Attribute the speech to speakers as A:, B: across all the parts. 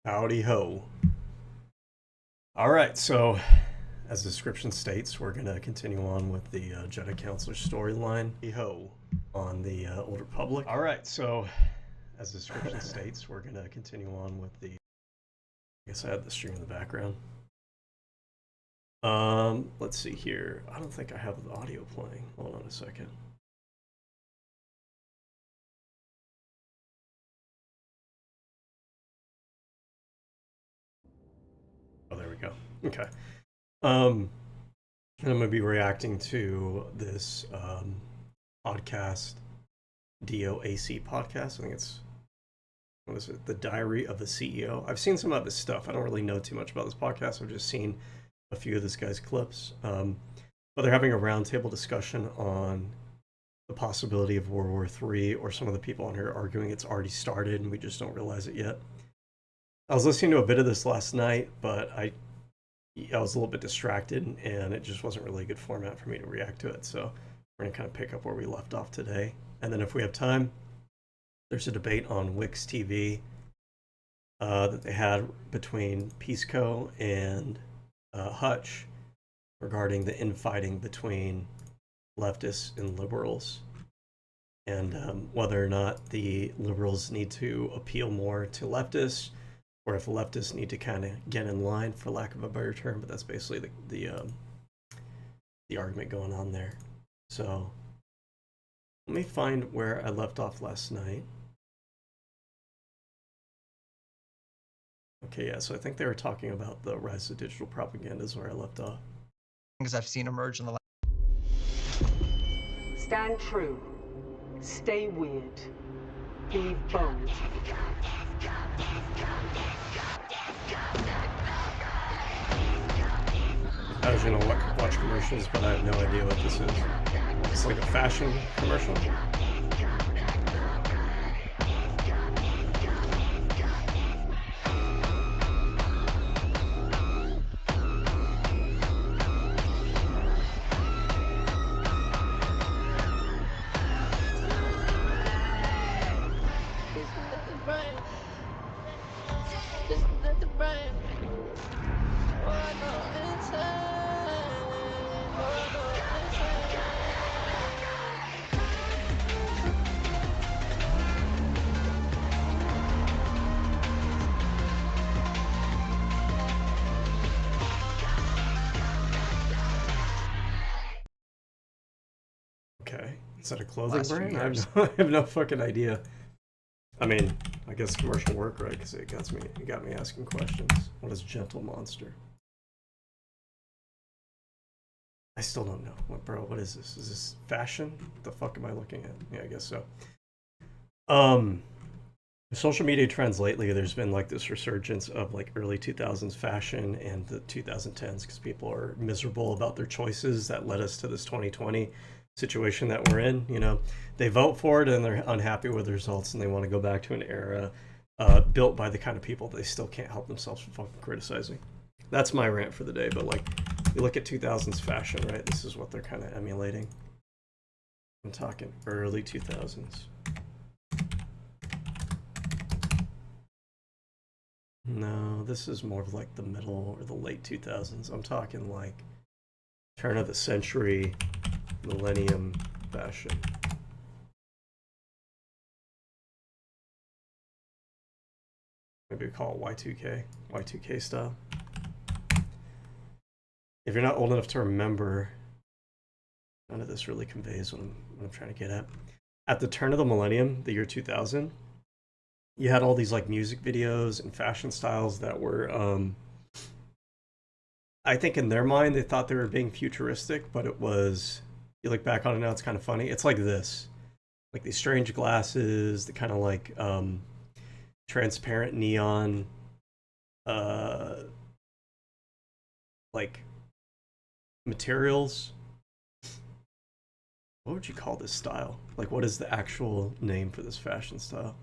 A: Howdy ho. Alright, so as the description states, we're going to continue on with the Jedi Counselor storyline ho on the Old Republic. Alright, so as the description states, we're going to continue on with the... I guess I had the stream in the background. Let's see here. I don't think I have the audio playing. Hold on a second. Oh, there we go. Okay. And I'm going to be reacting to this podcast, DOAC podcast. I think it's, what is it? The Diary of the CEO. I've seen some of his stuff. I don't really know too much about this podcast. I've just seen a few of this guy's clips. But they're having a roundtable discussion on the possibility of World War III, or some of the people on here arguing it's already started and we just don't realize it yet. I was listening to a bit of this last night, but I was a little bit distracted and it just wasn't really a good format for me to react to it. So we're going to kind of pick up where we left off today. And then if we have time, there's a debate on Whick TV that they had between Pisco and Hutch regarding the infighting between leftists and liberals, and whether or not the liberals need to appeal more to leftists, or if leftists need to kind of get in line, for lack of a better term. But that's basically the argument going on there. So let me find where I left off last night. Okay, yeah, so I think they were talking about the rise of digital propaganda is where I left off.
B: Things I've seen emerge in the last...
C: Stand true. Stay weird. Be bold.
A: I was gonna watch commercials, but I have no idea what this is. It's like a fashion commercial. Okay, is that a clothing brand? I have no fucking idea. I mean, I guess commercial work, right? Because it got me asking questions. What is Gentle Monster? I still don't know. What, bro? What is this? Is this fashion? What the fuck am I looking at? Yeah, I guess so. Social media trends lately, there's been like this resurgence of like early 2000s fashion and the 2010s, because people are miserable about their choices that led us to this 2020 situation that we're in. You know, they vote for it and they're unhappy with the results, and they want to go back to an era built by the kind of people they still can't help themselves from fucking criticizing. That's my rant for the day. But like, you look at 2000s fashion, right? This is what they're kind of emulating. I'm talking early 2000s. No, this is more of like the middle or the late 2000s. I'm talking like turn of the century, millennium fashion. Maybe we call it Y2K style. If you're not old enough to remember, none of this really conveys what I'm trying to get at. At the turn of the millennium, the year 2000, you had all these like music videos and fashion styles that were, I think in their mind, they thought they were being futuristic, but it was, you look back on it now, it's kind of funny. It's like this, like these strange glasses, the kind of like transparent neon, like materials. What would you call this style? Like, what is the actual name for this fashion style?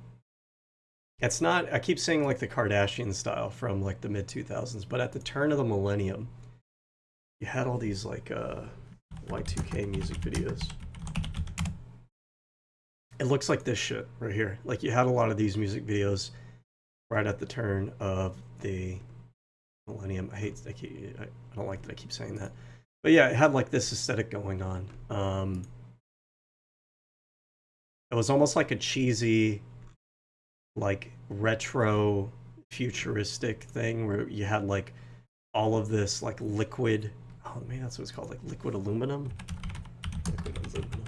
A: It's not, I keep saying like the Kardashian style from like the mid 2000s, but at the turn of the millennium, you had all these like Y2K music videos. It looks like this shit right here. Like, you had a lot of these music videos right at the turn of the millennium. I don't like that I keep saying that. But yeah, it had like this aesthetic going on. It was almost like a cheesy, like retro futuristic thing where you had like all of this like liquid, oh maybe that's what it's called, like liquid aluminum. Liquid aluminum.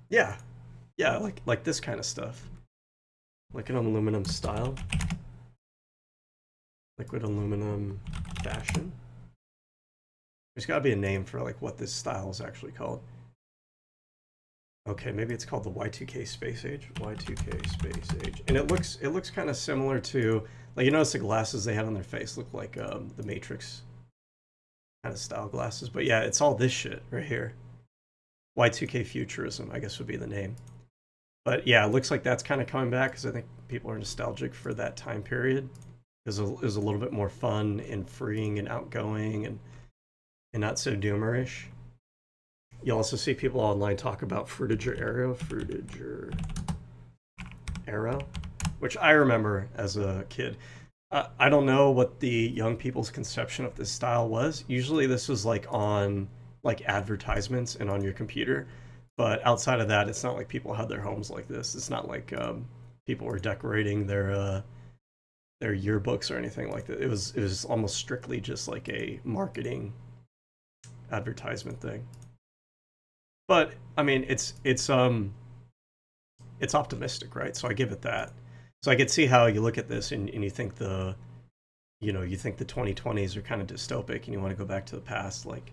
A: Yeah. Yeah, like this kind of stuff. Like an aluminum style. Liquid aluminum fashion. There's got to be a name for like what this style is actually called. Okay, maybe it's called the Y2K Space Age. Y2K Space Age, and it looks kind of similar to, like, you notice the glasses they had on their face look like the Matrix kind of style glasses. But yeah, it's all this shit right here. Y2K Futurism, I guess would be the name. But yeah, it looks like that's kind of coming back because I think people are nostalgic for that time period. It was a little bit more fun and freeing and outgoing and not so doomerish. You'll also see people online talk about Fruitager Arrow, which I remember as a kid. I don't know what the young people's conception of this style was. Usually this was like on like advertisements and on your computer. But outside of that, it's not like people had their homes like this. It's not like people were decorating their yearbooks or anything like that. It was almost strictly just like a marketing advertisement thing. But I mean, it's optimistic, right? So I give it that. So I could see how you look at this and you think the 2020s are kind of dystopic and you want to go back to the past, like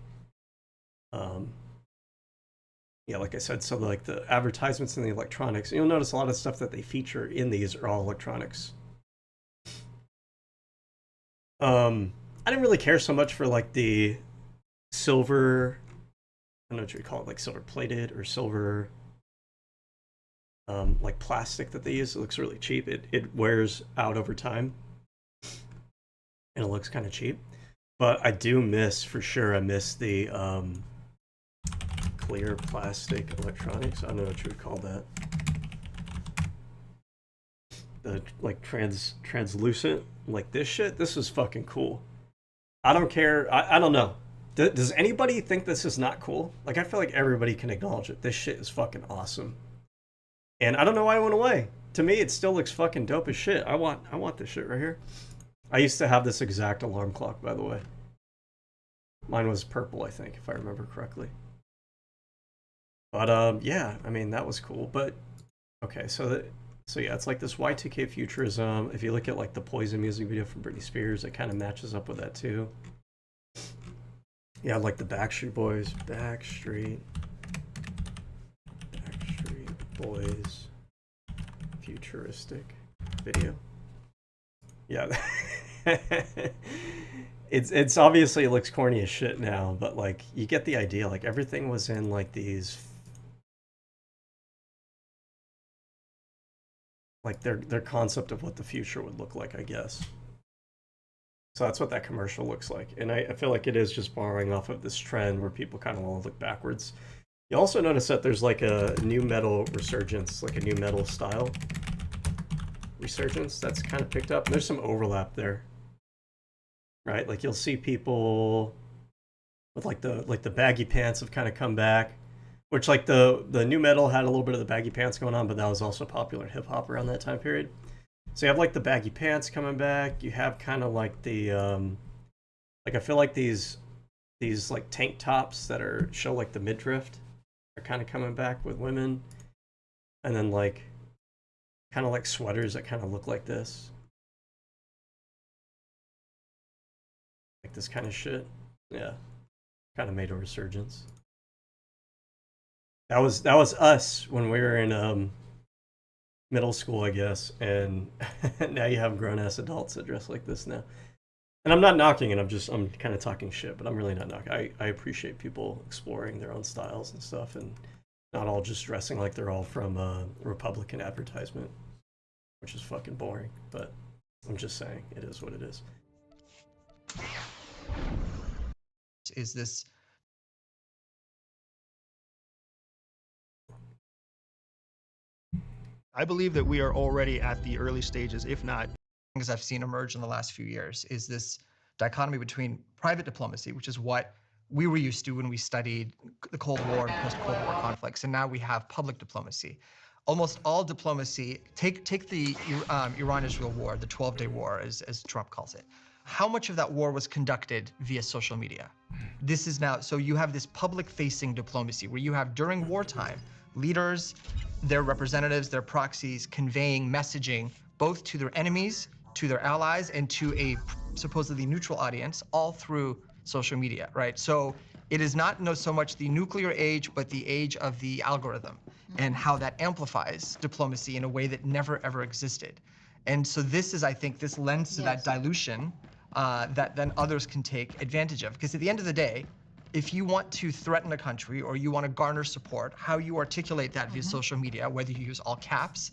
A: yeah, like I said, so like the advertisements and the electronics, you'll notice a lot of stuff that they feature in these are all electronics. I didn't really care so much for like the silver, I don't know what you would call it, like silver plated or silver like plastic that they use. It looks really cheap. It wears out over time and it looks kind of cheap. But I do miss, for sure, I miss the clear plastic electronics. I don't know what you would call that. The like translucent, like this shit. This is fucking cool. I don't care. I don't know. Does anybody think this is not cool? Like, I feel like everybody can acknowledge it. This shit is fucking awesome. And I don't know why it went away. To me, it still looks fucking dope as shit. I want this shit right here. I used to have this exact alarm clock, by the way. Mine was purple, I think, if I remember correctly. But yeah, I mean, that was cool. But okay, so yeah, it's like this Y2K futurism. If you look at like the Poison music video from Britney Spears, it kind of matches up with that too. Yeah, like the Backstreet Boys, Backstreet Boys futuristic video. Yeah. It's obviously, it looks corny as shit now, but like you get the idea. Like everything was in like these, like their concept of what the future would look like, I guess. So that's what that commercial looks like. And I feel like it is just borrowing off of this trend where people kind of want to look backwards. You also notice that there's like a new metal resurgence, like a new metal style resurgence that's kind of picked up. There's some overlap there, right? Like you'll see people with like the baggy pants have kind of come back, which like the new metal had a little bit of the baggy pants going on, but that was also popular in hip hop around that time period. So you have like the baggy pants coming back. You have kind of like the like I feel like these like tank tops that are show like the midriff are kind of coming back with women, and then like kind of like sweaters that kind of look like this, like this kind of shit. Yeah, kind of made a resurgence. That was us when we were in middle school, I guess, and now you have grown ass adults that dress like this now. And I'm not knocking it. I'm kind of talking shit, but I'm really not knocking. I appreciate people exploring their own styles and stuff, and not all just dressing like they're all from a Republican advertisement, which is fucking boring. But I'm just saying, it is what it is.
B: Is this I believe that we are already at the early stages, if not. Things I've seen emerge in the last few years is this dichotomy between private diplomacy, which is what we were used to when we studied the Cold War and post-Cold War conflicts, and now we have public diplomacy. Almost all diplomacy, take the Iran-Israel war, the 12-day war, as Trump calls it. How much of that war was conducted via social media? This is now, so you have this public-facing diplomacy where you have, during wartime, leaders, their representatives, their proxies, conveying messaging both to their enemies, to their allies, and to a supposedly neutral audience, all through social media, right? So it is not so much the nuclear age, but the age of the algorithm and how that amplifies diplomacy in a way that never, ever existed. And so this is, I think, this lends to that dilution that then others can take advantage of. Because at the end of the day, if you want to threaten a country or you want to garner support, how you articulate that via social media, whether you use all caps,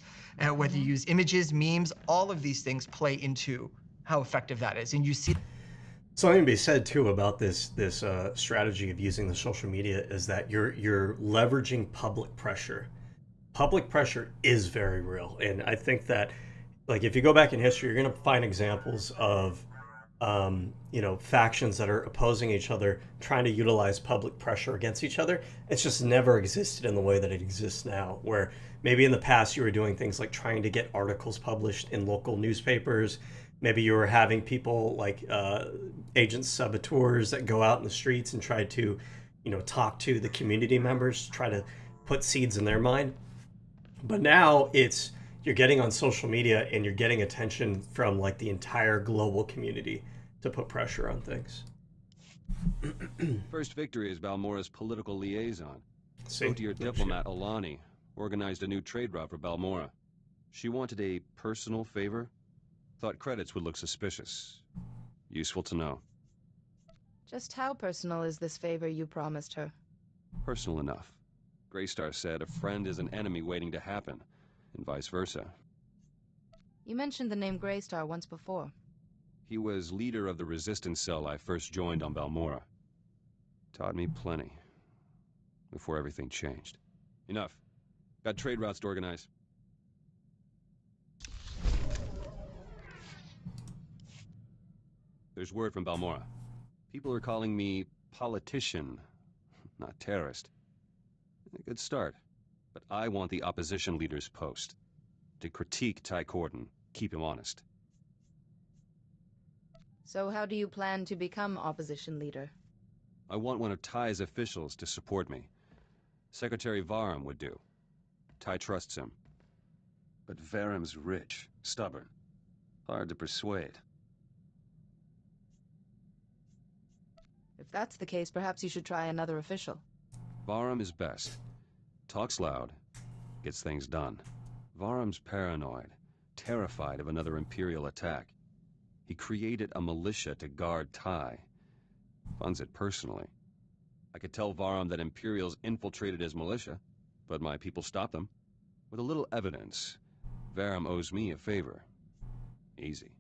B: whether you use images, memes, all of these things play into how effective that is. And you see.
A: Something to be said too about this strategy of using the social media is that you're leveraging public pressure. Public pressure is very real, and I think that, like, if you go back in history, you're going to find examples of factions that are opposing each other trying to utilize public pressure against each other. It's just never existed in the way that it exists now, where maybe in the past you were doing things like trying to get articles published in local newspapers. Maybe you were having people like agents, saboteurs that go out in the streets and try to, talk to the community members, try to put seeds in their mind. But now you're getting on social media and you're getting attention from like the entire global community to put pressure on things.
D: First victory as Balmora's political liaison. SWTOR diplomat Alani organized a new trade route for Balmora. She wanted a personal favor. Thought credits would look suspicious. Useful to know.
E: Just how personal is this favor you promised her?
D: Personal enough. Greystar said a friend is an enemy waiting to happen, and vice versa.
E: You mentioned the name Greystar once before.
D: He was leader of the resistance cell I first joined on Balmora. Taught me plenty. Before everything changed. Enough. Got trade routes to organize. There's word from Balmora. People are calling me politician, not terrorist. A good start. But I want the opposition leader's post. To critique Ty Corden, keep him honest.
E: So how do you plan to become opposition leader?
D: I want one of Ty's officials to support me. Secretary Varum would do. Ty trusts him. But Varum's rich, stubborn. Hard to persuade.
E: If that's the case, perhaps you should try another official.
D: Varum is best. Talks loud, gets things done. Varum's paranoid, terrified of another Imperial attack. He created a militia to guard Ty. Funds it personally. I could tell Varum that Imperials infiltrated his militia, but my people stopped them. With a little evidence, Varum owes me a favor. Easy.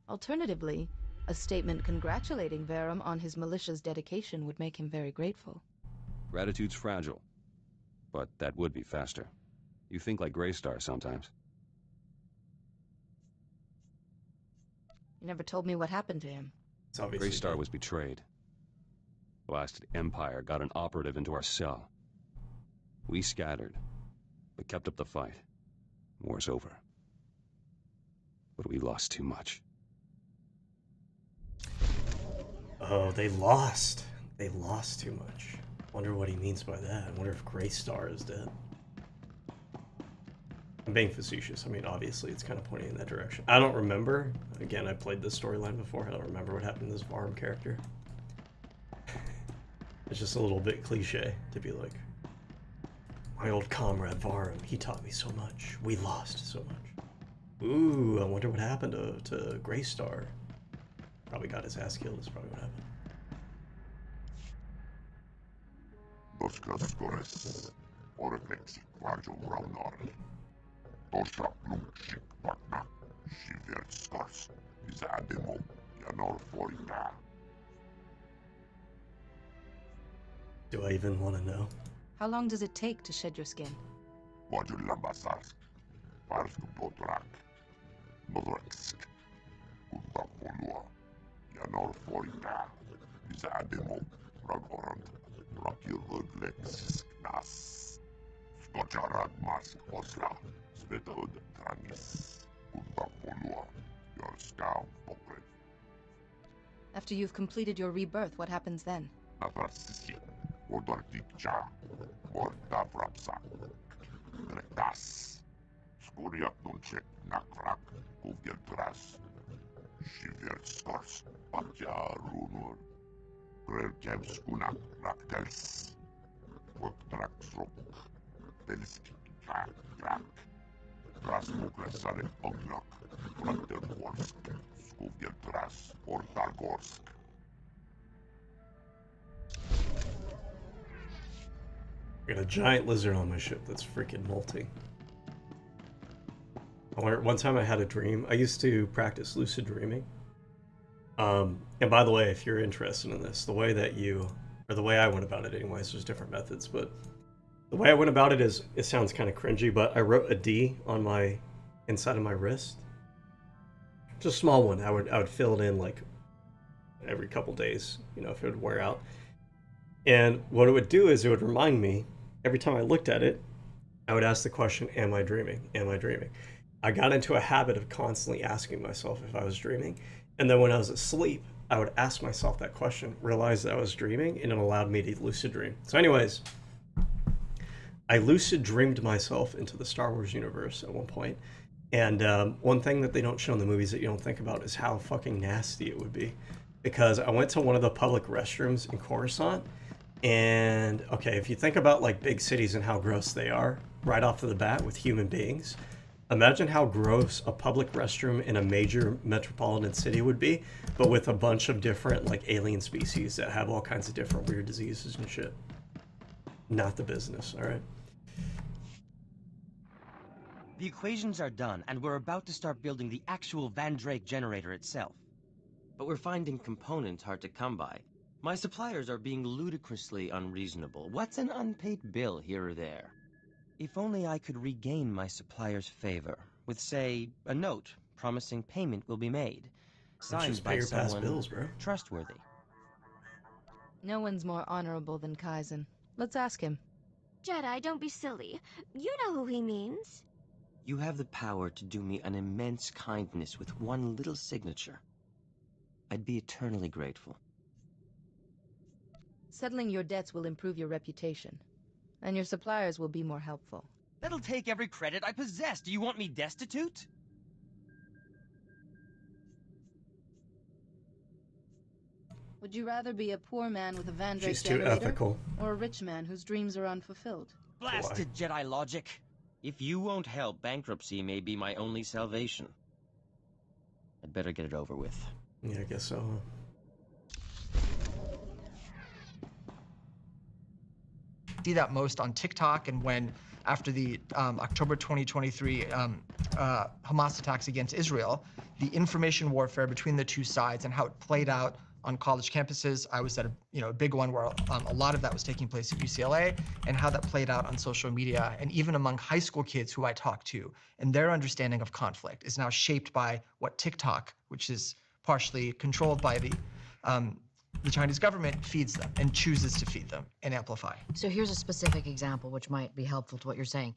E: Alternatively, a statement congratulating Varum on his militia's dedication would make him very grateful.
D: Gratitude's fragile, but that would be faster. You think like Greystar sometimes.
E: You never told me what happened to him.
D: Greystar was betrayed. The blasted Empire got an operative into our cell. We scattered, but kept up the fight. War's over. But we lost too much.
A: Oh, they lost. They lost too much. Wonder what he means by that. I wonder if Greystar is dead. I'm being facetious. I mean, obviously, it's kind of pointing in that direction. I don't remember. Again, I played this storyline before. I don't remember what happened to this Varum character. It's just a little bit cliche to be like, my old comrade Varum, he taught me so much. We lost so much. Ooh, I wonder what happened to Greystar. Probably got his ass killed. That's probably what happened.
F: Doskasgores, Orvexi, Kvarjo Raunar, Tosha Plumshik Patna, Shiverskars, Zademo, Yanor Forina.
A: Do I even want to know?
E: How long does it take to shed your skin?
F: Modul lambasarsk. Parsk potrak. Modreksk. Kuntak polua. Janor forina. Isa ademo. Ragorant. Rakirudlexisk nas. Skocharat mask osla. Svetod trangis. Kuntak polua. Your scout pokret.
E: After you've completed your rebirth, what happens then?
F: Navrasisi. Odortikcha. Mortavrapsa. Tretas. Skuriak nunchek nakrak. Kugeltras. Shiverskors. Patja runur. Krelkevskunak raktels. Woktraksrok. Telskik krak krak. Trasmoklesanek ognok. Flantergorsk. Skugeltras. Ortargorsk.
A: I got a giant lizard on my ship that's freaking molting. One time I had a dream. I used to practice lucid dreaming. And by the way, if you're interested in this, the way I went about it anyways, there's different methods, but the way I went about it is, it sounds kind of cringy, but I wrote a D on my inside of my wrist. Just a small one. I would fill it in like every couple days, you know, if it would wear out. And what it would do is it would remind me, every time I looked at it, I would ask the question, am I dreaming? Am I dreaming? I got into a habit of constantly asking myself if I was dreaming. And then when I was asleep, I would ask myself that question, realize that I was dreaming, and it allowed me to lucid dream. So anyways, I lucid dreamed myself into the Star Wars universe at one point. And one thing that they don't show in the movies that you don't think about is how fucking nasty it would be. Because I went to one of the public restrooms in Coruscant, and okay, if you think about like big cities and how gross they are right off to the bat with human beings, imagine how gross a public restroom in a major metropolitan city would be, but with a bunch of different like alien species that have all kinds of different weird diseases and shit. Not the business, all right?
G: The equations are done, and we're about to start building the actual Van Drake generator itself. But we're finding components hard to come by. My suppliers are being ludicrously unreasonable. What's an unpaid bill here or there? If only I could regain my supplier's favor with, say, a note promising payment will be made, signed
A: Just pay
G: by
A: your past
G: someone
A: bills, bro.
G: trustworthy.
E: No one's more honorable than Kaizen. Let's ask him.
H: Jedi, don't be silly. You know who he means.
G: You have the power to do me an immense kindness with one little signature. I'd be eternally grateful.
E: Settling your debts will improve your reputation, and your suppliers will be more helpful.
G: That'll take every credit I possess. Do you want me destitute?
E: Would you rather be a poor man with a Van Drake
A: She's too
E: generator,
A: ethical.
E: or a rich man whose dreams are unfulfilled?
G: Blasted Jedi logic. If you won't help, bankruptcy may be my only salvation. I'd better get it over with.
A: Yeah, I guess so.
B: See that most on TikTok, and when after the October 2023 Hamas attacks against Israel, the information warfare between the two sides and how it played out on college campuses. I was at a big one where a lot of that was taking place at UCLA, and how that played out on social media, and even among high school kids who I talked to, and their understanding of conflict is now shaped by what TikTok, which is partially controlled by the Chinese government, feeds them and chooses to feed them and amplify.
I: So here's a specific example which might be helpful to what you're saying.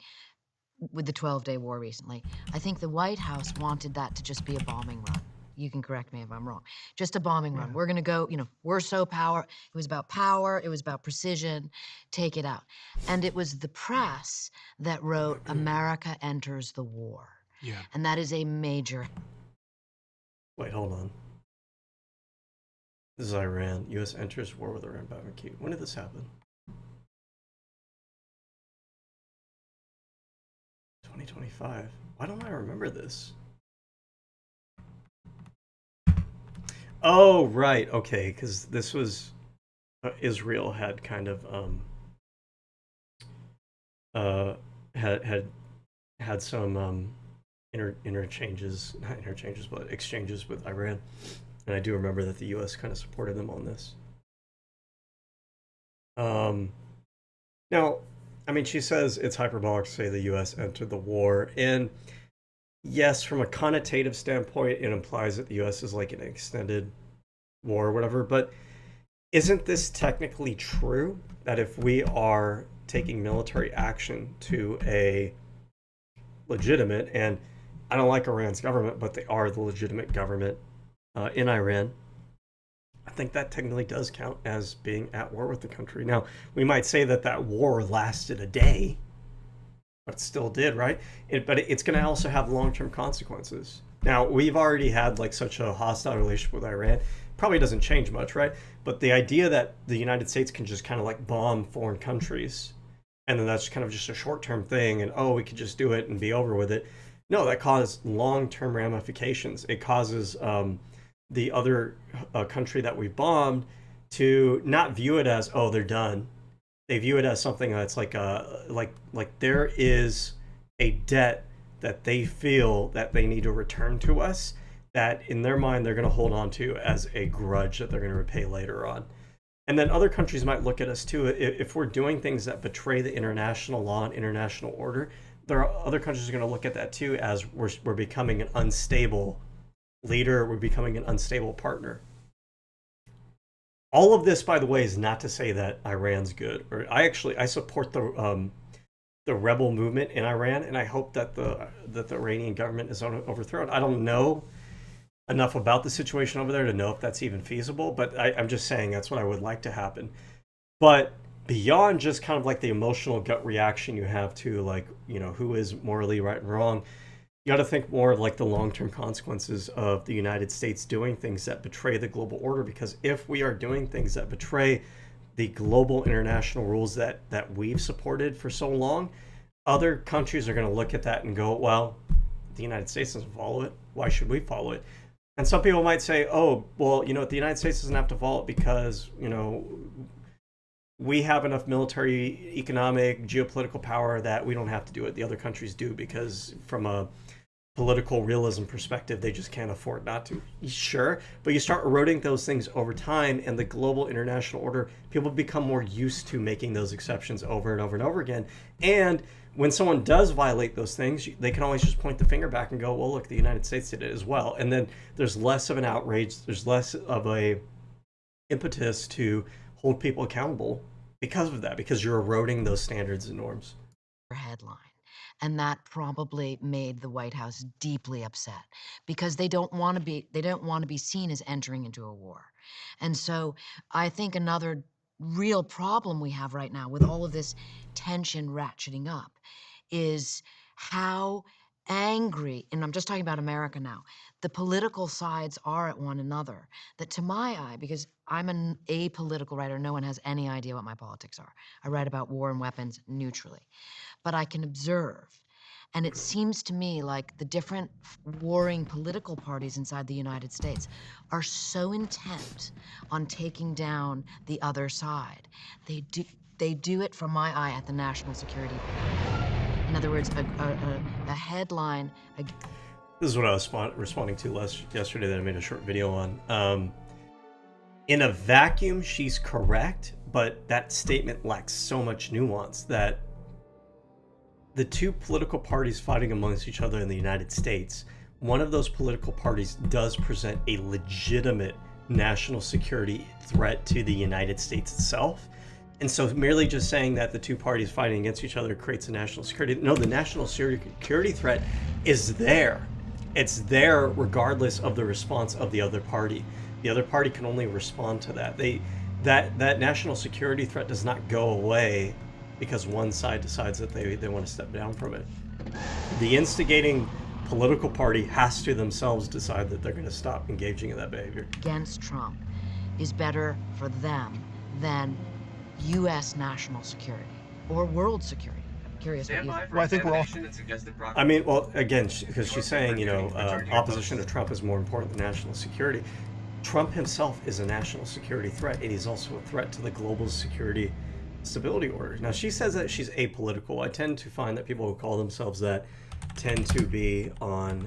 I: With the 12-day war recently, I think the White House wanted that to just be a bombing run. You can correct me if I'm wrong. Just a bombing run. We're gonna go, we're so power. It was about power, it was about precision, take it out. And it was the press that wrote, America enters the war.
A: Yeah.
I: And that is a major.
A: Wait, hold on. This is Iran. U.S. enters war with Iran by McKee. When did this happen? 2025. Why don't I remember this? Oh, right. Okay, because this was Israel had kind of had some exchanges with Iran. And I do remember that the U.S. kind of supported them on this. Now, I mean, she says it's hyperbolic to say the U.S. entered the war. And yes, from a connotative standpoint, it implies that the U.S. is like an extended war or whatever. But isn't this technically true? That if we are taking military action to a legitimate, and I don't like Iran's government, but they are the legitimate government in Iran, I think that technically does count as being at war with the country. Now, we might say that that war lasted a day, but it still did, right? But it's going to also have long-term consequences. Now, we've already had like such a hostile relationship with Iran. Probably doesn't change much, right? But the idea that the United States can just kind of like bomb foreign countries, and then that's kind of just a short-term thing, and oh, we could just do it and be over with it. No, that causes long-term ramifications. It causes the other country that we've bombed to not view it as, oh, they're done. They view it as something that's like there is a debt that they feel that they need to return to us, that in their mind they're going to hold on to as a grudge that they're going to repay later on. And then other countries might look at us too. If we're doing things that betray the international law and international order, there are other countries are going to look at that too as we're becoming an unstable leader, we're becoming an unstable partner. All of this, by the way, is not to say that Iran's good. Or I support the rebel movement in Iran, and I hope that the Iranian government is overthrown. I don't know enough about the situation over there to know if that's even feasible, but I'm just saying that's what I would like to happen. But beyond just kind of like the emotional gut reaction you have to, like, you know, who is morally right and wrong, you got to think more of like the long-term consequences of the United States doing things that betray the global order. Because if we are doing things that betray the global international rules that we've supported for so long, other countries are going to look at that and go, well, the United States doesn't follow it. Why should we follow it? And some people might say, oh, well, you know, the United States doesn't have to follow it because, you know, we have enough military, economic, geopolitical power that we don't have to do it. The other countries do, because from a political realism perspective, they just can't afford not to. Sure, but you start eroding those things over time, and the global international order, people become more used to making those exceptions over and over and over again. And when someone does violate those things, they can always just point the finger back and go, well, look, the United States did it as well. And then there's less of an outrage, there's less of a impetus to hold people accountable because of that, because you're eroding those standards and norms.
I: Headline. And that probably made the White House deeply upset, because they don't want to be seen as entering into a war. And so I think another real problem we have right now with all of this tension ratcheting up is how angry, and I'm just talking about America now, the political sides are at one another. That to my eye, because I'm an apolitical writer, no one has any idea what my politics are. I write about war and weapons neutrally. But I can observe. And it seems to me like the different warring political parties inside the United States are so intent on taking down the other side. They do it, from my eye, at the national security level. In other words, a headline.
A: This is what I was responding to yesterday that I made a short video on. In a vacuum, she's correct, but that statement lacks so much nuance that the two political parties fighting amongst each other in the United States, one of those political parties does present a legitimate national security threat to the United States itself. And so merely just saying that the two parties fighting against each other creates a national security, no, the national security threat is there. It's there regardless of the response of the other party. The other party can only respond to that. That national security threat does not go away because one side decides that they want to step down from it. The instigating political party has to themselves decide that they're going to stop engaging in that behavior.
I: Against Trump is better for them than U.S. national security or world security. I'm curious what you think.
B: Well, I think we're all...
A: I mean, well, again, because she's saying, you know, opposition to Trump is more important than national security. Trump himself is a national security threat, and he's also a threat to the global security stability order. Now, she says that she's apolitical. I tend to find that people who call themselves that tend to be on,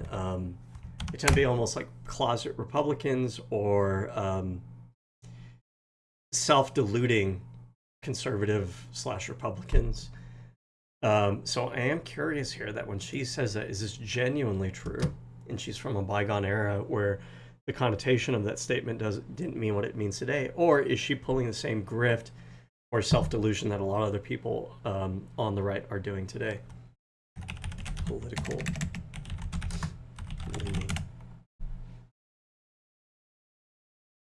A: they tend to be almost like closet Republicans or self-deluding conservative/Republicans. So I am curious here that when she says that, is this genuinely true? And she's from a bygone era where the connotation of that statement didn't mean what it means today, or is she pulling the same grift or self-delusion that a lot of other people on the right are doing today? Political leaning.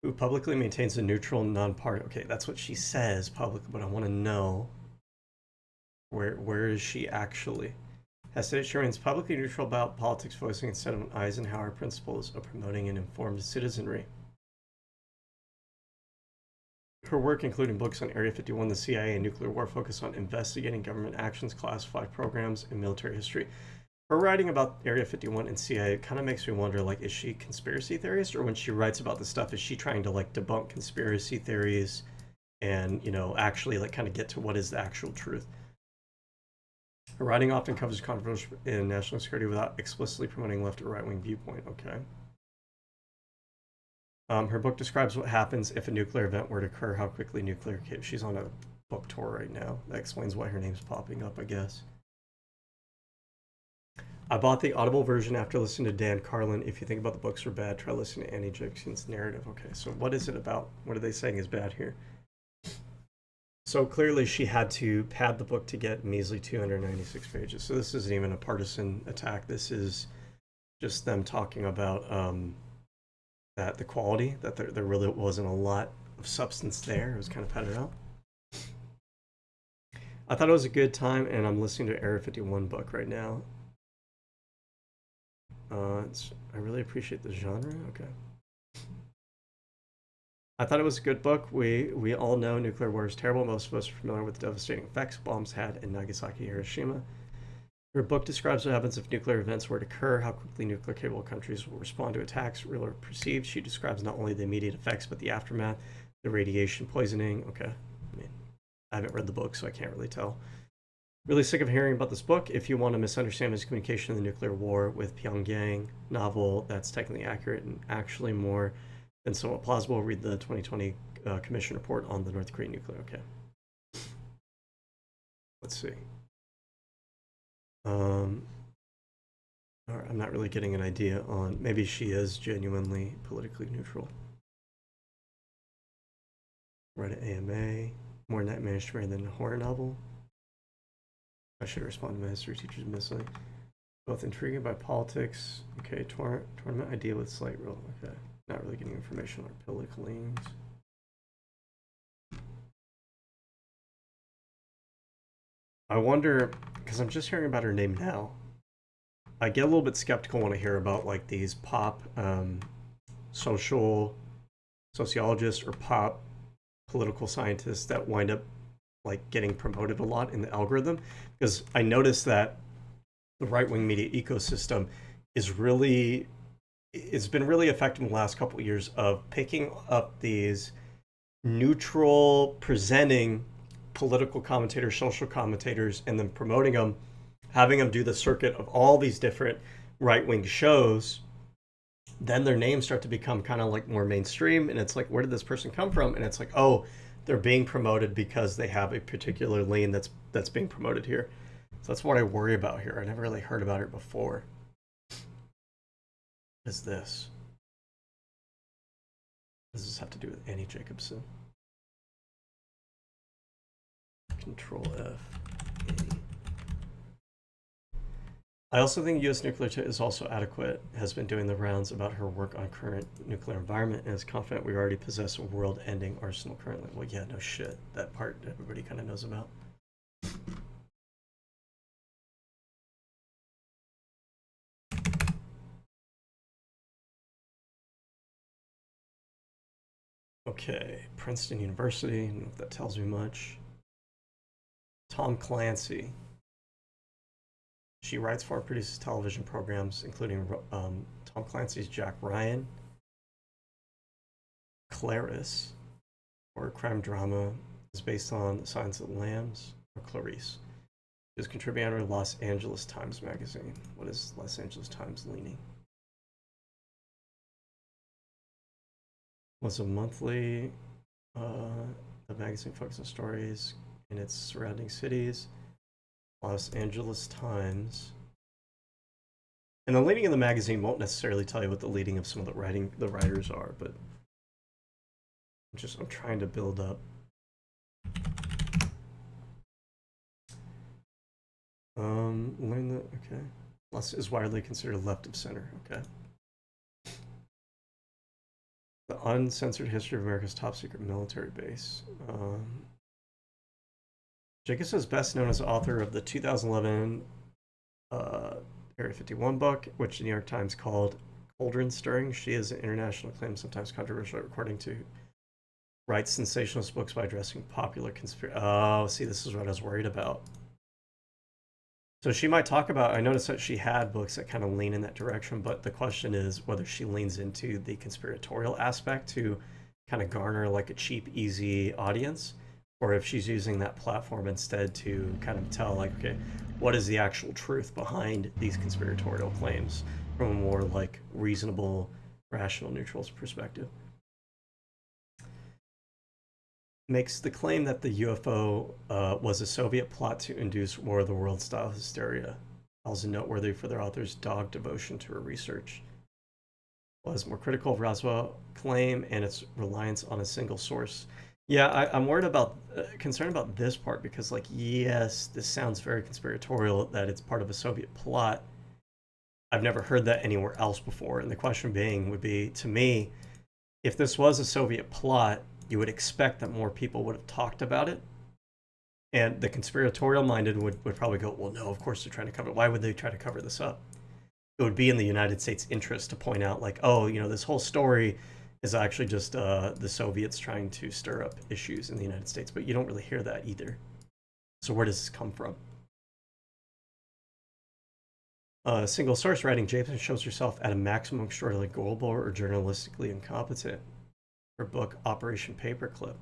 A: Who publicly maintains a neutral, non-party? Okay, that's what she says publicly, but I want to know where is she actually? Has said she remains publicly neutral about politics, voicing instead of Eisenhower principles of promoting an informed citizenry. Her work, including books on Area 51, the CIA, and nuclear war, focus on investigating government actions, classified programs, and military history. Her writing about Area 51 and CIA kind of makes me wonder, like, is she a conspiracy theorist, or when she writes about this stuff, is she trying to like debunk conspiracy theories and, you know, actually like kind of get to what is the actual truth? Her writing often covers controversial in national security without explicitly promoting left or right-wing viewpoint. Okay. Her book describes what happens if a nuclear event were to occur, how quickly nuclear... She's on a book tour right now. That explains why her name's popping up, I guess. I bought the Audible version after listening to Dan Carlin. If you think about the books are bad, try listening to Annie Jacobsen's narrative. Okay, so what is it about? What are they saying is bad here? So clearly she had to pad the book to get measly 296 pages. So this isn't even a partisan attack. This is just them talking about that the quality, that there really wasn't a lot of substance there. It was kind of padded out. I thought it was a good time, and I'm listening to Area 51 book right now. I really appreciate the genre. Okay. I thought it was a good book. We all know nuclear war is terrible. Most of us are familiar with the devastating effects bombs had in Nagasaki and Hiroshima. Her book describes what happens if nuclear events were to occur, how quickly nuclear-capable countries will respond to attacks, real or perceived. She describes not only the immediate effects, but the aftermath, the radiation poisoning. Okay, I mean, I haven't read the book, so I can't really tell. Really sick of hearing about this book. If you want to misunderstand miscommunication in the nuclear war with Pyongyang, novel that's technically accurate and actually more than somewhat plausible, read the 2020 Commission report on the North Korean nuclear. Okay. Let's see. I'm not really getting an idea on, maybe she is genuinely politically neutral. Read an AMA, more nightmarish story than a horror novel. I should respond to my history teacher's missing. Both intriguing by politics. Okay, tournament idea with slight real. Okay, not really getting information on political leanings. I wonder, because I'm just hearing about her name now. I get a little bit skeptical when I hear about like these pop social sociologists or pop political scientists that wind up like getting promoted a lot in the algorithm, because I noticed that the right-wing media ecosystem is really, it's been really effective in the last couple of years of picking up these neutral presenting political commentators, social commentators, and then promoting them, having them do the circuit of all these different right-wing shows. Then their names start to become kind of like more mainstream, and it's like, where did this person come from? And it's like, oh, they're being promoted because they have a particular lane that's being promoted here. So that's what I worry about here. I never really heard about it before. What is this? What does this have to do with Annie Jacobsen? Control F. Annie. I also think U.S. nuclear is also adequate, has been doing the rounds about her work on current nuclear environment, and is confident we already possess a world-ending arsenal currently. Well, yeah, no shit. That part everybody kind of knows about. Okay, Princeton University, I don't know if that tells me much. Tom Clancy. She writes for and produces television programs, including Tom Clancy's Jack Ryan, Clarice, or crime drama is based on The Silence of the Lambs, or Clarice. She is contributing to Los Angeles Times Magazine. What is Los Angeles Times leaning? Was a monthly, the magazine focuses on stories in its surrounding cities. Los Angeles Times. And the leading of the magazine won't necessarily tell you what the leading of some of the writers are, but I'm trying to build up. Learn that, okay. Les is widely considered left of center, okay. The Uncensored History of America's Top Secret Military Base. Jacobsen is best known as the author of the 2011 Area 51 book, which the New York Times called Cauldron Stirring. She is an international acclaimed, sometimes controversial, according to writes sensationalist books by addressing popular conspiracy. Oh, see, this is what I was worried about. So she might talk about, I noticed that she had books that kind of lean in that direction, but the question is whether she leans into the conspiratorial aspect to kind of garner like a cheap, easy audience, or if she's using that platform instead to kind of tell like, okay, what is the actual truth behind these conspiratorial claims from a more like reasonable, rational, neutral perspective. Makes the claim that the UFO was a Soviet plot to induce War of the Worlds style hysteria. Also noteworthy for their author's dogged devotion to her research. Was more critical of Roswell's claim and its reliance on a single source. Yeah, I'm worried about, concerned about this part because, like, yes, this sounds very conspiratorial that it's part of a Soviet plot. I've never heard that anywhere else before, and the question being would be, to me, if this was a Soviet plot, you would expect that more people would have talked about it. And the conspiratorial minded would probably go, well, no, of course they're trying to cover it. Why would they try to cover this up? It would be in the United States' interest to point out, like, oh, you know, this whole story is actually just the Soviets trying to stir up issues in the United States. But you don't really hear that either. So where does this come from? Single source writing, Jacobsen shows herself at a maximum extraordinarily gullible or journalistically incompetent. Her book, Operation Paperclip.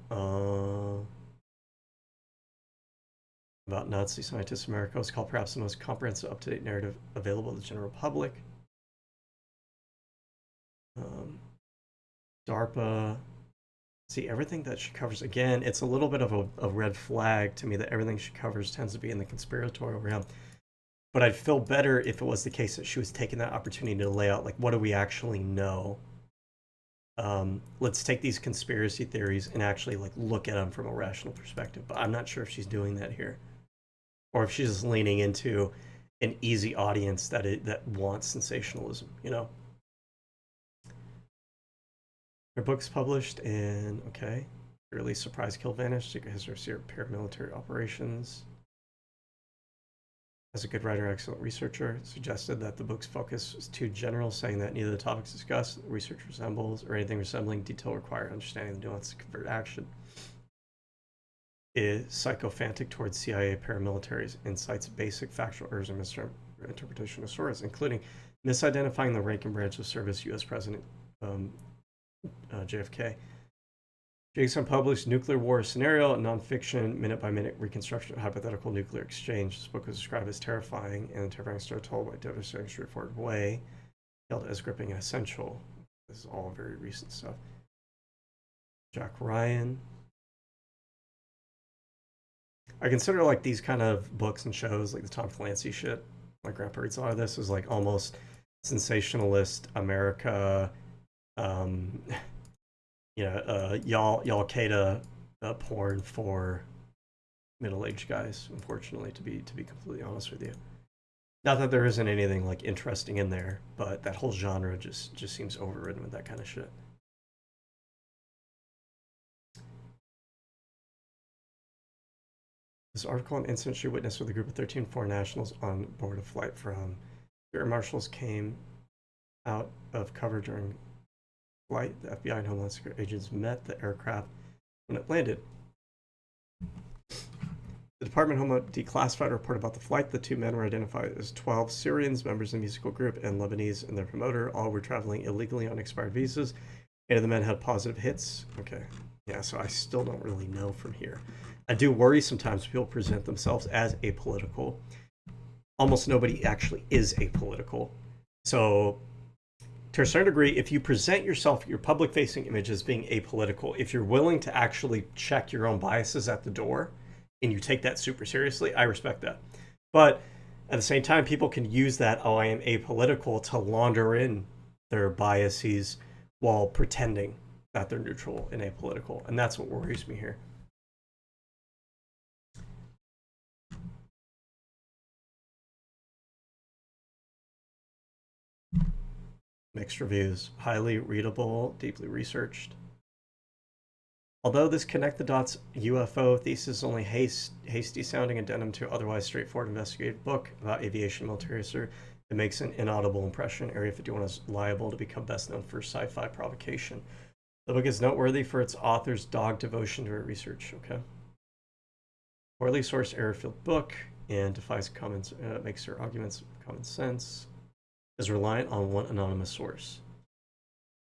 A: About Nazi scientists in America was called perhaps the most comprehensive, up-to-date narrative available to the general public. DARPA. See, everything that she covers, again, it's a little bit of a red flag to me that everything she covers tends to be in the conspiratorial realm. But I'd feel better if it was the case that she was taking that opportunity to lay out, like, what do we actually know? Let's take these conspiracy theories and actually, like, look at them from a rational perspective. But I'm not sure if she's doing that here. Or if she's just leaning into an easy audience that wants sensationalism, you know? Her book's published in, okay, Early Surprise Kill Vanish, Secret History of Secret Paramilitary Operations. As a good writer, excellent researcher, suggested that the book's focus was too general, saying that neither of the topics discussed, research resembles, or anything resembling detail required understanding the nuance to convert action. Is psychophantic towards CIA paramilitaries, incites basic factual errors and misinterpretation of sources, including misidentifying the rank and branch of service U.S. President JFK. Jacobsen published Nuclear War Scenario, a nonfiction, minute-by-minute reconstruction of hypothetical nuclear exchange. This book was described as terrifying, and the terrifying story told by a devastating, straightforward way, hailed as gripping and essential. This is all very recent stuff. Jack Ryan. I consider, like, these kind of books and shows, like the Tom Clancy shit, my grandpa reads a lot of this, is like almost sensationalist America, Al-Qaeda porn for middle-aged guys, unfortunately, to be completely honest with you. Not that there isn't anything like interesting in there, but that whole genre just seems overridden with that kind of shit. This article and incident she witnessed with a group of 13 foreign nationals on board a flight from air marshals came out of cover during flight. The FBI and Homeland Security agents met the aircraft when it landed. The Department of Homeland declassified a report about the flight. The two men were identified as 12 Syrians, members of the musical group, and Lebanese and their promoter. All were traveling illegally on expired visas. 8 of the men had positive hits. Okay. Yeah, so I still don't really know from here. I do worry sometimes people present themselves as apolitical. Almost nobody actually is apolitical. So to a certain degree, if you present yourself, your public-facing image as being apolitical, if you're willing to actually check your own biases at the door and you take that super seriously, I respect that. But at the same time, people can use that, oh, I am apolitical, to launder in their biases while pretending that they're neutral and apolitical. And that's what worries me here. Mixed reviews. Highly readable, deeply researched. Although this connect the dots UFO thesis is only hasty sounding addendum to otherwise straightforward investigative book about aviation military history, it makes an inaudible impression. Area 51 is liable to become best known for sci-fi provocation. The book is noteworthy for its author's dogged devotion to her research. Okay. Poorly sourced error-filled book and defies comments, makes her arguments of common sense. Is reliant on one anonymous source.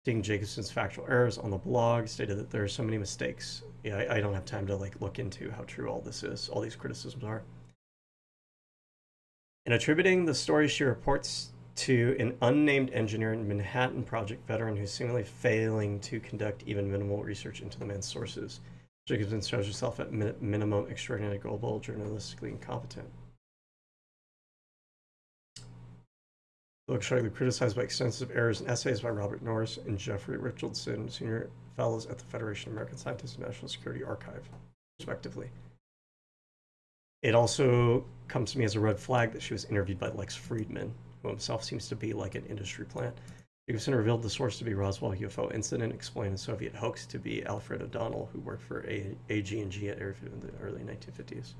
A: Annie Jacobsen's factual errors on the blog stated that there are so many mistakes. Yeah, I don't have time to look into how true all this is, all these criticisms are. In attributing the story, she reports to an unnamed engineer and Manhattan Project veteran who's seemingly failing to conduct even minimal research into the man's sources. Jacobsen shows herself at minimum extraordinarily global, journalistically incompetent. The book sharply criticized by extensive errors and essays by Robert Norris and Jeffrey Richardson, senior fellows at the Federation of American Scientists and National Security Archive, respectively. It also comes to me as a red flag that she was interviewed by Lex Friedman, who himself seems to be like an industry plant. Jacobsen revealed the source to be Roswell UFO incident, explained a Soviet hoax to be Alfred O'Donnell, who worked for AG&G at Area 50 in the early 1950s.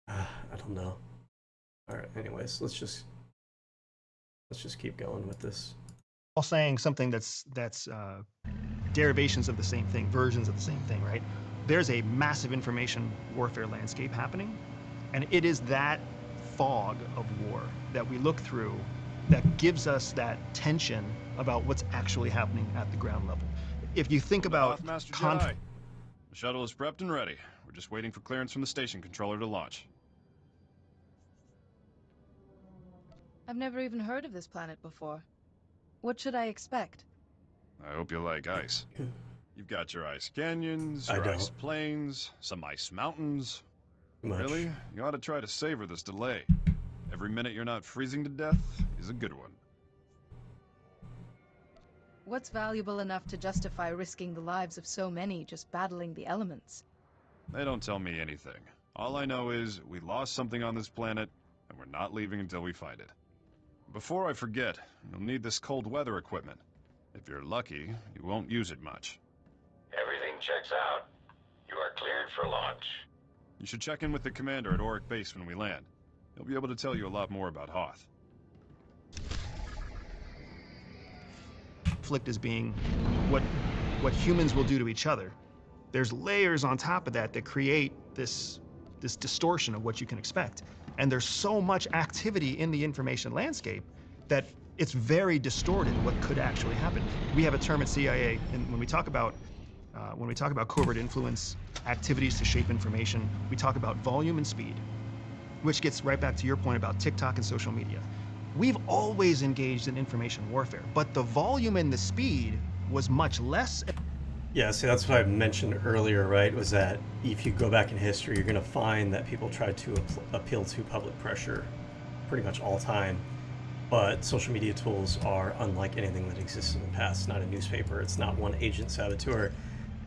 A: I don't know. All right, anyways, let's just keep going with this.
B: All saying something that's derivations of the same thing, versions of the same thing, right? There's a massive information warfare landscape happening, and it is that fog of war that we look through that gives us that tension about what's actually happening at the ground level. If you think about
J: Master Jedi. The shuttle is prepped and ready. We're just waiting for clearance from the station controller to launch.
E: I've never even heard of this planet before. What should I expect?
J: I hope you like ice. You've got your ice canyons, your ice plains, some ice mountains. Really? You ought to try to savor this delay. Every minute you're not freezing to death is a good one.
E: What's valuable enough to justify risking the lives of so many just battling the elements?
J: They don't tell me anything. All I know is we lost something on this planet, and we're not leaving until we find it. Before I forget, you'll need this cold weather equipment. If you're lucky, you won't use it much.
K: Everything checks out. You are cleared for launch.
J: You should check in with the commander at Oric Base when we land. He'll be able to tell you a lot more about Hoth.
B: Conflict as being what humans will do to each other. There's layers on top of that that create this distortion of what you can expect. And there's so much activity in the information landscape that it's very distorted what could actually happen. We have a term at CIA, and when we talk about covert influence, activities to shape information, we talk about volume and speed, which gets right back to your point about TikTok and social media. We've always engaged in information warfare, but the volume and the speed was much less.
A: Yeah, see, that's what I mentioned earlier, right? Was that if you go back in history, you're going to find that people tried to appeal to public pressure pretty much all time. But social media tools are unlike anything that exists in the past. It's not a newspaper. It's not one agent saboteur.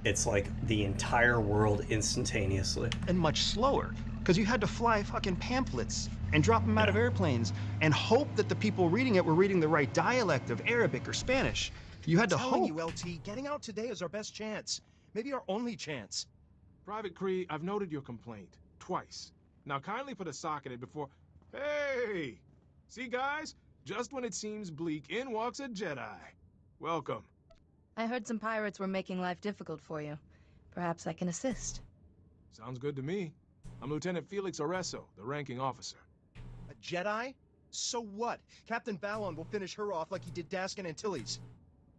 A: It's like the entire world instantaneously.
B: And much slower, because you had to fly fucking pamphlets and drop them out of airplanes and hope that the people reading it were reading the right dialect of Arabic or Spanish. You had to hope.
L: You, LT, getting out today is our best chance. Maybe our only chance.
M: Private Cree, I've noted your complaint. Twice. Now kindly put a sock in it before... Hey! See, guys? Just when it seems bleak, in walks a Jedi. Welcome.
E: I heard some pirates were making life difficult for you. Perhaps I can assist.
M: Sounds good to me. I'm Lieutenant Felix Oreso, the ranking officer.
L: A Jedi? So what? Captain Balon will finish her off like he did Daskin Antilles.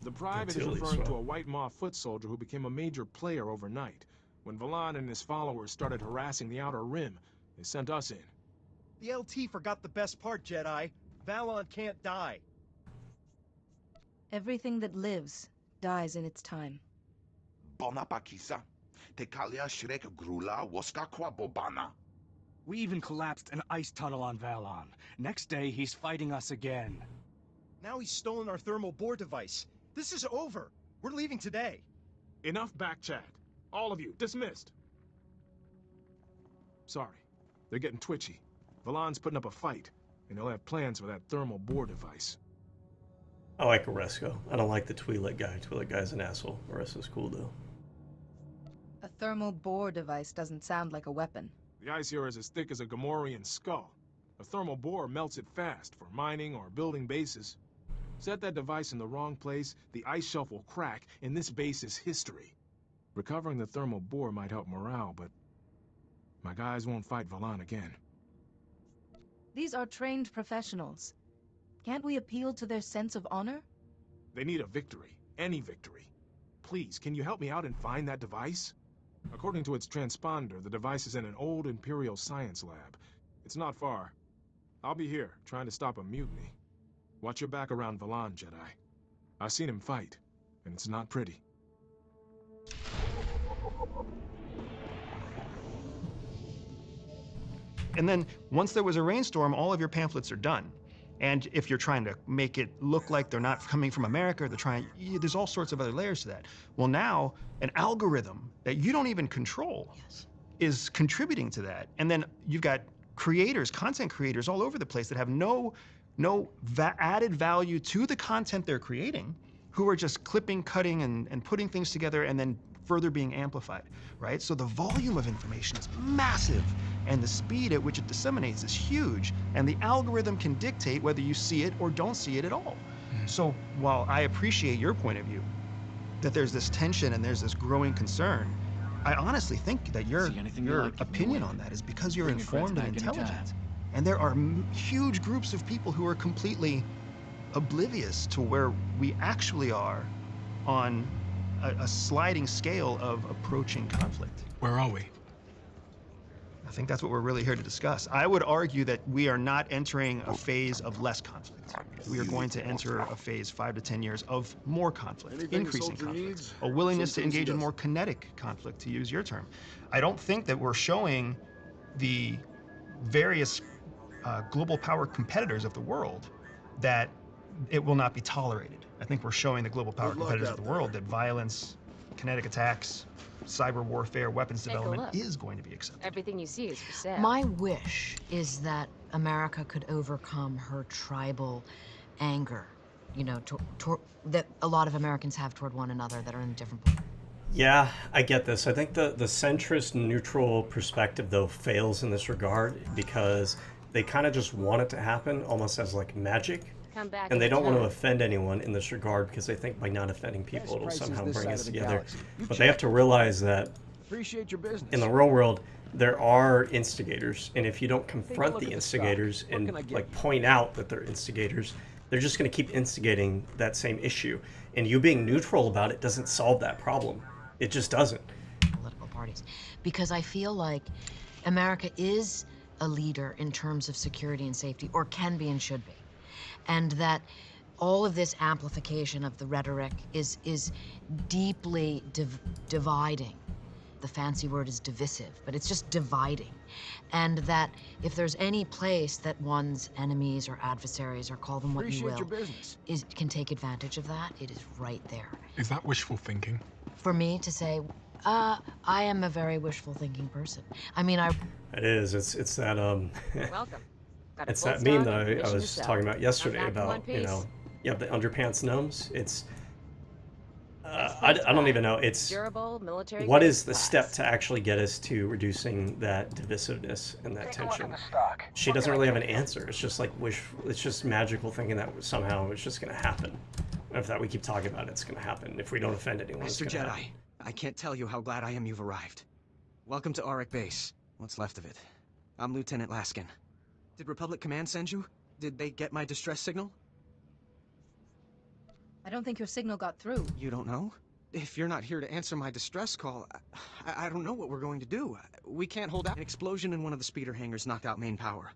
M: The private is referring to a White Maw foot soldier who became a major player overnight. When Valan and his followers started harassing the Outer Rim, they sent us in.
L: The LT forgot the best part, Jedi. Valon can't die.
E: Everything that lives dies in its time.
F: Bona pakisa. Te kalia shrek grula woska kwa bobana.
N: We even collapsed an ice tunnel on Valon. Next day, he's fighting us again.
L: Now he's stolen our thermal bore device. This is over. We're leaving today.
M: Enough back chat. All of you, dismissed. Sorry, they're getting twitchy. Valon's putting up a fight, and they'll have plans for that thermal bore device.
A: I like Oresco. I don't like the Twi'lek guy. Twi'lek guy's an asshole. Oresco's cool, though.
E: A thermal bore device doesn't sound like a weapon.
M: The ice here is as thick as a Gamorrean skull. A thermal bore melts it fast for mining or building bases. Set that device in the wrong place, the ice shelf will crack, and this base is history. Recovering the thermal bore might help morale, but my guys won't fight Valon again.
E: These are trained professionals. Can't we appeal to their sense of honor?
M: They need a victory. Any victory. Please, can you help me out and find that device? According to its transponder, the device is in an old Imperial science lab. It's not far. I'll be here, trying to stop a mutiny. Watch your back around Valon, Jedi. I've seen him fight, and it's not pretty.
L: And then, once there was a rainstorm, all of your pamphlets are done. And if you're trying to make it look like they're not coming from America, there's all sorts of other layers to that. Well, now, an algorithm that you don't even control is contributing to that. And then you've got creators, content creators all over the place that have no added value to the content they're creating, who are just clipping, cutting, and putting things together and then further being amplified, right? So the volume of information is massive, and the speed at which it disseminates is huge, and the algorithm can dictate whether you see it or don't see it at all. So while I appreciate your point of view, that there's this tension and there's this growing concern, I honestly think that your opinion on that is because you're informed and intelligent. And there are huge groups of people who are completely oblivious to where we actually are on a sliding scale of approaching conflict.
M: Where are we?
L: I think that's what we're really here to discuss. I would argue that we are not entering a phase of less conflict. We are going to enter a phase 5 to 10 years of more conflict, increasing conflict, a willingness to engage in more kinetic conflict, to use your term. I don't think that we're showing the various global power competitors of the world that it will not be tolerated. I think we're showing the global power competitors of the world that violence, kinetic attacks, cyber warfare, weapons development is going to be accepted.
I: Everything you see is for sale. My wish is that America could overcome her tribal anger, you know, that a lot of Americans have toward one another that are in different places.
A: Yeah, I get this. I think the centrist neutral perspective, though, fails in this regard because they kind of just want it to happen almost as like magic. And they don't want to offend anyone in this regard because they think by not offending people it'll somehow bring us together. But they have to realize that in the real world there are instigators, and if you don't confront the instigators and like point out that they're instigators, they're just going to keep instigating that same issue. And you being neutral about it doesn't solve that problem. It just doesn't.
I: Political parties, because I feel like America is a leader in terms of security and safety, or can be and should be. And that all of this amplification of the rhetoric is deeply dividing. The fancy word is divisive, but it's just dividing. And that if there's any place that one's enemies or adversaries, or call them what you will, can take advantage of that, it is right there.
O: Is that wishful thinking?
I: For me to say, I am a very wishful thinking person. I mean,
A: It is. It's that
I: Welcome.
A: It's that meme that I was talking about yesterday about, you know, the underpants gnomes. It's, I don't even know. It's,
I: durable, military
A: what is the step to actually get us to reducing that divisiveness and that tension? She doesn't really have an answer. It's just like it's just magical thinking that somehow it's just going to happen. If that we keep talking about it, it's going to happen. If we don't offend anyone,
P: Mr. Jedi, I can't tell you how glad I am you've arrived. Welcome to Auric Base. What's left of it. I'm Lieutenant Laskin. Did Republic Command send you? Did they get my distress signal?
E: I don't think your signal got through.
P: You don't know? If you're not here to answer my distress call, I don't know what we're going to do. We can't hold out. An explosion in one of the speeder hangars knocked out main power.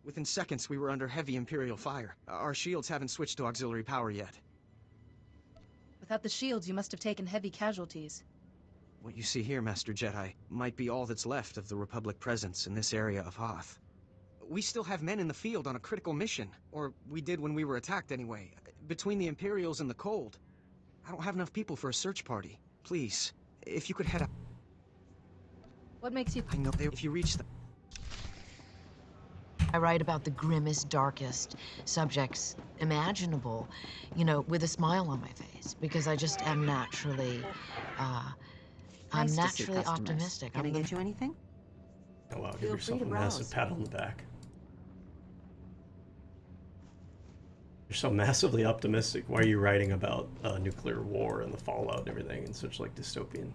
P: Within seconds, we were under heavy Imperial fire. Our shields haven't switched to auxiliary power yet.
E: Without the shields, you must have taken heavy casualties.
P: What you see here, Master Jedi, might be all that's left of the Republic presence in this area of Hoth. We still have men in the field on a critical mission, or we did when we were attacked anyway. Between the Imperials and the cold, I don't have enough people for a search party. Please, if you could head up.
E: What makes you...
P: I know if you reach them.
I: I write about the grimmest, darkest subjects imaginable, you know, with a smile on my face, because I just am naturally, I'm naturally optimistic.
O: Can I get you anything?
A: Oh wow, give yourself a massive pat on the back. You're so massively optimistic. Why are you writing about nuclear war and the fallout and everything in such like dystopian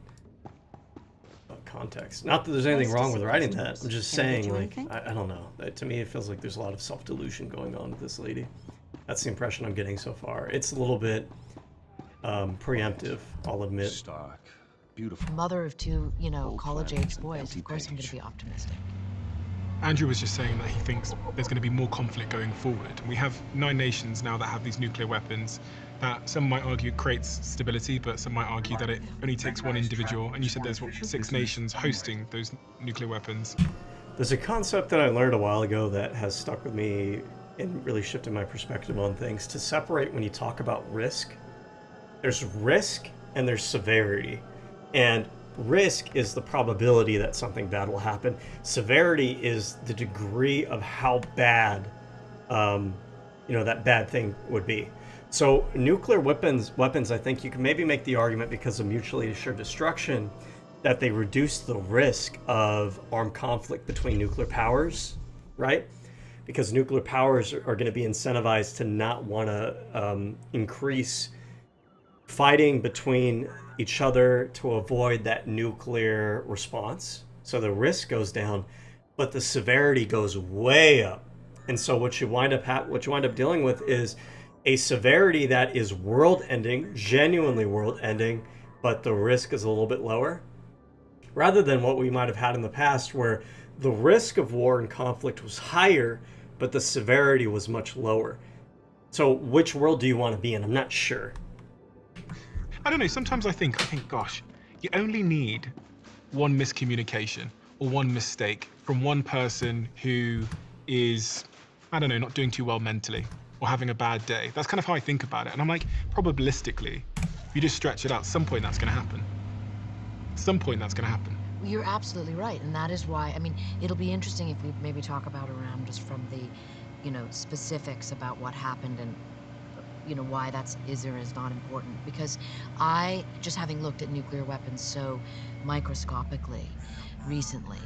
A: context? Not that there's anything wrong with writing that. I'm just saying, like, I don't know. To me, it feels like there's a lot of self-delusion going on with this lady. That's the impression I'm getting so far. It's a little bit preemptive, I'll admit.
D: Stark, beautiful.
I: Mother of two, you know, college-age boys. Of course, I'm going to be optimistic.
M: Andrew was just saying that he thinks there's going to be more conflict going forward. We have 9 nations now that have these nuclear weapons. That some might argue creates stability, but some might argue that it only takes one individual. And you said there's what, 6 nations hosting those nuclear weapons.
A: There's a concept that I learned a while ago that has stuck with me and really shifted my perspective on things. To separate when you talk about risk, there's risk and there's severity. And risk is the probability that something bad will happen. Severity is the degree of how bad, that bad thing would be. So nuclear weapons, I think you can maybe make the argument because of mutually assured destruction that they reduce the risk of armed conflict between nuclear powers, right? Because nuclear powers are going to be incentivized to not want to increase fighting between each other to avoid that nuclear response. So the risk goes down, but the severity goes way up. And so what you wind up dealing with is a severity that is world-ending, genuinely world-ending, but the risk is a little bit lower, rather than what we might have had in the past where the risk of war and conflict was higher, but the severity was much lower. So which world do you want to be in? I'm not sure.
M: I don't know, sometimes I think, gosh, you only need one miscommunication or one mistake from one person who is, I don't know, not doing too well mentally or having a bad day. That's kind of how I think about it. And I'm like, probabilistically, if you just stretch it out, some point that's going to happen. Some point that's going to happen.
I: You're absolutely right. And that is why, I mean, it'll be interesting if we maybe talk about around just from the, specifics about what happened and why that's is or is not important, because I, just having looked at nuclear weapons so microscopically recently,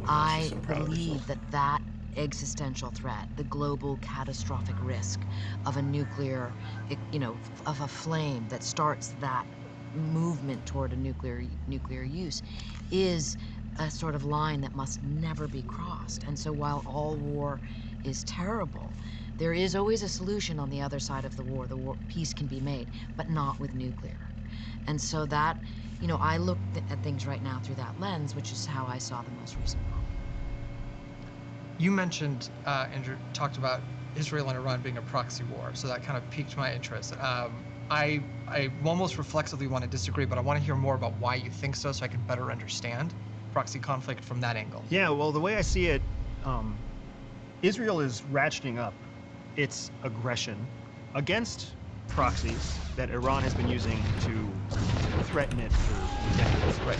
I: I believe that existential threat, the global catastrophic risk of a nuclear, of a flame that starts that movement toward a nuclear use, is a sort of line that must never be crossed. And so while all war is terrible, there is always a solution on the other side of the war. Peace can be made, but not with nuclear. And so that, I look at things right now through that lens, which is how I saw the most recent one.
B: You mentioned, Andrew, talked about Israel and Iran being a proxy war, so that kind of piqued my interest. I almost reflexively want to disagree, but I want to hear more about why you think so I can better understand proxy conflict from that angle.
L: Yeah, well, the way I see it, Israel is ratcheting up its aggression against proxies that Iran has been using to threaten it for decades. Right.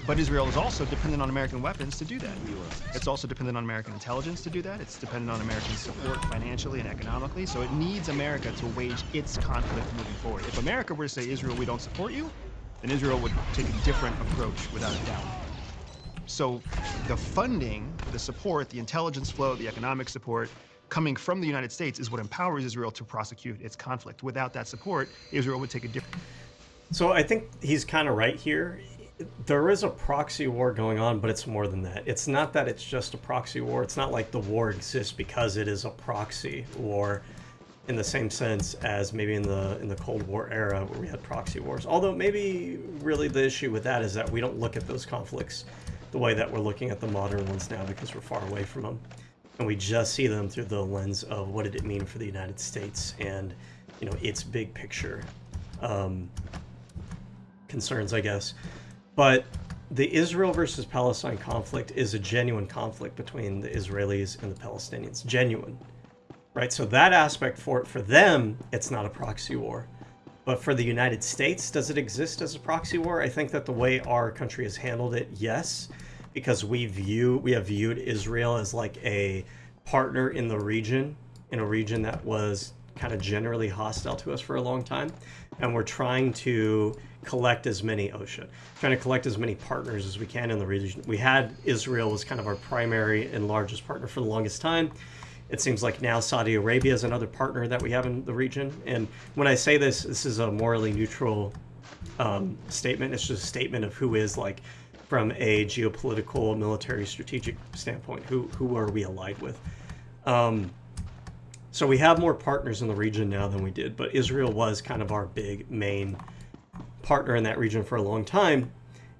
L: But Israel is also dependent on American weapons to do that. It's also dependent on American intelligence to do that. It's dependent on American support financially and economically. So it needs America to wage its conflict moving forward. If America were to say, Israel, we don't support you, then Israel would take a different approach without a doubt. So the funding, the support, the intelligence flow, the economic support coming from the United States is what empowers Israel to prosecute its conflict. Without that support, Israel would take a different...
A: So I think he's kind of right here. There is a proxy war going on, but it's more than that. It's not that it's just a proxy war. It's not like the war exists because it is a proxy war in the same sense as maybe in the Cold War era where we had proxy wars. Although maybe really the issue with that is that we don't look at those conflicts the way that we're looking at the modern ones now because we're far away from them. And we just see them through the lens of what did it mean for the United States and, its big picture concerns, I guess. But the Israel versus Palestine conflict is a genuine conflict between the Israelis and the Palestinians. Genuine. Right? So that aspect for them, it's not a proxy war. But for the United States, does it exist as a proxy war? I think that the way our country has handled it, yes, because we have viewed Israel as like a partner in the region, in a region that was kind of generally hostile to us for a long time. And we're trying to collect as many partners as we can in the region. We had Israel as kind of our primary and largest partner for the longest time. It seems like now Saudi Arabia is another partner that we have in the region. And when I say this, this is a morally neutral statement. It's just a statement of who is, like, from a geopolitical, military, strategic standpoint, who are we allied with. So we have more partners in the region now than we did, but Israel was kind of our big main partner in that region for a long time.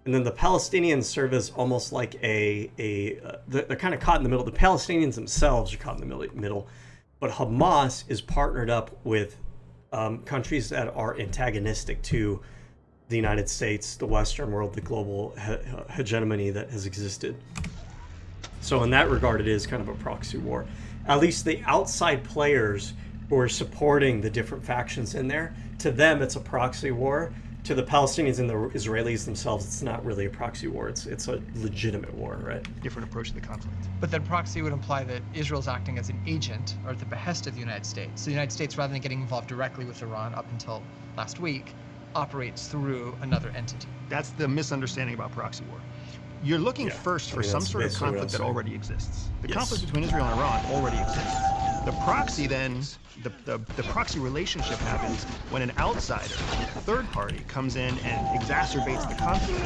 A: And then the Palestinians serve as almost like they're kind of caught in the middle. The Palestinians themselves are caught in the middle, but Hamas is partnered up with countries that are antagonistic to the United States, the Western world, the global hegemony that has existed. So in that regard, it is kind of a proxy war. At least the outside players who are supporting the different factions in there, to them it's a proxy war. To the Palestinians and the Israelis themselves, it's not really a proxy war. It's a legitimate war, right?
L: Different approach to the conflict.
B: But then proxy would imply that Israel's acting as an agent or at the behest of the United States. So the United States, rather than getting involved directly with Iran up until last week, operates through another entity.
L: That's the misunderstanding about proxy war. You're looking first for some sort of conflict that already exists. The conflict between Israel and Iran already exists. The proxy then, the proxy relationship happens when an outsider, a third party, comes in and exacerbates the conflict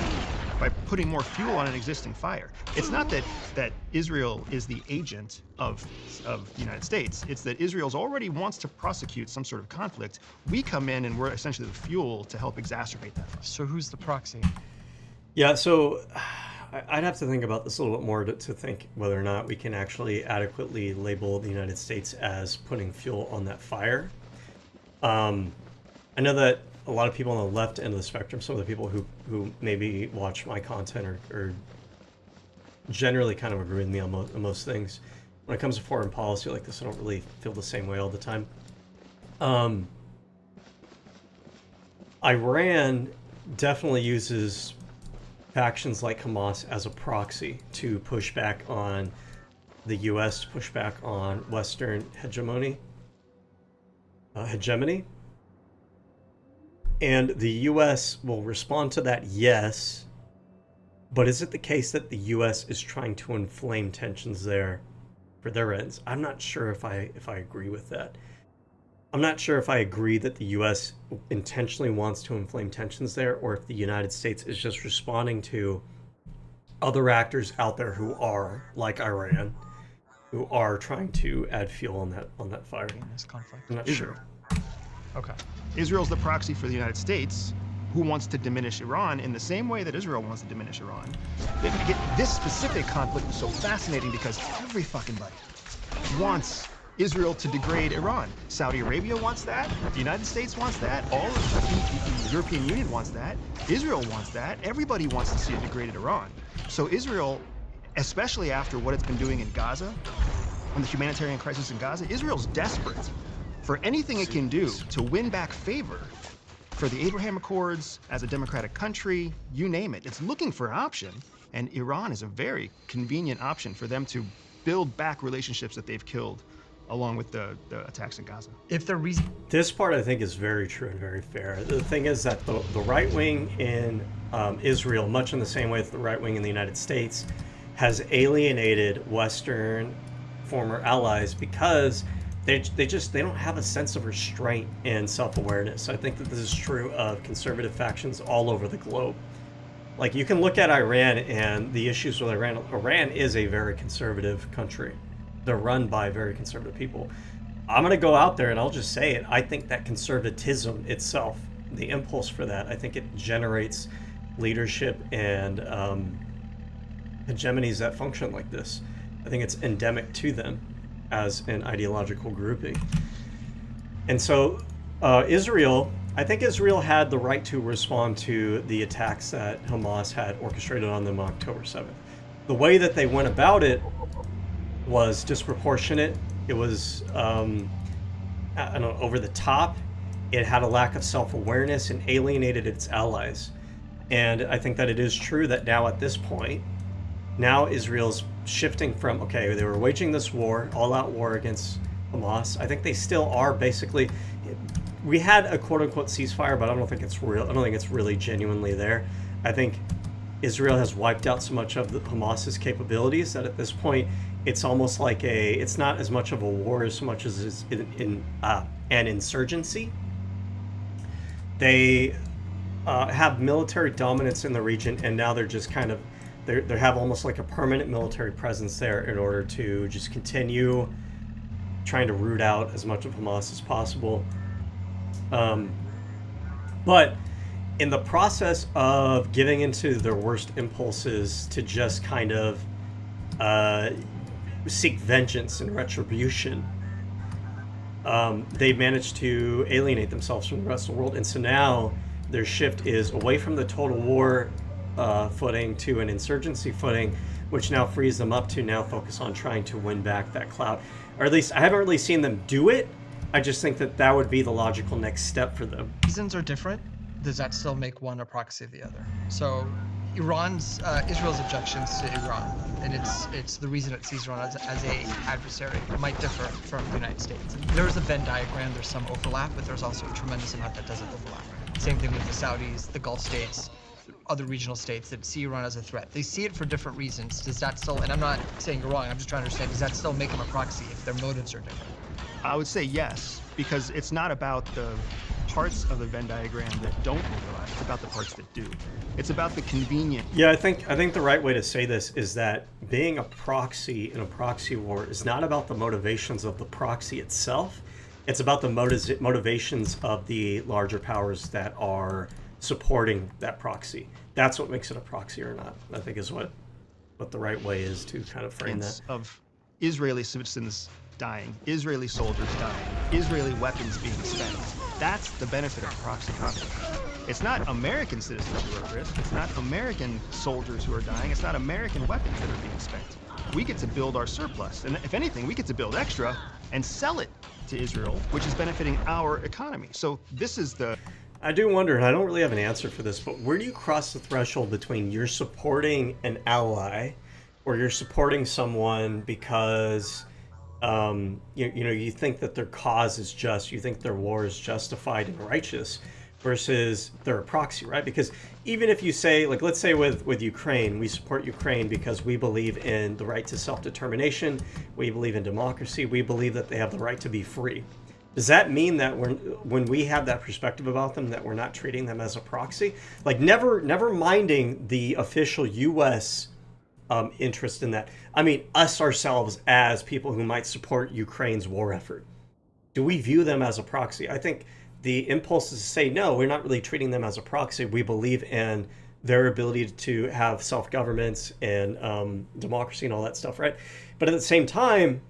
L: by putting more fuel on an existing fire. It's not that Israel is the agent of the United States. It's that Israel already wants to prosecute some sort of conflict. We come in and we're essentially the fuel to help exacerbate that fire.
B: So who's the proxy?
A: Yeah, so I'd have to think about this a little bit more to think whether or not we can actually adequately label the United States as putting fuel on that fire. I know that a lot of people on the left end of the spectrum, some of the people who maybe watch my content or generally kind of agree with me on most things. When it comes to foreign policy like this, I don't really feel the same way all the time. Iran definitely uses factions like Hamas as a proxy to push back on the U.S., to push back on Western hegemony. And the U.S. will respond to that, yes, but is it the case that the U.S. is trying to inflame tensions there for their ends? I'm not sure if I agree with that. I'm not sure if I agree that the U.S. intentionally wants to inflame tensions there, or if the United States is just responding to other actors out there who are, like Iran, who are trying to add fuel on that fire.
B: In this conflict.
A: I'm not sure.
B: Okay.
L: Israel's the proxy for the United States, who wants to diminish Iran in the same way that Israel wants to diminish Iran. This specific conflict is so fascinating because every fucking body wants Israel to degrade Iran. Saudi Arabia wants that. The United States wants that. All of the European Union wants that. Israel wants that. Everybody wants to see a degraded Iran. So Israel, especially after what it's been doing in Gaza, and the humanitarian crisis in Gaza, Israel's desperate for anything it can do to win back favor for the Abraham Accords, as a democratic country, you name it. It's looking for an option, and Iran is a very convenient option for them to build back relationships that they've killed along with the attacks in Gaza.
B: If the reason...
A: This part I think is very true and very fair. The thing is that the right wing in Israel, much in the same way that the right wing in the United States, has alienated Western former allies because they don't have a sense of restraint and self-awareness. I think that this is true of conservative factions all over the globe. Like, you can look at Iran and the issues with Iran. Iran is a very conservative country. They're run by very conservative people. I'm going to go out there and I'll just say it. I think that conservatism itself, the impulse for that, I think it generates leadership and hegemonies that function like this. I think it's endemic to them as an ideological grouping. And so Israel I think Israel had the right to respond to the attacks that Hamas had orchestrated on them on October 7th. The way that they went about it was disproportionate. It was, I don't know, over the top. It had a lack of self-awareness and alienated its allies. And I think that it is true that now at this point, now Israel's shifting from, okay, they were waging this war, all-out war against Hamas. I think they still are basically. We had a quote-unquote ceasefire, but I don't think it's real. I don't think it's really genuinely there. I think Israel has wiped out so much of the Hamas's capabilities that at this point, it's almost like it's not as much of a war as much as an insurgency. They have military dominance in the region, and now they're just kind of, they have almost like a permanent military presence there in order to just continue trying to root out as much of Hamas as possible. But in the process of giving into their worst impulses to just kind of seek vengeance and retribution, they've managed to alienate themselves from the rest of the world. And so now their shift is away from the total war footing to an insurgency footing, which now frees them up to now focus on trying to win back that clout. Or at least I haven't really seen them do it. I just think that that would be the logical next step for them.
B: Reasons are different. Does that still make one a proxy of the other? So Israel's objections to Iran, and it's the reason it sees Iran as a adversary, might differ from the United States. There's a Venn diagram, there's some overlap, but there's also a tremendous amount that doesn't overlap. Same thing with the Saudis, the Gulf states, other regional states that see Iran as a threat. They see it for different reasons. Does that still, and I'm not saying you're wrong, I'm just trying to understand, does that still make them a proxy if their motives are different?
L: I would say yes, because it's not about the parts of the Venn diagram that don't overlap. It's about the parts that do. It's about the convenient.
A: Yeah, I think the right way to say this is that being a proxy in a proxy war is not about the motivations of the proxy itself. It's about the motivations of the larger powers that are supporting that proxy. That's what makes it a proxy or not, I think, is what the right way is to kind of frame that.
L: Of Israeli citizens dying, Israeli soldiers dying, Israeli weapons being spent. That's the benefit of proxy conflict. It's not American citizens who are at risk. It's not American soldiers who are dying. It's not American weapons that are being spent. We get to build our surplus. And if anything, we get to build extra and sell it to Israel, which is benefiting our economy. So this is the...
A: I do wonder, and I don't really have an answer for this, but where do you cross the threshold between you're supporting an ally or you're supporting someone because you think that their cause is just, you think their war is justified and righteous, versus they're a proxy, right? Because even if you say, like, let's say with Ukraine, we support Ukraine because we believe in the right to self-determination, we believe in democracy, we believe that they have the right to be free. Does that mean that when we have that perspective about them, that we're not treating them as a proxy? Like, never minding the official U.S. Interest in that. I mean, us ourselves as people who might support Ukraine's war effort. Do we view them as a proxy? I think the impulse is to say, no, we're not really treating them as a proxy. We believe in their ability to have self-governments and democracy and all that stuff, right? But at the same time,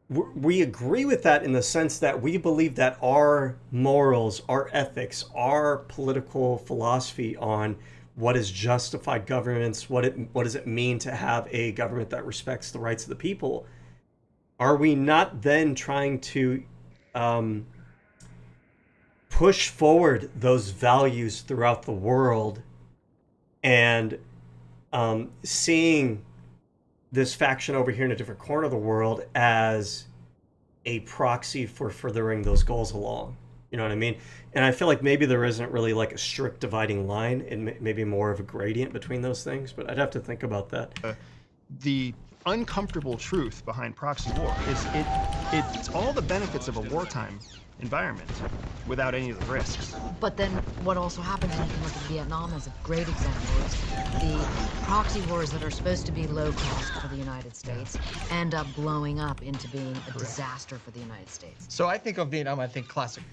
A: we agree with that in the sense that we believe that our morals, our ethics, our political philosophy on what is justified governments, what does it mean to have a government that respects the rights of the people, are we not then trying to push forward those values throughout the world and seeing this faction over here in a different corner of the world as a proxy for furthering those goals along? You know what I mean? And I feel like maybe there isn't really like a strict dividing line, and maybe more of a gradient between those things, but I'd have to think about that.
L: The uncomfortable truth behind proxy war is it's all the benefits of a wartime environment without any of the risks.
I: But then what also happens, and you can look at Vietnam as a great example, is the proxy wars that are supposed to be low cost for the United States end up blowing up into being a disaster for the United States.
B: So I think of Vietnam, I think classic.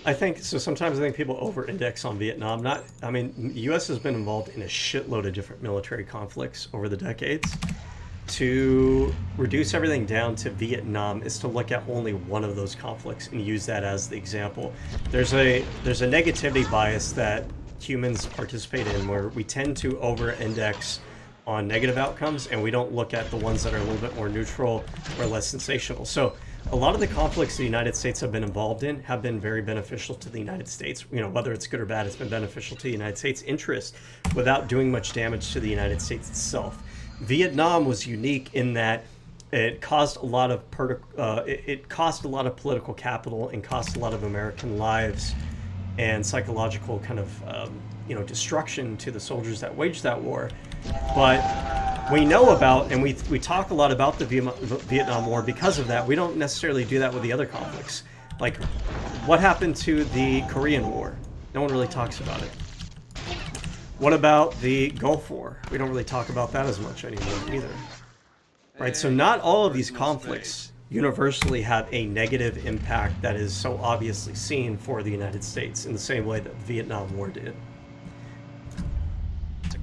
A: I think so. Sometimes I think people over-index on Vietnam. The U.S. has been involved in a shitload of different military conflicts over the decades. to reduce everything down to Vietnam is to look at only one of those conflicts and use that as the example. There's a negativity bias that humans participate in where we tend to over-index on negative outcomes and we don't look at the ones that are a little bit more neutral or less sensational. So a lot of the conflicts the United States have been involved in have been very beneficial to the United States. You know, whether it's good or bad, it's been beneficial to the United States' interest without doing much damage to the United States itself. Vietnam was unique in that it cost a lot of political capital and cost a lot of American lives and psychological kind of destruction to the soldiers that waged that war. But we know about, and we talk a lot about the Vietnam War because of that. We don't necessarily do that with the other conflicts. Like, what happened to the Korean War? No one really talks about it. What about the Gulf War? We don't really talk about that as much anymore either. Right, so not all of these conflicts universally have a negative impact that is so obviously seen for the United States in the same way that the Vietnam War did.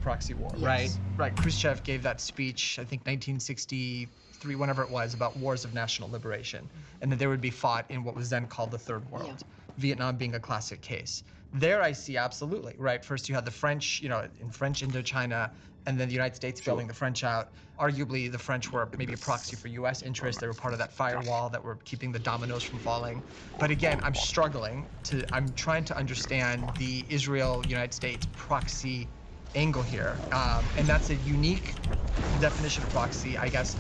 B: Proxy war,
I: Yes.
B: right? Khrushchev gave that speech, I think 1963, whenever it was, about wars of national liberation, and that they would be fought in what was then called the Third World, Vietnam being a classic case. There I see absolutely, right? First you had the French, in French Indochina, and then the United States bailing the French out. Arguably, the French were maybe a proxy for U.S. interests. They were part of that firewall that were keeping the dominoes from falling. But again, I'm trying to understand the Israel-United States proxy angle here, and that's a unique definition of proxy, I guess.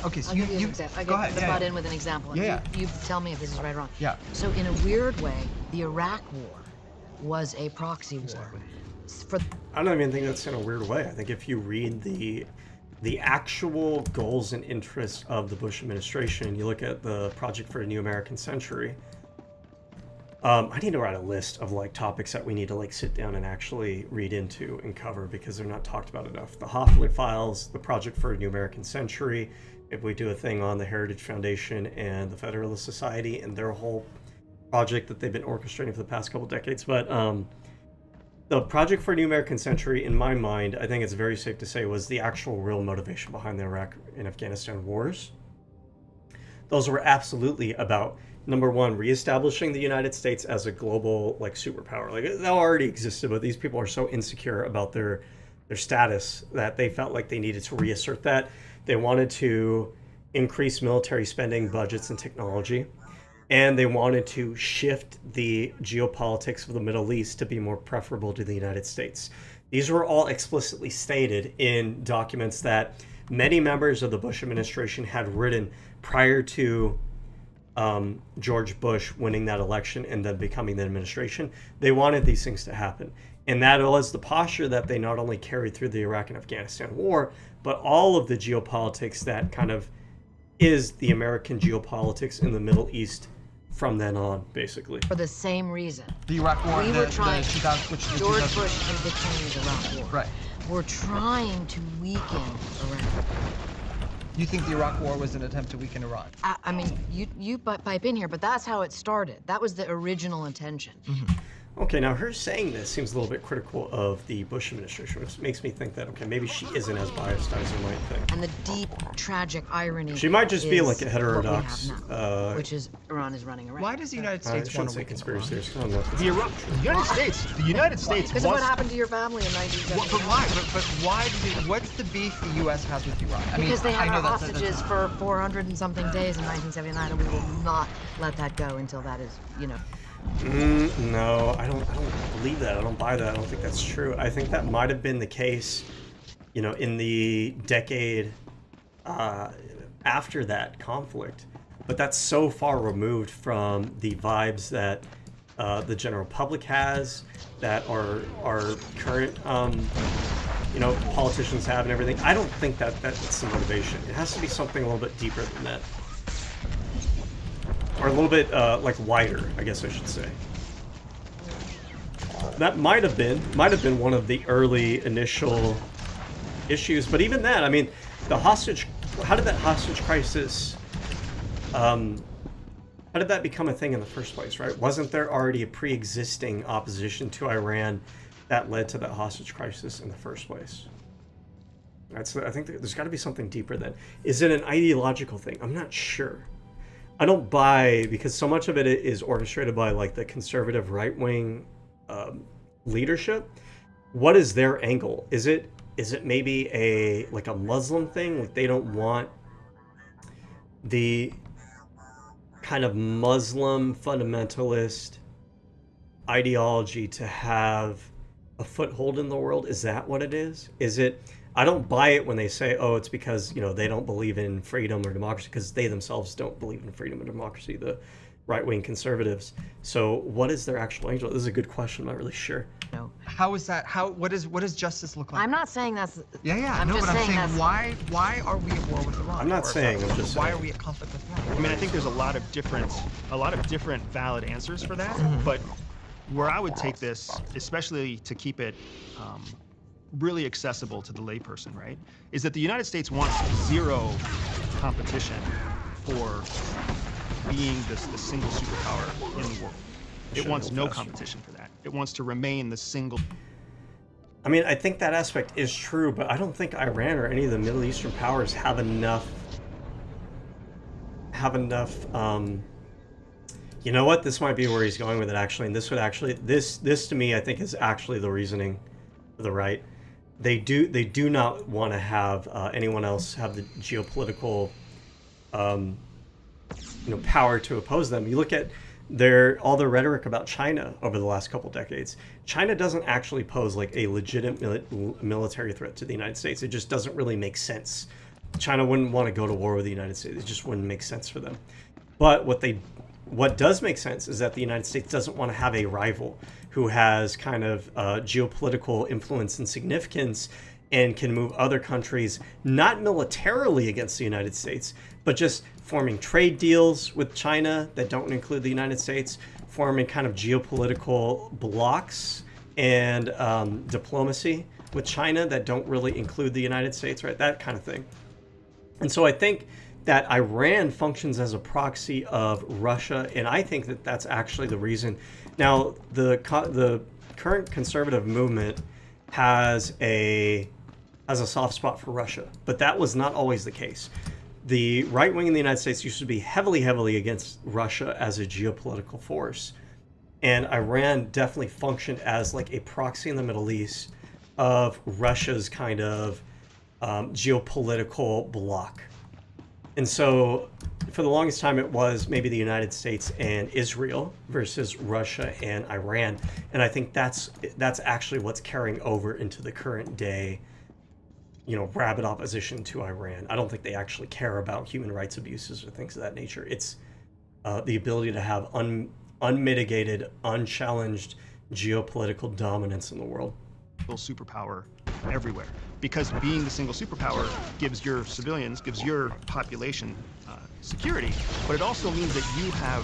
B: Okay, so
I: I
B: go ahead.
I: Butt in with an example.
B: Yeah.
I: You tell me if this is right or wrong.
B: Yeah.
I: So in a weird way, the Iraq War was a proxy war.
A: I don't even think that's in a weird way. I think if you read the actual goals and interests of the Bush administration, you look at the Project for a New American Century. I need to write a list of topics that we need to sit down and actually read into and cover because they're not talked about enough. The Hoth files, the Project for a New American Century. If we do a thing on the Heritage Foundation and the Federalist Society and their whole project that they've been orchestrating for the past couple decades, but the Project for a New American Century, in my mind, I think it's very safe to say, was the actual real motivation behind the Iraq and Afghanistan wars. Those were absolutely about, number one, reestablishing the United States as a global superpower. That already existed, but these people are so insecure about their status that they felt like they needed to reassert that. They wanted to increase military spending, budgets, and technology. And they wanted to shift the geopolitics of the Middle East to be more preferable to the United States. These were all explicitly stated in documents that many members of the Bush administration had written prior to George Bush winning that election and then becoming the administration. They wanted these things to happen. And that was the posture that they not only carried through the Iraq and Afghanistan war, but all of the geopolitics that kind of is the American geopolitics in the Middle East from then on, basically.
I: For the same reason.
B: The Iraq War,
I: we were trying,
B: George
I: Bush and Dick Cheney's Iraq War.
B: Right.
I: We're trying to weaken Iran.
B: You think the Iraq War was an attempt to weaken Iran?
I: I mean, you pipe in here, but that's how it started. That was the original intention.
B: Mm-hmm.
A: Okay, now her saying this seems a little bit critical of the Bush administration, which makes me think that, okay, maybe she isn't as biased as you might think.
I: And the deep, tragic irony
A: she might just be like a
I: heterodox,
A: heterodox,
I: which is Iran is running Iraq.
B: Why does the United States want to weaken
A: conspiracy
B: Iran?
A: The
L: United States
I: because of what happened to your family in 1979.
B: But why? But why? What's the beef the U.S. has with Iran?
I: Because they had our hostages for 400 and something days in 1979, and we will not let that go until that is,
A: No, I don't believe that. I don't buy that. I don't think that's true. I think that might have been the case, in the decade after that conflict. But that's so far removed from the vibes that the general public has, that our current, politicians have and everything. I don't think that's the motivation. It has to be something a little bit deeper than that. Or a little bit wider, I guess I should say. That might have been one of the early initial issues, but even that, I mean, how did that hostage crisis, how did that become a thing in the first place, right? Wasn't there already a pre-existing opposition to Iran that led to that hostage crisis in the first place? Right? So I think there's got to be something deeper than. Is it an ideological thing? I'm not sure. I don't buy, because so much of it is orchestrated by like the conservative right-wing leadership. What is their angle? Is it maybe a Muslim thing? Like they don't want the kind of Muslim fundamentalist ideology to have a foothold in the world? Is that what it is? Is it? I don't buy it when they say, oh, it's because, they don't believe in freedom or democracy, because they themselves don't believe in freedom and democracy, the right-wing conservatives. So what is their actual angle? This is a good question. I'm not really sure.
B: No. How is that? What does justice look like?
I: I'm not saying that's...
B: Yeah. I'm saying why are we at war with Iran?
A: I'm not saying. I'm just saying.
B: Why are we at conflict with Iran?
L: I mean, I think there's a lot of different valid answers for that. But where I would take this, especially to keep it really accessible to the layperson, right, is that the United States wants zero competition for being the single superpower in the world. It wants no competition for that. It wants to remain the single.
A: I mean, I think that aspect is true, but I don't think Iran or any of the Middle Eastern powers have enough. You know what? This might be where he's going with it, actually. And this would actually, this to me, I think, is actually the reasoning for the right. They do not want to have anyone else have the geopolitical, power to oppose them. You look at all the rhetoric about China over the last couple decades. China doesn't actually pose like a legitimate military threat to the United States. It just doesn't really make sense. China wouldn't want to go to war with the United States. It just wouldn't make sense for them. But what does make sense is that the United States doesn't want to have a rival who has kind of geopolitical influence and significance and can move other countries, not militarily against the United States, but just forming trade deals with China that don't include the United States, forming kind of geopolitical blocks and diplomacy with China that don't really include the United States, right? That kind of thing. And so I think that Iran functions as a proxy of Russia, and I think that that's actually the reason. Now, the current conservative movement has a soft spot for Russia, but that was not always the case. The right wing in the United States used to be heavily against Russia as a geopolitical force, and Iran definitely functioned as like a proxy in the Middle East of Russia's kind of geopolitical bloc. And so for the longest time, it was maybe the United States and Israel versus Russia and Iran. And I think that's actually what's carrying over into the current day, rabid opposition to Iran. I don't think they actually care about human rights abuses or things of that nature. It's the ability to have unmitigated, unchallenged geopolitical dominance in the world.
L: Superpower everywhere. Because being the single superpower gives your civilians, gives your population security, but it also means that you have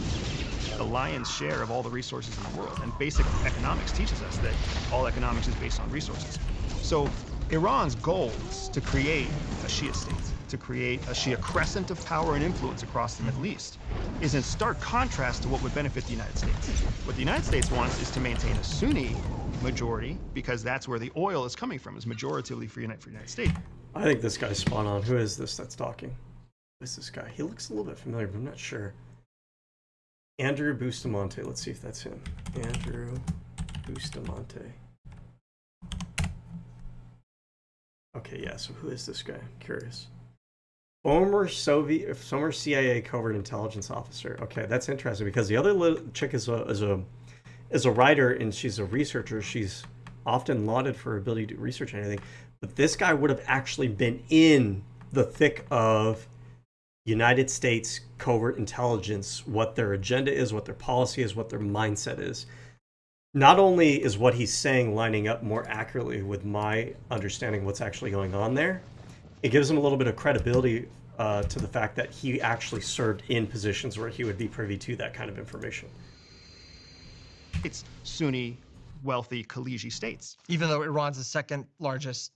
L: the lion's share of all the resources in the world. And basic economics teaches us that all economics is based on resources. So Iran's goals to create a Shia state, to create a Shia crescent of power and influence across the Middle East, is in stark contrast to what would benefit the United States. What the United States wants is to maintain a Sunni majority, because that's where the oil is coming from, is majoritively for United States.
A: I think this guy's spot on. Who is this that's talking? Who is this guy? He looks a little bit familiar, but I'm not sure. Andrew Bustamante. Let's see if that's him. Andrew Bustamante. Okay, yeah, so who is this guy? Curious. Former CIA covert intelligence officer. Okay, that's interesting, because the other chick is a writer and she's a researcher. She's often lauded for her ability to research anything. But this guy would have actually been in the thick of United States covert intelligence, what their agenda is, what their policy is, what their mindset is. Not only is what he's saying lining up more accurately with my understanding of what's actually going on there, it gives him a little bit of credibility to the fact that he actually served in positions where he would be privy to that kind of information.
L: It's Sunni, wealthy, Khaliji states.
B: Even though Iran's the second largest.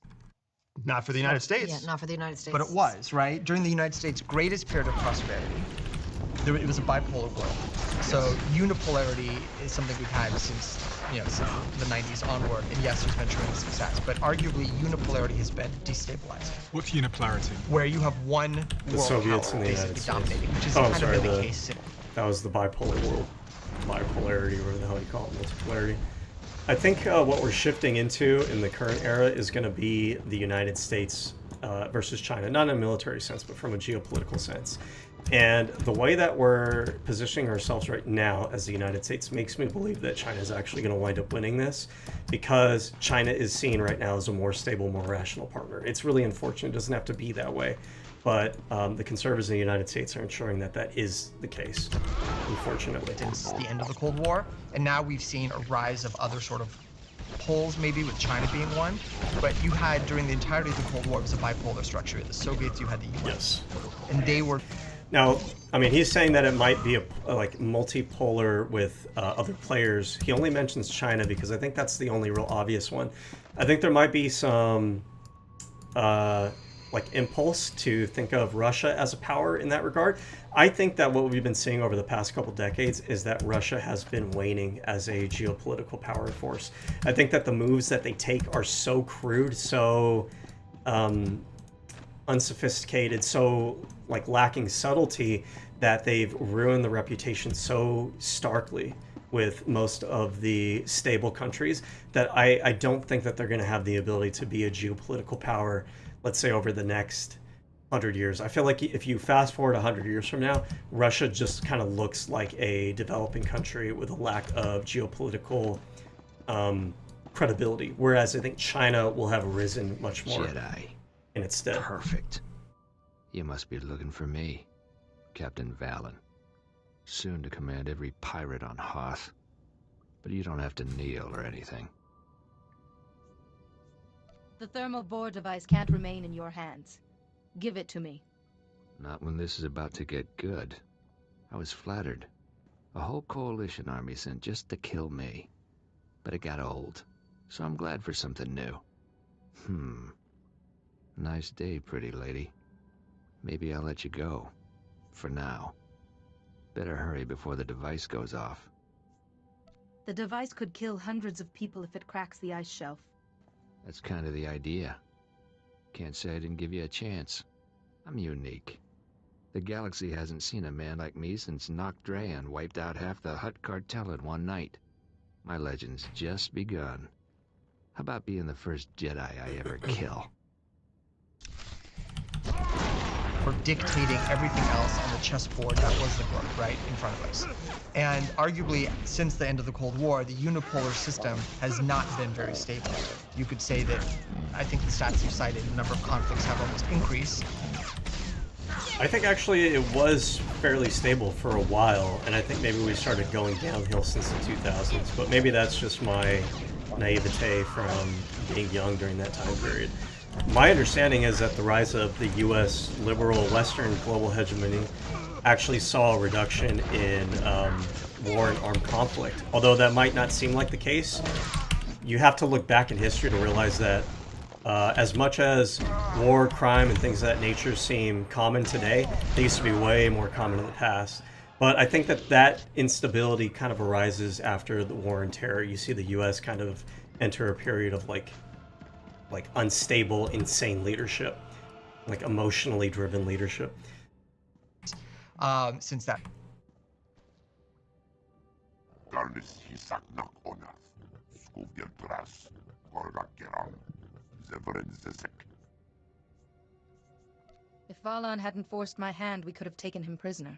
L: Not for the United States.
I: Yeah, not for the United States.
B: But it was, right? During the United States' greatest period of prosperity, it was a bipolar world. So unipolarity is something we've had since since the 90s onward. And yes, there's been tremendous success, but arguably unipolarity has been destabilizing.
M: What's unipolarity?
B: Where you have one
A: The
B: world
A: Soviets
B: power
A: and the United
B: basically
A: States.
B: dominating, which is
A: Oh,
B: kind
A: sorry,
B: of been the case.
A: that was the bipolar world. Bipolarity, whatever the hell you call it, multipolarity. I think what we're shifting into in the current era is going to be the United States versus China, not in a military sense, but from a geopolitical sense. And the way that we're positioning ourselves right now as the United States makes me believe that China is actually going to wind up winning this, because China is seen right now as a more stable, more rational partner. It's really unfortunate. It doesn't have to be that way. But the conservatives in the United States are ensuring that that is the case, unfortunately.
B: Since the end of the Cold War, and now we've seen a rise of other sort of poles, maybe with China being one. But you had, during the entirety of the Cold War, it was a bipolar structure. You had the Soviets, you had the US.
A: Yes.
B: And they were...
A: Now, I mean, he's saying that it might be a like multipolar with other players. He only mentions China because I think that's the only real obvious one. I think there might be some like impulse to think of Russia as a power in that regard. I think that what we've been seeing over the past couple decades is that Russia has been waning as a geopolitical power force. I think that the moves that they take are so crude, so unsophisticated, so like lacking subtlety, that they've ruined the reputation so starkly with most of the stable countries that I don't think that they're going to have the ability to be a geopolitical power, let's say over the next 100 years. I feel like if you fast forward 100 years from now, Russia just kind of looks like a developing country with a lack of geopolitical credibility, whereas I think China will have risen much more
O: Jedi.
A: in its stead.
O: Perfect. You must be looking for me, Captain Valen. Soon to command every pirate on Hoth. But you don't have to kneel or anything.
E: The thermal bore device can't remain in your hands. Give it to me.
O: Not when this is about to get good. I was flattered. A whole coalition army sent just to kill me. But it got old, so I'm glad for something new. Nice day, pretty lady. Maybe I'll let you go. For now. Better hurry before the device goes off.
E: The device could kill hundreds of people if it cracks the ice shelf.
O: That's kind of the idea. Can't say I didn't give you a chance. I'm unique. The galaxy hasn't seen a man like me since Nock Drayan wiped out half the Hutt cartel in one night. My legend's just begun. How about being the first Jedi I ever kill?
B: For dictating everything else on the chessboard that was the globe, right in front of us. And arguably, since the end of the Cold War, the unipolar system has not been very stable. You could say that, I think the stats you cited, the number of conflicts have almost increased.
A: I think actually it was fairly stable for a while, and I think maybe we started going downhill since the 2000s, but maybe that's just my naivete from being young during that time period. My understanding is that the rise of the U.S. liberal Western global hegemony actually saw a reduction in war and armed conflict. Although that might not seem like the case, you have to look back in history to realize that as much as war, crime, and things of that nature seem common today, they used to be way more common in the past. But I think that that instability kind of arises after the war on terror. You see the U.S. kind of enter a period of like unstable, insane leadership, like emotionally driven leadership.
B: Since that.
E: If Valan hadn't forced my hand, we could have taken him prisoner.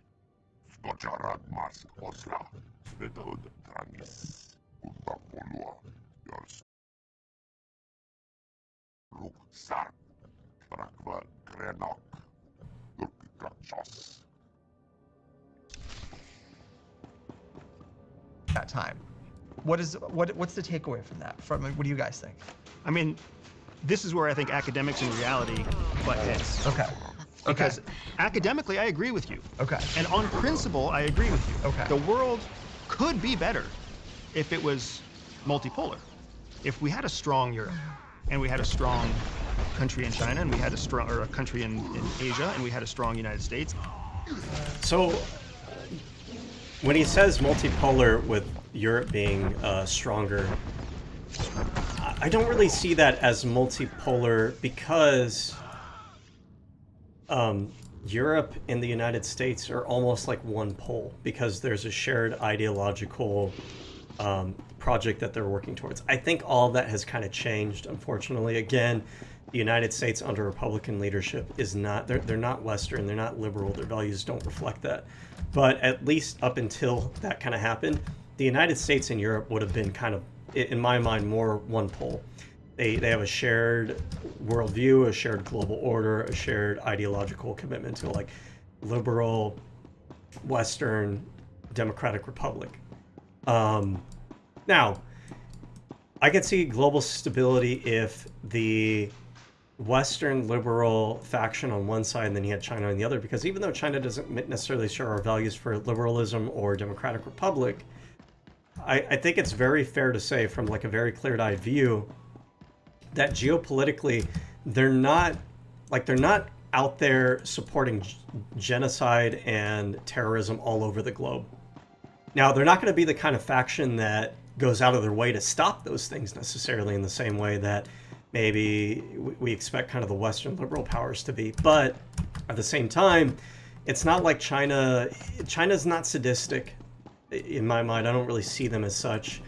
B: That time. What's the takeaway from that? What do you guys think?
L: I mean, this is where I think academics and reality butt heads.
B: Okay.
L: Because academically, I agree with you.
B: Okay.
L: And on principle, I agree with you.
B: Okay.
L: The world could be better if it was multipolar. If we had a strong Europe, and we had a strong country in China, and we had a country in Asia, and we had a strong United States.
A: So, when he says multipolar with Europe being stronger, I don't really see that as multipolar because Europe and the United States are almost like one pole because there's a shared ideological project that they're working towards. I think all of that has kind of changed, unfortunately. Again, the United States under Republican leadership is not, they're not Western, they're not liberal, their values don't reflect that. But at least up until that kind of happened, the United States and Europe would have been kind of, in my mind, more one pole. They have a shared worldview, a shared global order, a shared ideological commitment to like liberal, Western, democratic republic. Now, I could see global stability if the Western liberal faction on one side and then you had China on the other, because even though China doesn't necessarily share our values for liberalism or democratic republic, I think it's very fair to say from like a very clear-eyed view that geopolitically they're not out there supporting genocide and terrorism all over the globe. Now, they're not going to be the kind of faction that goes out of their way to stop those things necessarily in the same way that maybe we expect kind of the Western liberal powers to be. But at the same time, it's not like China's not sadistic in my mind. I don't really see them as such.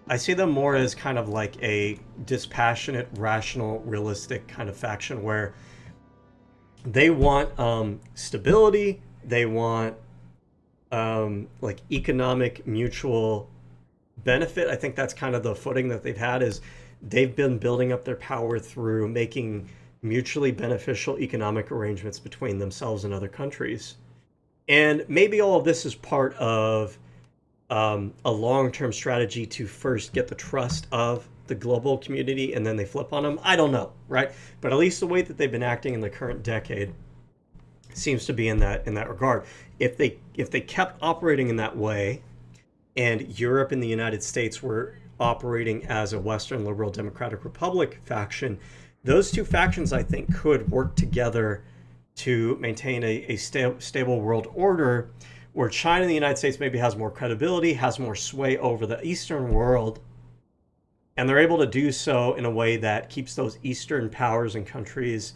A: I see them more as kind of like a dispassionate, rational, realistic kind of faction where they want stability, they want like economic mutual benefit. I think that's kind of the footing that they've had, is they've been building up their power through making mutually beneficial economic arrangements between themselves and other countries. And maybe all of this is part of a long-term strategy to first get the trust of the global community and then they flip on them. I don't know, right? But at least the way that they've been acting in the current decade seems to be in that regard. If they kept operating in that way, and Europe and the United States were operating as a Western liberal democratic republic faction, those two factions I think could work together to maintain a stable world order where China and the United States maybe has more credibility, has more sway over the Eastern world, and they're able to do so in a way that keeps those Eastern powers and countries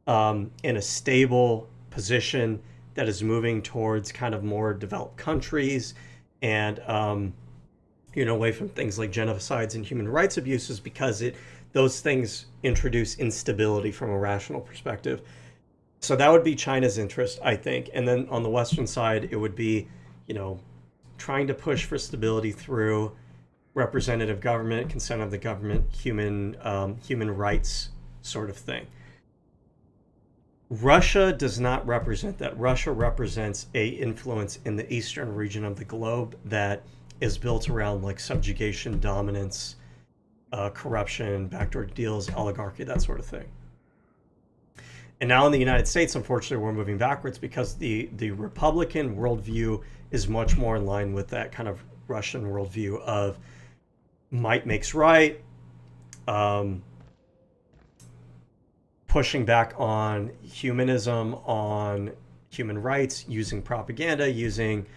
A: in a stable position that is moving towards kind of more developed countries and away from things like genocides and human rights abuses, because those things introduce instability from a rational perspective. So that would be China's interest, I think. And then on the Western side, it would be, trying to push for stability through representative government, consent of the government, human rights sort of thing. Russia does not represent that. Russia represents a influence in the eastern region of the globe that is built around like subjugation, dominance, corruption, backdoor deals, oligarchy, that sort of thing. And now in the United States, unfortunately, we're moving backwards because the Republican worldview is much more in line with that kind of Russian worldview of might makes right, pushing back on humanism, on human rights, using propaganda, using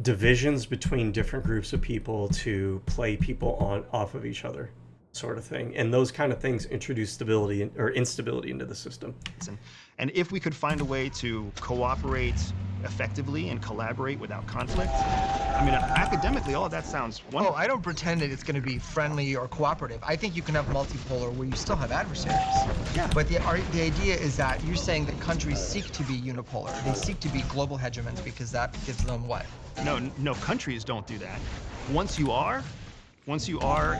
A: divisions between different groups of people to play people off of each other, sort of thing. And those kind of things introduce stability or instability into the system.
L: And if we could find a way to cooperate effectively and collaborate without conflict, I mean, academically, all of that sounds wonderful.
B: Oh, I don't pretend that it's going to be friendly or cooperative. I think you can have multipolar where you still have adversaries.
L: Yeah.
B: But the idea is that you're saying that countries seek to be unipolar. They seek to be global hegemons because that gives them what?
L: No, countries don't do that. Once you are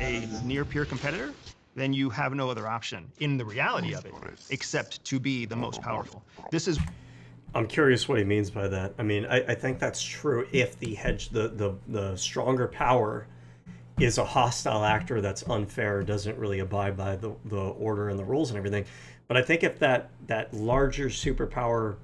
L: a near-peer competitor, then you have no other option in the reality of it except to be the most powerful.
A: I'm curious what he means by that. I mean, I think that's true if the stronger power is a hostile actor that's unfair, doesn't really abide by the order and the rules and everything. But I think if that larger superpower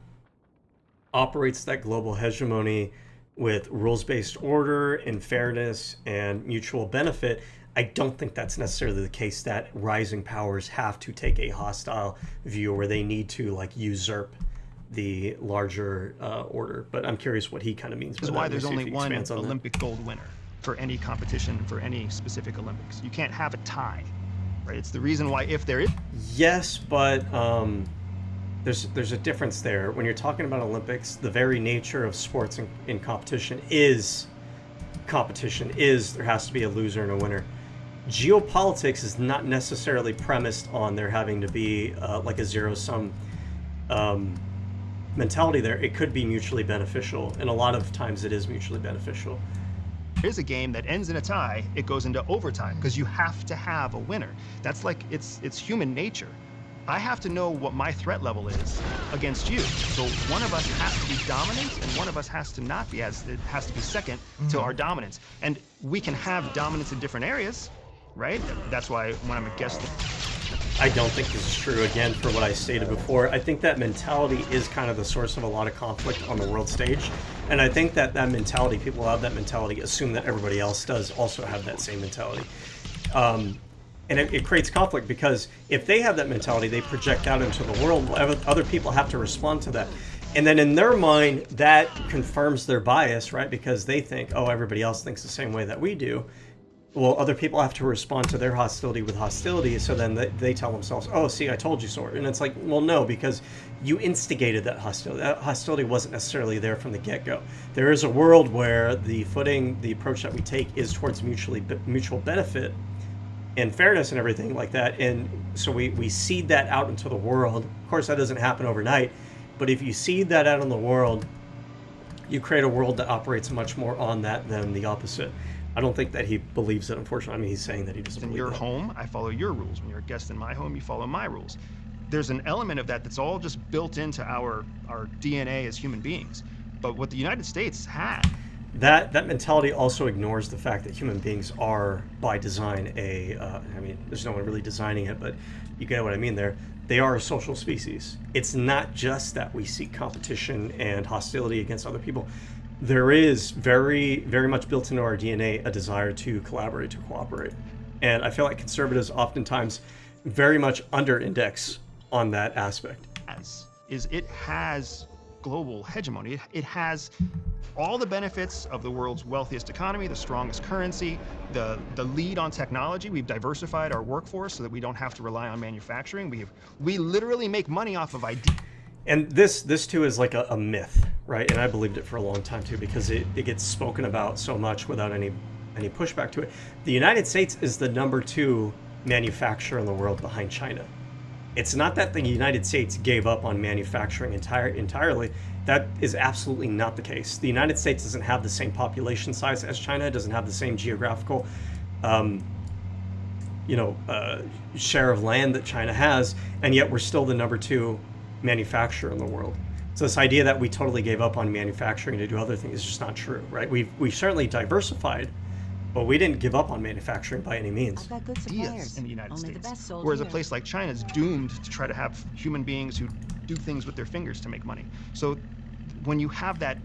A: operates that global hegemony with rules-based order and fairness and mutual benefit, I don't think that's necessarily the case that rising powers have to take a hostile view where they need to like usurp the larger order. But I'm curious what he kind of means by
L: This is
A: that.
L: why
A: Let me
L: there's
A: see if
L: only
A: he
L: one
A: expands on that.
L: Olympic gold winner for any competition, for any specific Olympics. You can't have a tie, right? It's the reason why if there is...
A: Yes, but there's a difference there. When you're talking about Olympics, the very nature of sports in competition is there has to be a loser and a winner. Geopolitics is not necessarily premised on there having to be like a zero-sum mentality there. It could be mutually beneficial, and a lot of times it is mutually beneficial.
L: Here's a game that ends in a tie, it goes into overtime because you have to have a winner. That's like, it's human nature. I have to know what my threat level is against you. So one of us has to be dominant and one of us has to not be, as it has to be second to our dominance. And we can have dominance in different areas, right? That's why when I'm a guest...
A: I don't think this is true, again, for what I stated before. I think that mentality is kind of the source of a lot of conflict on the world stage. And I think that mentality, people who have that mentality, assume that everybody else does also have that same mentality. And it creates conflict because if they have that mentality, they project out into the world. Other people have to respond to that. And then in their mind, that confirms their bias, right? Because they think, oh, everybody else thinks the same way that we do. Well, other people have to respond to their hostility with hostility. So then they tell themselves, oh, see, I told you so. And it's like, well, no, because you instigated that hostility. That hostility wasn't necessarily there from the get-go. There is a world where the approach that we take is towards mutual benefit and fairness and everything like that. And so we seed that out into the world. Of course, that doesn't happen overnight. But if you seed that out in the world, you create a world that operates much more on that than the opposite. I don't think that he believes it, unfortunately. I mean, he's saying that he doesn't believe it.
L: In your home, I follow your rules. When you're a guest in my home, you follow my rules. There's an element of that that's all just built into our DNA as human beings. But what the United States had...
A: That mentality also ignores the fact that human beings are, by design, I mean, there's no one really designing it, but you get what I mean there. They are a social species. It's not just that we seek competition and hostility against other people. There is very, very much built into our DNA a desire to collaborate, to cooperate. And I feel like conservatives oftentimes very much under-index on that aspect.
L: It has global hegemony. It has all the benefits of the world's wealthiest economy, the strongest currency, the lead on technology. We've diversified our workforce so that we don't have to rely on manufacturing. We literally make money off of ideas.
A: And this too is like a myth, right? And I believed it for a long time too, because it gets spoken about so much without any pushback to it. The United States is the #2 manufacturer in the world behind China. It's not that the United States gave up on manufacturing entirely. That is absolutely not the case. The United States doesn't have the same population size as China. It doesn't have the same geographical share of land that China has, and yet we're still the #2 manufacturer in the world. So this idea that we totally gave up on manufacturing to do other things is just not true, right? We certainly diversified, but we didn't give up on manufacturing by any means.
L: I've got good suppliers in the United States. Whereas a place like China is doomed to try to have human beings who do things with their fingers to make money. So when you have that...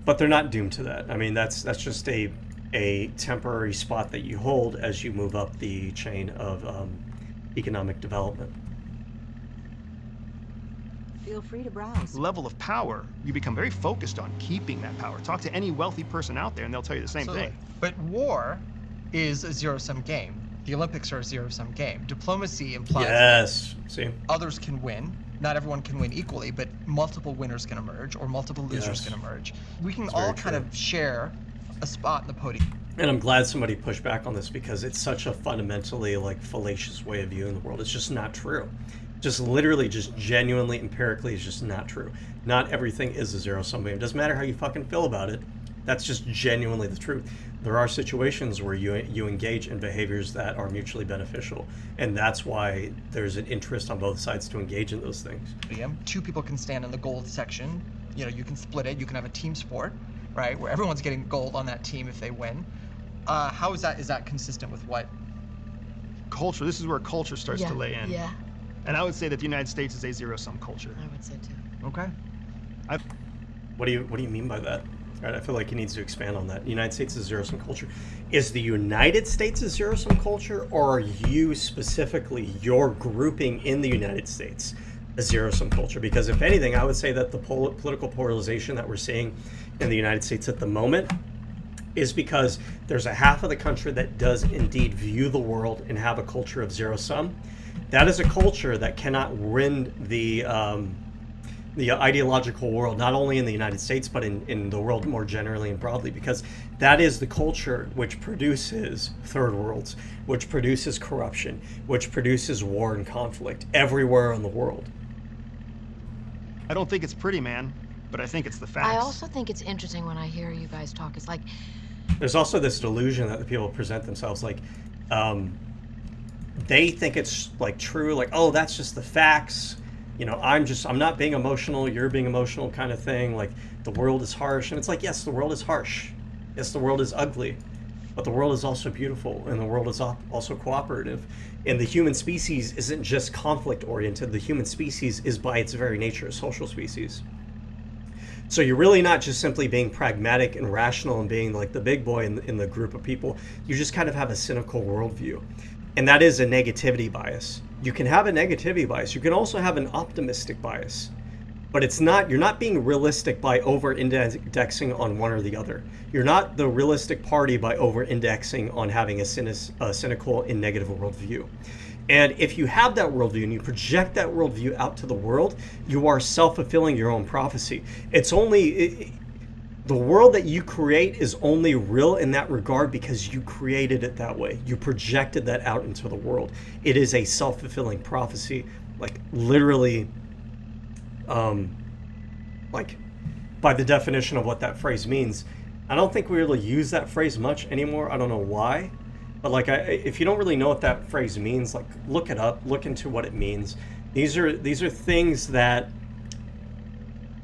A: But they're not doomed to that. I mean, that's just a temporary spot that you hold as you move up the chain of economic development.
I: Feel free to browse.
L: Level of power, you become very focused on keeping that power. Talk to any wealthy person out there and they'll tell you the same thing.
B: But war is a zero-sum game. The Olympics are a zero-sum game. Diplomacy implies that others can win. Not everyone can win equally, but multiple winners can emerge or multiple losers can emerge. We can all kind of share a spot in the podium.
A: And I'm glad somebody pushed back on this because it's such a fundamentally fallacious way of viewing the world. It's just not true. Just literally, just genuinely, empirically, is just not true. Not everything is a zero-sum game. It doesn't matter how you fucking feel about it. That's just genuinely the truth. There are situations where you engage in behaviors that are mutually beneficial, and that's why there's an interest on both sides to engage in those things.
B: Two people can stand in the gold section. You can split it. You can have a team sport, right, where everyone's getting gold on that team if they win. How is that consistent with what?
L: Culture. This is where culture starts to lay in.
I: Yeah.
L: And I would say that the United States is a zero-sum culture.
I: I would say too.
B: Okay.
A: What do you mean by that? All right, I feel like he needs to expand on that. The United States is a zero-sum culture. Is the United States a zero-sum culture, or are you specifically, your grouping in the United States, a zero-sum culture, because if anything, I would say that the political polarization that we're seeing in the United States at the moment is because there's a half of the country that does indeed view the world and have a culture of zero-sum. That is a culture that cannot win the ideological world, not only in the United States, but in the world more generally and broadly, because that is the culture which produces third worlds, which produces corruption, which produces war and conflict everywhere in the world.
L: I don't think it's pretty, man, but I think it's the facts.
I: I also think it's interesting when I hear you guys talk. It's like...
A: There's also this delusion that the people present themselves like, they think it's like true, like, oh, that's just the facts. You know, I'm not being emotional, you're being emotional kind of thing. Like, the world is harsh. And it's like, yes, the world is harsh. Yes, the world is ugly. But the world is also beautiful, and the world is also cooperative. And the human species isn't just conflict-oriented. The human species is, by its very nature, a social species. So you're really not just simply being pragmatic and rational and being like the big boy in the group of people. You just kind of have a cynical worldview. And that is a negativity bias. You can have a negativity bias. You can also have an optimistic bias. But it's not, you're not being realistic by over-indexing on one or the other. You're not the realistic party by over-indexing on having a cynical and negative worldview. And if you have that worldview and you project that worldview out to the world, you are self-fulfilling your own prophecy. It's only, the world that you create is only real in that regard because you created it that way. You projected that out into the world. It is a self-fulfilling prophecy, like literally, like by the definition of what that phrase means. I don't think we really use that phrase much anymore. I don't know why. But like, if you don't really know what that phrase means, like look it up, look into what it means. These are things that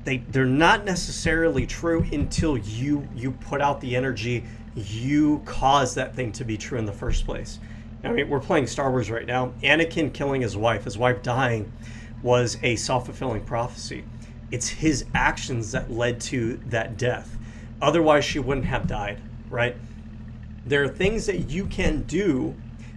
A: they're not necessarily true until you put out the energy, you cause that thing to be true in the first place. I mean, we're playing Star Wars right now. Anakin killing his wife dying, was a self-fulfilling prophecy. It's his actions that led to that death. Otherwise, she wouldn't have died, right? There are things that you can do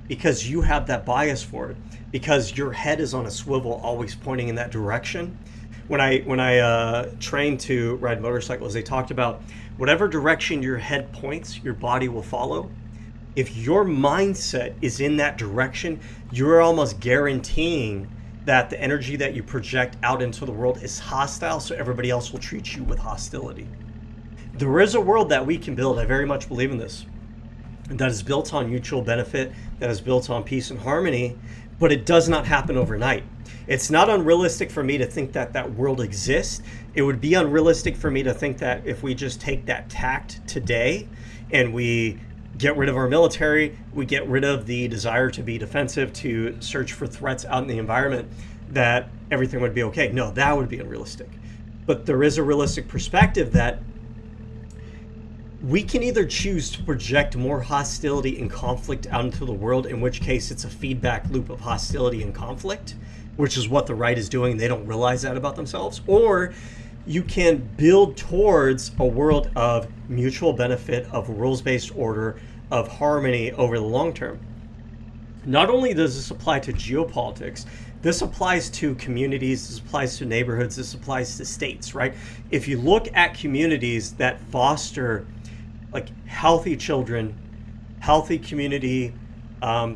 A: because you have that bias for it, because your head is on a swivel, always pointing in that direction. When I trained to ride motorcycles, they talked about whatever direction your head points, your body will follow. If your mindset is in that direction, you're almost guaranteeing that the energy that you project out into the world is hostile, so everybody else will treat you with hostility. There is a world that we can build, I very much believe in this, that is built on mutual benefit, that is built on peace and harmony, but it does not happen overnight. It's not unrealistic for me to think that that world exists. It would be unrealistic for me to think that if we just take that tact today and we get rid of our military, we get rid of the desire to be defensive, to search for threats out in the environment, that everything would be okay. No, that would be unrealistic. But there is a realistic perspective that we can either choose to project more hostility and conflict out into the world, in which case it's a feedback loop of hostility and conflict, which is what the right is doing. They don't realize that about themselves. Or you can build towards a world of mutual benefit, of rules-based order, of harmony over the long term. Not only does this apply to geopolitics, this applies to communities, this applies to neighborhoods, this applies to states, right? If you look at communities that foster like healthy children, healthy community,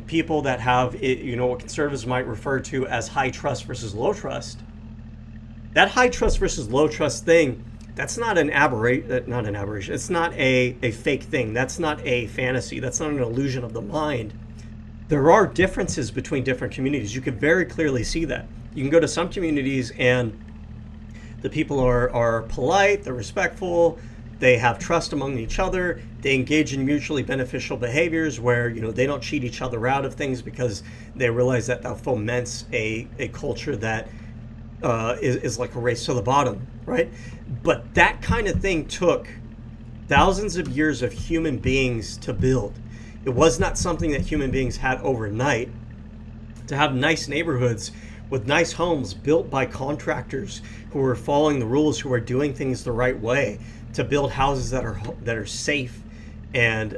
A: people that have, you know, what conservatives might refer to as high trust versus low trust. That high trust versus low trust thing, that's not an aberration. It's not a fake thing. That's not a fantasy. That's not an illusion of the mind. There are differences between different communities. You can very clearly see that. You can go to some communities and the people are polite, they're respectful, they have trust among each other, they engage in mutually beneficial behaviors where, you know, they don't cheat each other out of things because they realize that that foments a culture that is like a race to the bottom, right? But that kind of thing took thousands of years of human beings to build. It was not something that human beings had overnight. To have nice neighborhoods with nice homes built by contractors who are following the rules, who are doing things the right way, to build houses that are safe and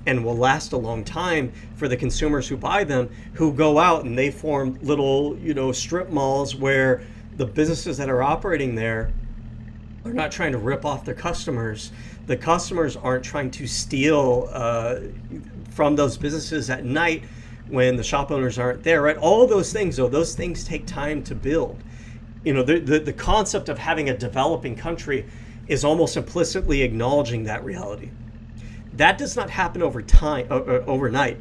A: and will last a long time for the consumers who buy them, who go out and they form little, strip malls where the businesses that are operating there are not trying to rip off their customers. The customers aren't trying to steal from those businesses at night when the shop owners aren't there, right? All those things, though, those things take time to build. The concept of having a developing country is almost implicitly acknowledging that reality. That does not happen overnight.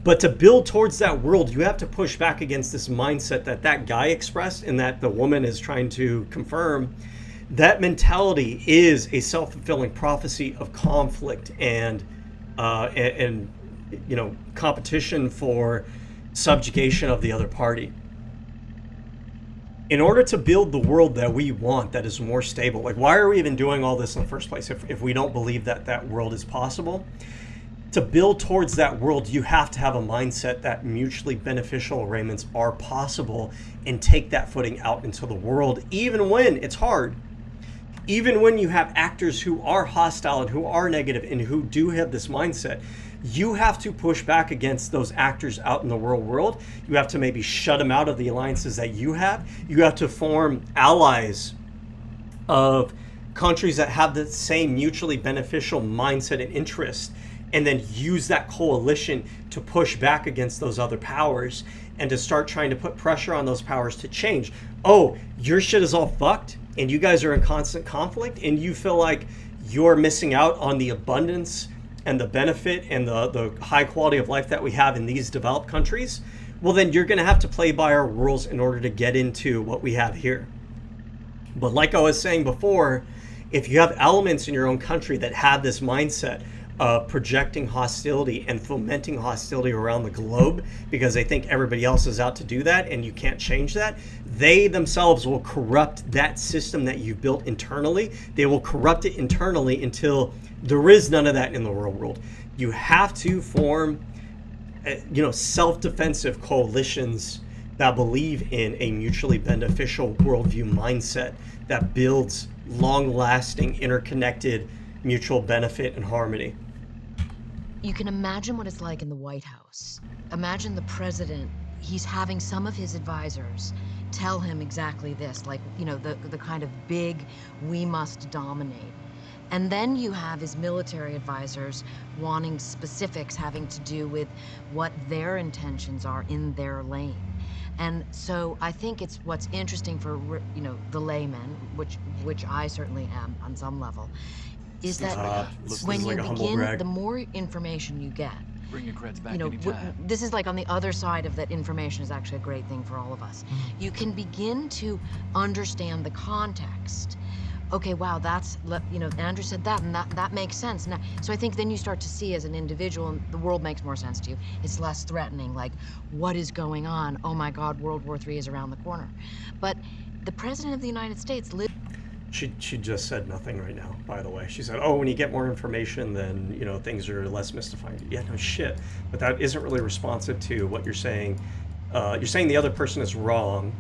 A: But to build towards that world, you have to push back against this mindset that guy expressed and that the woman is trying to confirm. That mentality is a self-fulfilling prophecy of conflict and competition for subjugation of the other party. In order to build the world that we want, that is more stable, like, why are we even doing all this in the first place if we don't believe that that world is possible? To build towards that world, you have to have a mindset that mutually beneficial arrangements are possible and take that footing out into the world, even when it's hard. Even when you have actors who are hostile and who are negative and who do have this mindset, you have to push back against those actors out in the real world. You have to maybe shut them out of the alliances that you have. You have to form allies of countries that have the same mutually beneficial mindset and interest, and then use that coalition to push back against those other powers and to start trying to put pressure on those powers to change. Oh, your shit is all fucked and you guys are in constant conflict and you feel like you're missing out on the abundance and the benefit and the high quality of life that we have in these developed countries. Well, then you're going to have to play by our rules in order to get into what we have here. But like I was saying before, if you have elements in your own country that have this mindset of projecting hostility and fomenting hostility around the globe because they think everybody else is out to do that and you can't change that, they themselves will corrupt that system that you've built internally. They will corrupt it internally until there is none of that in the real world. You have to form, self-defensive coalitions that believe in a mutually beneficial worldview mindset that builds long-lasting, interconnected, mutual benefit and harmony.
I: You can imagine what it's like in the White House. Imagine the president, he's having some of his advisors tell him exactly this, like, the kind of big, we must dominate. And then you have his military advisors wanting specifics having to do with what their intentions are in their lane. And so I think it's what's interesting for, the layman, which I certainly am on some level, is that when you begin, the more information you get,
N: bring your creds back anytime.
I: This is like on the other side of that information is actually a great thing for all of us. You can begin to understand the context. Okay, wow, that's, Andrew said that, and that makes sense. Now, so I think then you start to see as an individual, and the world makes more sense to you. It's less threatening, like, what is going on? Oh my God, World War III is around the corner. But the President of the United States lives...
A: She just said nothing right now, by the way. She said, oh, when you get more information, then, things are less mystifying. Yeah, no shit. But that isn't really responsive to what you're saying. You're saying the other person is wrong.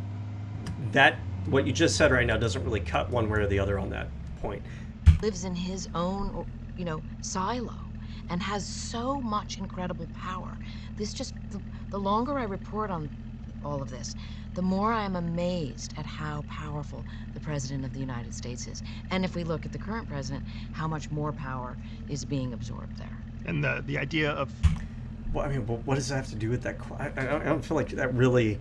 A: What you just said right now doesn't really cut one way or the other on that point.
I: Lives in his own, silo and has so much incredible power. This just, the longer I report on all of this, the more I am amazed at how powerful the President of the United States is. And if we look at the current president, how much more power is being absorbed there.
L: And the idea of...
A: Well, what does that have to do with that? I don't feel like that really...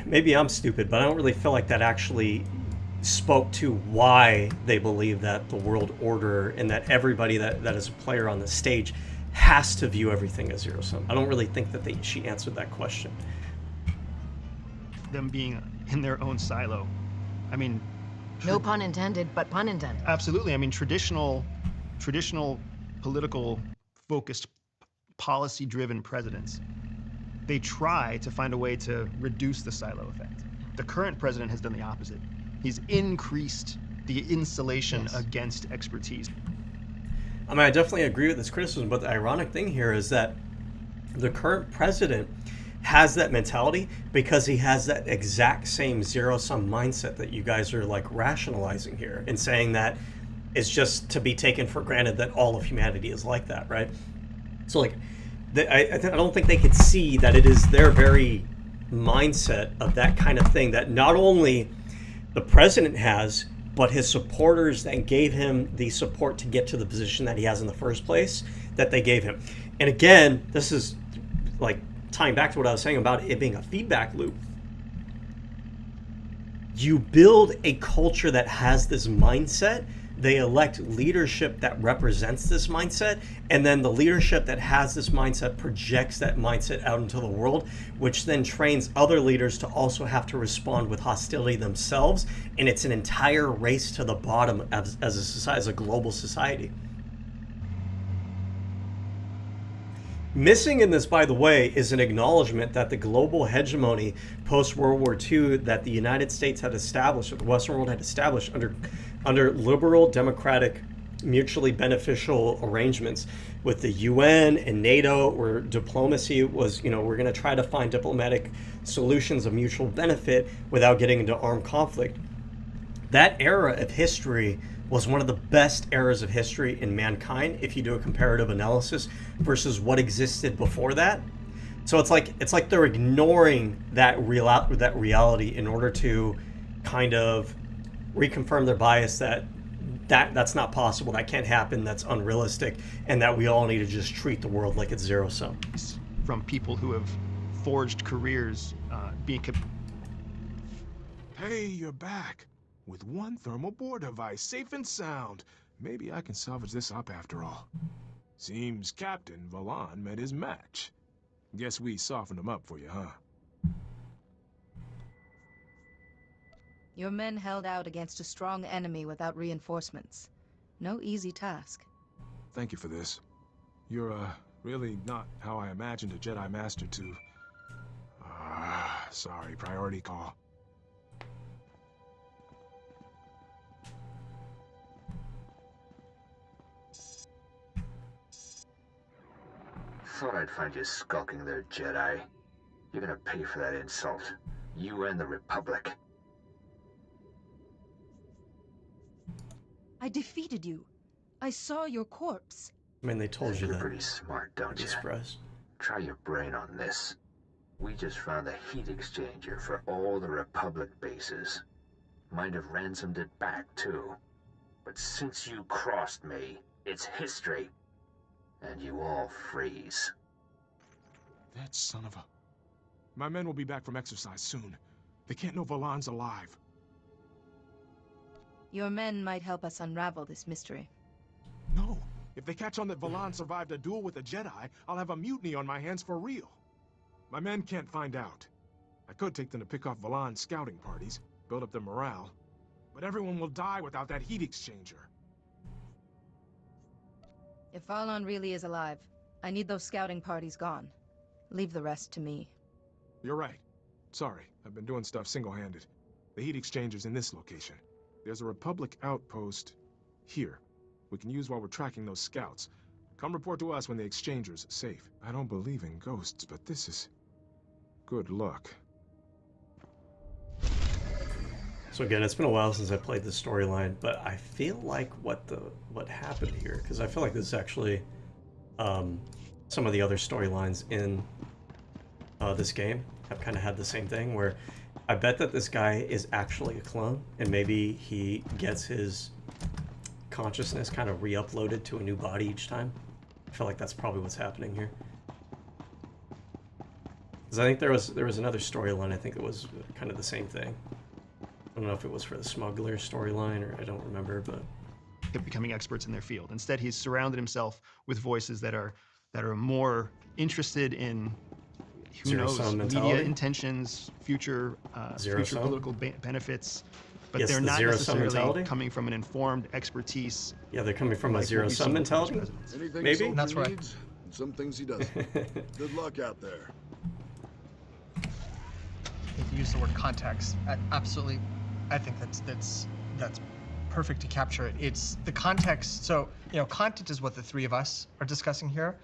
A: Maybe I'm stupid, but I don't really feel like that actually spoke to why they believe that the world order and that everybody that is a player on the stage has to view everything as zero-sum. I don't really think that she answered that question.
L: Them being in their own silo.
I: No pun intended, but pun intended.
L: Absolutely. Traditional political focused, policy-driven presidents, they try to find a way to reduce the silo effect. The current president has done the opposite. He's increased the insulation against expertise.
A: I definitely agree with this criticism, but the ironic thing here is that the current president has that mentality because he has that exact same zero-sum mindset that you guys are like rationalizing here and saying that is just to be taken for granted that all of humanity is like that, right? So like, I don't think they could see that it is their very mindset of that kind of thing that not only the president has, but his supporters that gave him the support to get to the position that he has in the first place, that they gave him. And again, this is like tying back to what I was saying about it being a feedback loop. You build a culture that has this mindset, they elect leadership that represents this mindset, and then the leadership that has this mindset projects that mindset out into the world, which then trains other leaders to also have to respond with hostility themselves, and it's an entire race to the bottom as a society, as a global society. Missing in this, by the way, is an acknowledgement that the global hegemony post-World War II that the United States had established, or the Western world had established under liberal, democratic, mutually beneficial arrangements with the UN and NATO, where diplomacy was, we're going to try to find diplomatic solutions of mutual benefit without getting into armed conflict. That era of history was one of the best eras of history in mankind if you do a comparative analysis versus what existed before that. So it's like they're ignoring that reality in order to kind of reconfirm their bias that's not possible, that can't happen, that's unrealistic, and that we all need to just treat the world like it's zero sum.
L: From people who have forged careers being...
M: Hey, you're back. With one thermal bore device, safe and sound. Maybe I can salvage this up after all. Seems Captain Valan met his match. Guess we softened him up for you, huh?
E: Your men held out against a strong enemy without reinforcements. No easy task.
M: Thank you for this. You're, really not how I imagined a Jedi Master to... sorry, priority call.
O: Thought I'd find you skulking there, Jedi. You're gonna pay for that insult. You and the Republic.
E: I defeated you. I saw your corpse.
A: I mean, they told you that.
O: You're pretty smart, don't you? Try your brain on this. We just found the heat exchanger for all the Republic bases. Might have ransomed it back, too. But since you crossed me, it's history. And you all freeze.
M: That son of a... My men will be back from exercise soon. They can't know Valan's alive.
E: Your men might help us unravel this mystery.
M: No. If they catch on that Valan survived a duel with a Jedi, I'll have a mutiny on my hands for real. My men can't find out. I could take them to pick off Valan's scouting parties, build up their morale, but everyone will die without that heat exchanger.
E: If Valan really is alive, I need those scouting parties gone. Leave the rest to me.
M: You're right. Sorry, I've been doing stuff single-handed. The heat exchanger's in this location. There's a Republic outpost here. We can use while we're tracking those scouts. Come report to us when the exchanger's safe. I don't believe in ghosts, but this is... good luck.
A: So again, it's been a while since I played this storyline, but I feel like what happened here, because I feel like this is actually some of the other storylines in this game have kind of had the same thing, where I bet that this guy is actually a clone, and maybe he gets his consciousness kind of re-uploaded to a new body each time. I feel like that's probably what's happening here. Because I think there was another storyline, I think it was kind of the same thing. I don't know if it was for the smuggler storyline, or I don't remember, but...
L: becoming experts in their field. Instead, he's surrounded himself with voices that are more interested in, who knows, media intentions, future political benefits, but yes, they're not necessarily coming from an informed expertise.
A: Yeah, they're coming from a zero-sum mentality.
Q: Anything
A: maybe
Q: that's right. Needs, and some things he doesn't. Good luck out there.
B: You use the word context. Absolutely, I think that's perfect to capture it. It's the context. So, content is what the three of us are discussing here.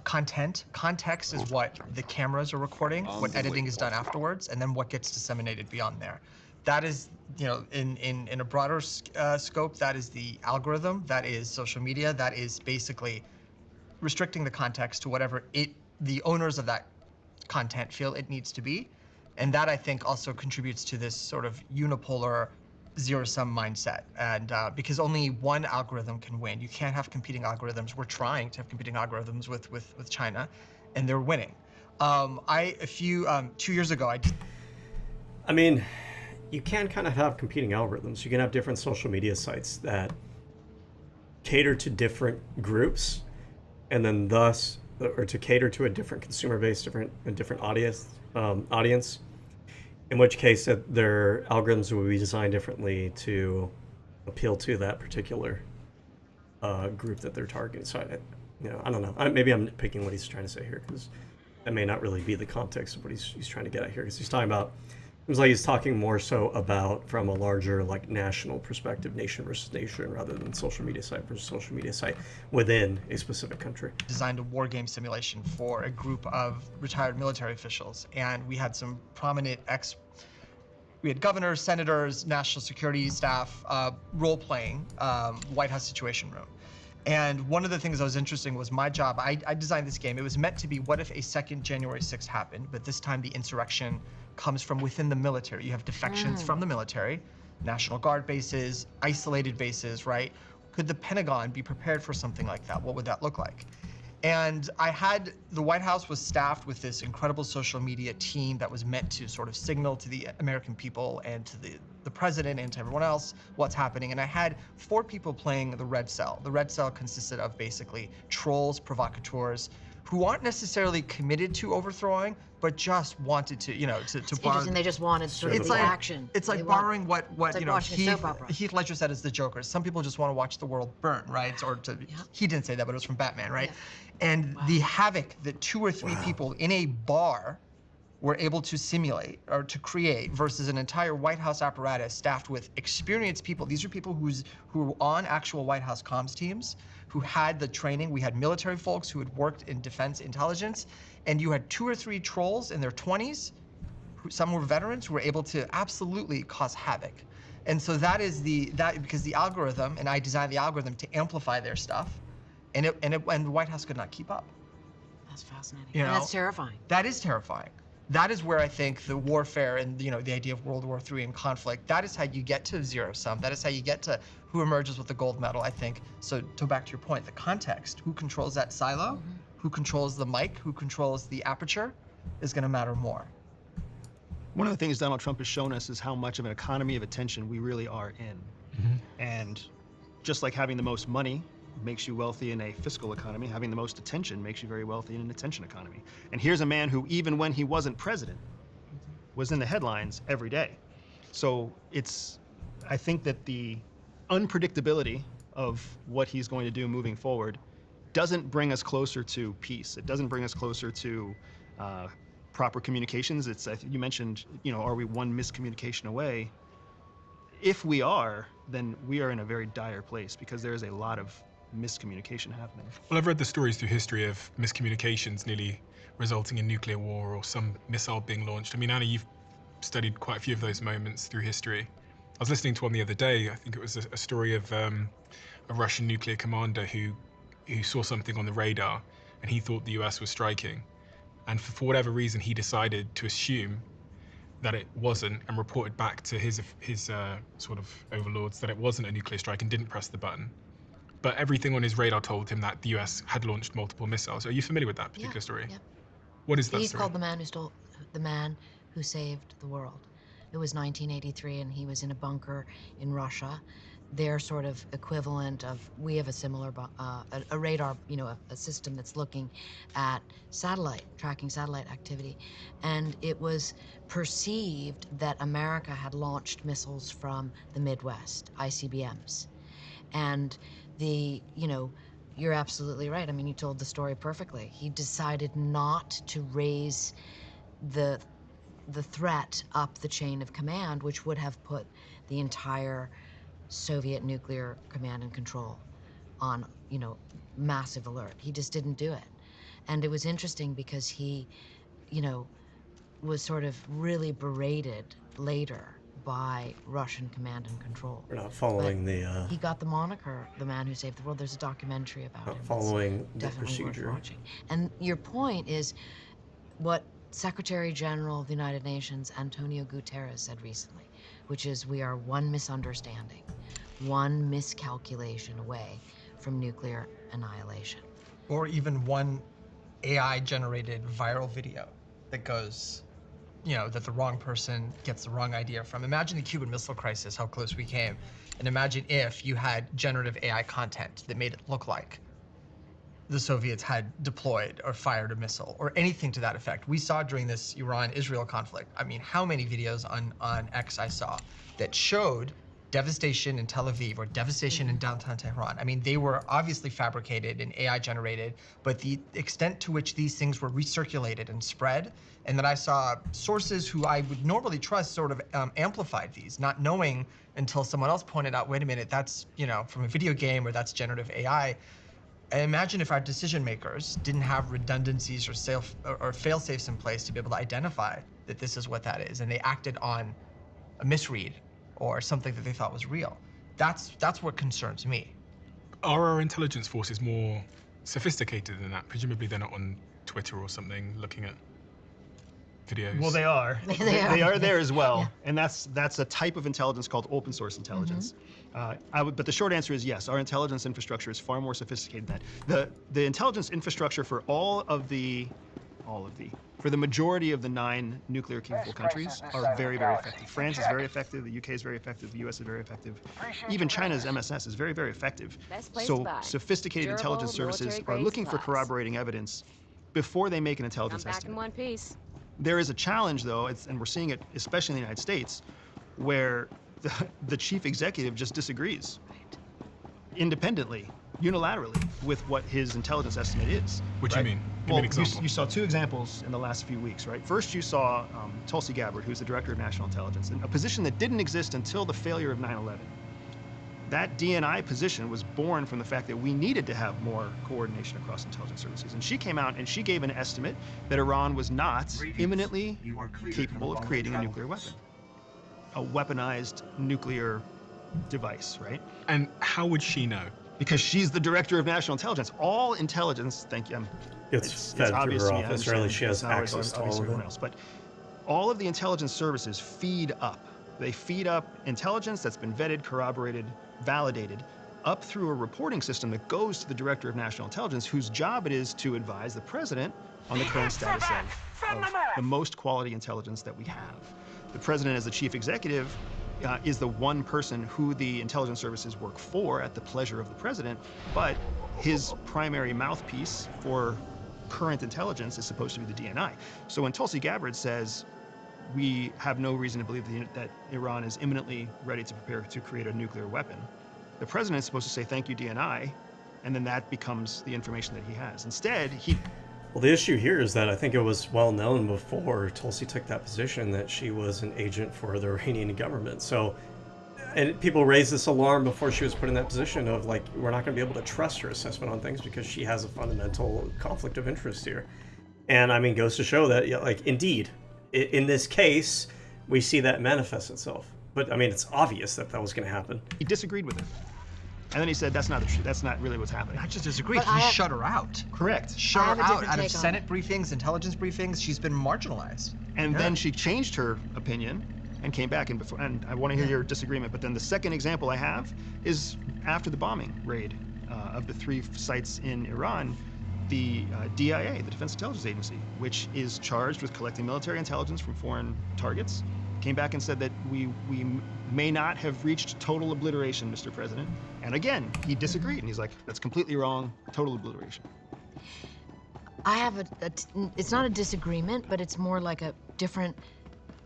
B: Context is what the cameras are recording, what editing is done afterwards, and then what gets disseminated beyond there. that is, you know, in a broader scope, that is the algorithm, that is social media, that is basically restricting the context to whatever the owners of that content feel it needs to be. And that, I think, also contributes to this sort of unipolar zero-sum mindset. And because only one algorithm can win. You can't have competing algorithms. We're trying to have competing algorithms with China, and they're winning. 2 years ago,
A: I mean, you can kind of have competing algorithms. You can have different social media sites that cater to different groups, and then thus, or to cater to a different consumer base, different audience. In which case, their algorithms will be designed differently to appeal to that particular group that they're targeting. So, I don't know. Maybe I'm nitpicking what he's trying to say here, because that may not really be the context of what he's trying to get at here. Because he's talking about, it was like he's talking more so about from a larger, like, national perspective, nation versus nation, rather than social media site versus social media site within a specific country.
B: Designed a war game simulation for a group of retired military officials, and we had some prominent we had governors, senators, national security staff role-playing White House Situation Room. And one of the things that was interesting was my job. I designed this game. It was meant to be, what if a second January 6th happened, but this time the insurrection comes from within the military. You have defections from the military, National Guard bases, isolated bases, right? Could the Pentagon be prepared for something like that? What would that look like? And the White House was staffed with this incredible social media team that was meant to sort of signal to the American people and to the president and to everyone else what's happening. And I had 4 people playing the Red Cell. The Red Cell consisted of basically trolls, provocateurs, who aren't necessarily committed to overthrowing, but just wanted to, to borrow.
I: Interesting. They just wanted sort of the action.
B: It's like borrowing what Heath Ledger said as the Joker. Some people just want to watch the world burn, right? Or he didn't say that, but it was from Batman, right? Yeah. And the havoc that 2 or 3 people in a bar were able to simulate or to create versus an entire White House apparatus staffed with experienced people. These are people who were on actual White House comms teams, who had the training. We had military folks who had worked in defense intelligence, and you had 2 or 3 trolls in their 20s, some were veterans, who were able to absolutely cause havoc. And so that is because the algorithm, and I designed the algorithm to amplify their stuff, and the White House could not keep up.
I: That's fascinating. And that's terrifying.
B: That is terrifying. That is where I think the warfare and the idea of World War III and conflict, that is how you get to zero-sum. That is how you get to who emerges with the gold medal, I think. So to back to your point, the context, who controls that silo, who controls the mic, who controls the aperture, is going to matter more.
L: One of the things Donald Trump has shown us is how much of an economy of attention we really are in. And just like having the most money makes you wealthy in a fiscal economy, having the most attention makes you very wealthy in an attention economy. And here's a man who, even when he wasn't president, was in the headlines every day. So I think that the unpredictability of what he's going to do moving forward doesn't bring us closer to peace. It doesn't bring us closer to proper communications. You mentioned, are we one miscommunication away? If we are, then we are in a very dire place, because there is a lot of miscommunication happening.
M: Well, I've read the stories through history of miscommunications nearly resulting in nuclear war or some missile being launched. I mean, Annie, you've studied quite a few of those moments through history. I was listening to one the other day. I think it was a story of a Russian nuclear commander who saw something on the radar, and he thought the US was striking. And for whatever reason, he decided to assume that it wasn't, and reported back to his sort of overlords that it wasn't a nuclear strike, and didn't press the button. But everything on his radar told him that the US had launched multiple missiles. Are you familiar with that particular story?
I: Yeah.
M: What is that
I: He's
M: story?
I: called the man who saved the world. It was 1983, and he was in a bunker in Russia. Their sort of equivalent of, we have a similar, a radar, a system that's looking at tracking satellite activity. And it was perceived that America had launched missiles from the Midwest, ICBMs. And you're absolutely right. I mean, you told the story perfectly. He decided not to raise the threat up the chain of command, which would have put the entire Soviet nuclear command and control on, massive alert. He just didn't do it. And it was interesting because he, was sort of really berated later by Russian command and control.
A: We're not following the.
I: He got the moniker, the man who saved the world. There's a documentary about him.
A: Following the
I: definitely
A: procedure.
I: Worth watching. And your point is what Secretary General of the United Nations Antonio Guterres said recently, which is we are one misunderstanding, one miscalculation away from nuclear annihilation.
B: Or even one AI-generated viral video that goes, you know, that the wrong person gets the wrong idea from. Imagine the Cuban Missile Crisis, how close we came. And imagine if you had generative AI content that made it look like the Soviets had deployed or fired a missile or anything to that effect. We saw during this Iran-Israel conflict, I mean, how many videos on X I saw that showed devastation in Tel Aviv or devastation in downtown Tehran. I mean, they were obviously fabricated and AI generated, but the extent to which these things were recirculated and spread, and then I saw sources who I would normally trust sort of amplified these, not knowing until someone else pointed out, wait a minute, that's, you know, from a video game or that's generative AI. And imagine if our decision makers didn't have redundancies or fail-safes in place to be able to identify that this is what that is, and they acted on a misread or something that they thought was real. That's what concerns me.
M: Are our intelligence forces more sophisticated than that? Presumably they're not on Twitter or something looking at videos.
L: Well, they are. They are there as well,
I: Yeah.
L: and that's a type of intelligence called open source intelligence. But the short answer is yes. Our intelligence infrastructure is far more sophisticated than that. The intelligence infrastructure for for the majority of the 9 nuclear capable countries are very, very effective. France is very effective. The UK is very effective. The US is very effective. Even China's MSS is very, very effective. So sophisticated intelligence services are looking for corroborating evidence before they make an intelligence
R: Back in
L: estimate.
R: one piece.
L: There is a challenge, though, and we're seeing it especially in the United States, where the chief executive just disagrees independently, unilaterally, with what his intelligence estimate is.
M: What do you mean? Give me an example.
L: You saw 2 examples in the last few weeks, right? First, you saw Tulsi Gabbard, who's the director of national intelligence, in a position that didn't exist until the failure of 9/11. That DNI position was born from the fact that we needed to have more coordination across intelligence services. And she came out and she gave an estimate that Iran was not imminently capable of creating a nuclear weapon. A weaponized nuclear device, right?
M: And how would she know?
L: Because she's the director of national intelligence. All intelligence, thank you.
A: It's fed through
L: obvious
A: her
L: to me, I
A: office, really. She has
L: understand.
A: access to all
L: Obviously
A: of
L: everyone
A: it.
L: else, but all of the intelligence services feed up. They feed up intelligence that's been vetted, corroborated, validated, up through a reporting system that goes to the director of national intelligence, whose job it is to advise the president on the current status of the most quality intelligence that we have. The president, as the chief executive, is the one person who the intelligence services work for at the pleasure of the president, but his primary mouthpiece for current intelligence is supposed to be the DNI. So when Tulsi Gabbard says, we have no reason to believe that Iran is imminently ready to prepare to create a nuclear weapon, the president is supposed to say, thank you, DNI, and then that becomes the information that he has. Instead,
A: Well, the issue here is that I think it was well known before Tulsi took that position that she was an agent for the Iranian government. So, and people raised this alarm before she was put in that position of like, we're not going to be able to trust her assessment on things because she has a fundamental conflict of interest here. And I mean, goes to show that, yeah, like, indeed, in this case, we see that manifest itself. But I mean, it's obvious that that was going to happen.
L: He disagreed with it. And then he said, that's not really what's happening.
B: Not just disagreed, he shut her out.
L: Correct.
B: Shut her out of Senate briefings, intelligence briefings. She's been marginalized.
L: And then she changed her opinion and came back. And I want to hear your disagreement. But then the second example I have is after the bombing raid of the 3 sites in Iran, the DIA, the Defense Intelligence Agency, which is charged with collecting military intelligence from foreign targets, came back and said that we may not have reached total obliteration, Mr. President. And again, he disagreed, and he's like, that's completely wrong, total obliteration.
I: I have it's not a disagreement, but it's more like a different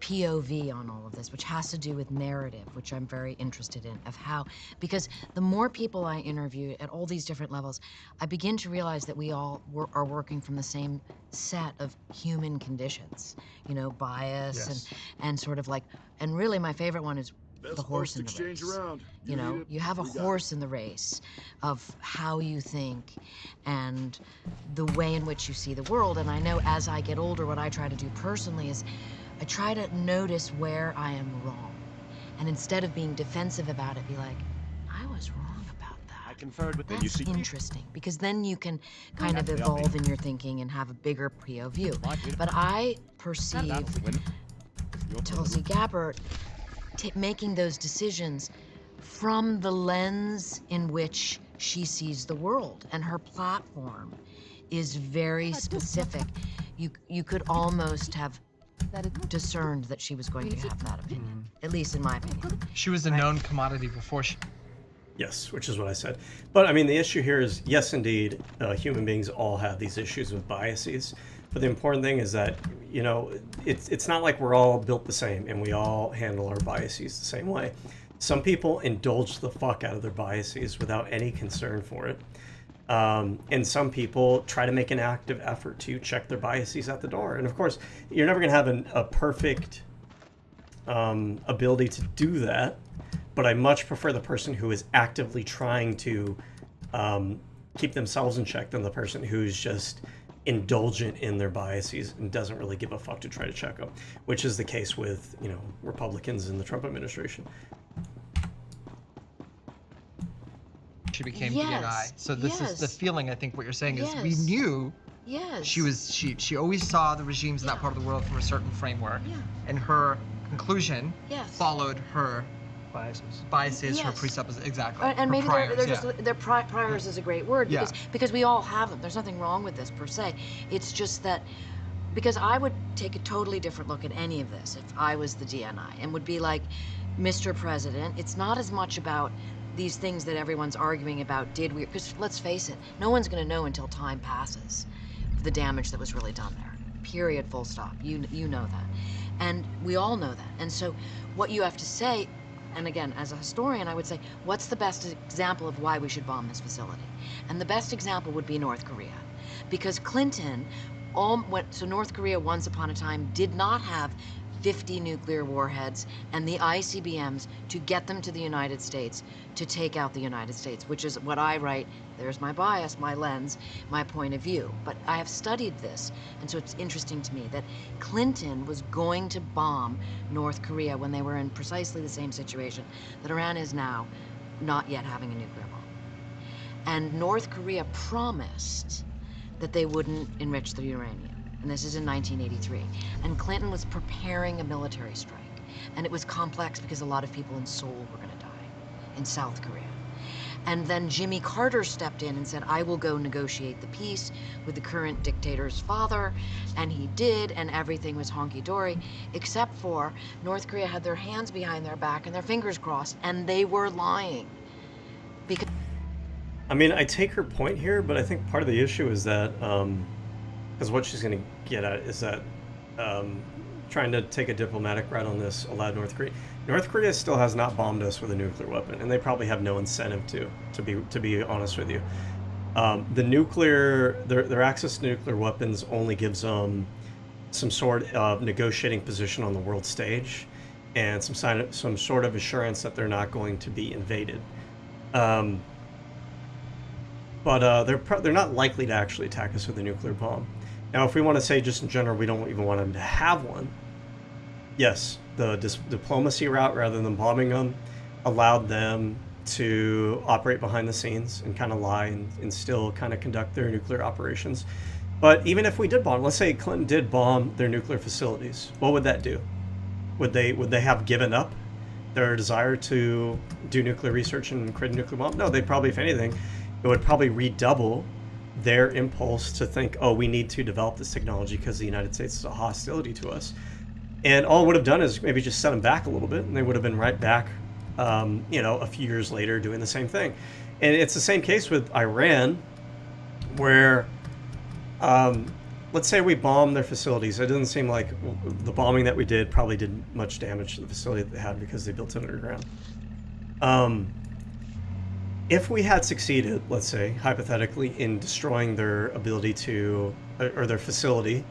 I: POV on all of this, which has to do with narrative, which I'm very interested in, of how, because the more people I interview at all these different levels, I begin to realize that we all are working from the same set of human conditions, you know, bias and sort of like, and really my favorite one is the horse in the race. You know, you have a horse in the race of how you think and the way in which you see the world. And I know as I get older, what I try to do personally is I try to notice where I am wrong. And instead of being defensive about it, be like, I was wrong about that.
N: I conferred with
I: That's interesting, because then you can kind of evolve in your thinking and have a bigger POV. But I perceive Tulsi Gabbard making those decisions from the lens in which she sees the world, and her platform is very specific. You could almost have discerned that she was going to have that opinion, at least in my opinion.
B: She was a known commodity before she...
A: Yes, which is what I said. But I mean, the issue here is, yes, indeed, human beings all have these issues with biases. But the important thing is that, you know, it's not like we're all built the same and we all handle our biases the same way. Some people indulge the fuck out of their biases without any concern for it. And some people try to make an active effort to check their biases at the door. And of course, you're never going to have a perfect ability to do that. But I much prefer the person who is actively trying to keep themselves in check than the person who's just indulgent in their biases and doesn't really give a fuck to try to check them, which is the case with, you know, Republicans in the Trump administration.
B: She became DNI. So this is the feeling, I think what you're saying is we knew she always saw the regimes in that part of the world from a certain framework, and her conclusion followed her biases, her presupposes, exactly.
I: And maybe
B: priors,
I: they're priors is a great word, because we all have them. There's nothing wrong with this per se. It's just that, because I would take a totally different look at any of this if I was the DNI, and would be like, Mr. President, it's not as much about these things that everyone's arguing about, did we, because let's face it, no one's going to know until time passes the damage that was really done there. Period, full stop. You know that. And we all know that. And so what you have to say, and again, as a historian, I would say, what's the best example of why we should bomb this facility? And the best example would be North Korea. Because Clinton, so North Korea once upon a time did not have 50 nuclear warheads and the ICBMs to get them to the United States to take out the United States, which is what I write. There's my bias, my lens, my point of view. But I have studied this, and so it's interesting to me that Clinton was going to bomb North Korea when they were in precisely the same situation that Iran is now, not yet having a nuclear bomb. And North Korea promised that they wouldn't enrich the uranium. And this is in 1983. And Clinton was preparing a military strike. And it was complex because a lot of people in Seoul were going to die, in South Korea. And then Jimmy Carter stepped in and said, I will go negotiate the peace with the current dictator's father. And he did, and everything was honky-dory, except for North Korea had their hands behind their back and their fingers crossed, and they were lying. Because
A: I mean, I take her point here, but I think part of the issue is that, because what she's going to get at is that trying to take a diplomatic route on this allowed North Korea. North Korea still has not bombed us with a nuclear weapon, and they probably have no incentive to be honest with you. The nuclear, their access to nuclear weapons only gives them some sort of negotiating position on the world stage, and some sort of assurance that they're not going to be invaded. But they're not likely to actually attack us with a nuclear bomb. Now, if we want to say just in general, we don't even want them to have one, yes, the diplomacy route rather than bombing them allowed them to operate behind the scenes and kind of lie and still kind of conduct their nuclear operations. But even if we did bomb, let's say Clinton did bomb their nuclear facilities, what would that do? Would they have given up their desire to do nuclear research and create a nuclear bomb? No, they'd probably, if anything, it would probably redouble their impulse to think, oh, we need to develop this technology because the United States is a hostility to us. And all it would have done is maybe just set them back a little bit, and they would have been right back, a few years later doing the same thing. And it's the same case with Iran, where, let's say we bomb their facilities. It doesn't seem like the bombing that we did probably did much damage to the facility that they had because they built it underground. If we had succeeded, let's say, hypothetically, in destroying their ability to, or their facility,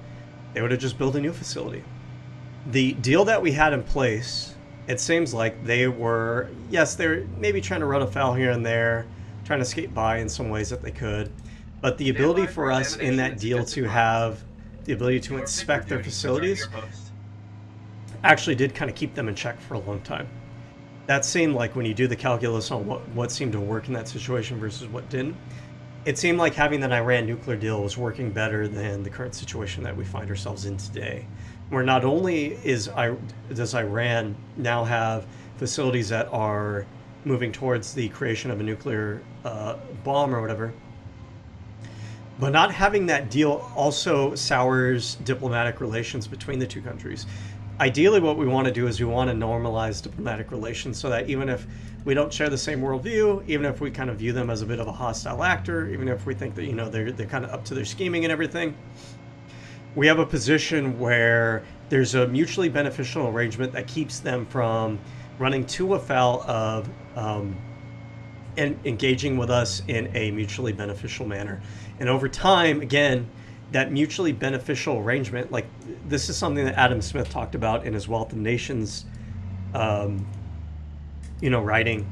A: they would have just built a new facility. The deal that we had in place, it seems like they were, yes, they're maybe trying to run afoul here and there, trying to skate by in some ways that they could, but the ability for us in that deal to have the ability to inspect their facilities actually did kind of keep them in check for a long time. that seemed like when you do the calculus on what seemed to work in that situation versus what didn't, it seemed like having that Iran nuclear deal was working better than the current situation that we find ourselves in today, where not only does Iran now have facilities that are moving towards the creation of a nuclear bomb or whatever, but not having that deal also sours diplomatic relations between the two countries. Ideally, what we want to do is we want to normalize diplomatic relations so that even if we don't share the same worldview, even if we kind of view them as a bit of a hostile actor, even if we think that, you know, they're kind of up to their scheming and everything, we have a position where there's a mutually beneficial arrangement that keeps them from running too afoul of and engaging with us in a mutually beneficial manner. And over time, again, that mutually beneficial arrangement, like this is something that Adam Smith talked about in his Wealth of Nations, writing,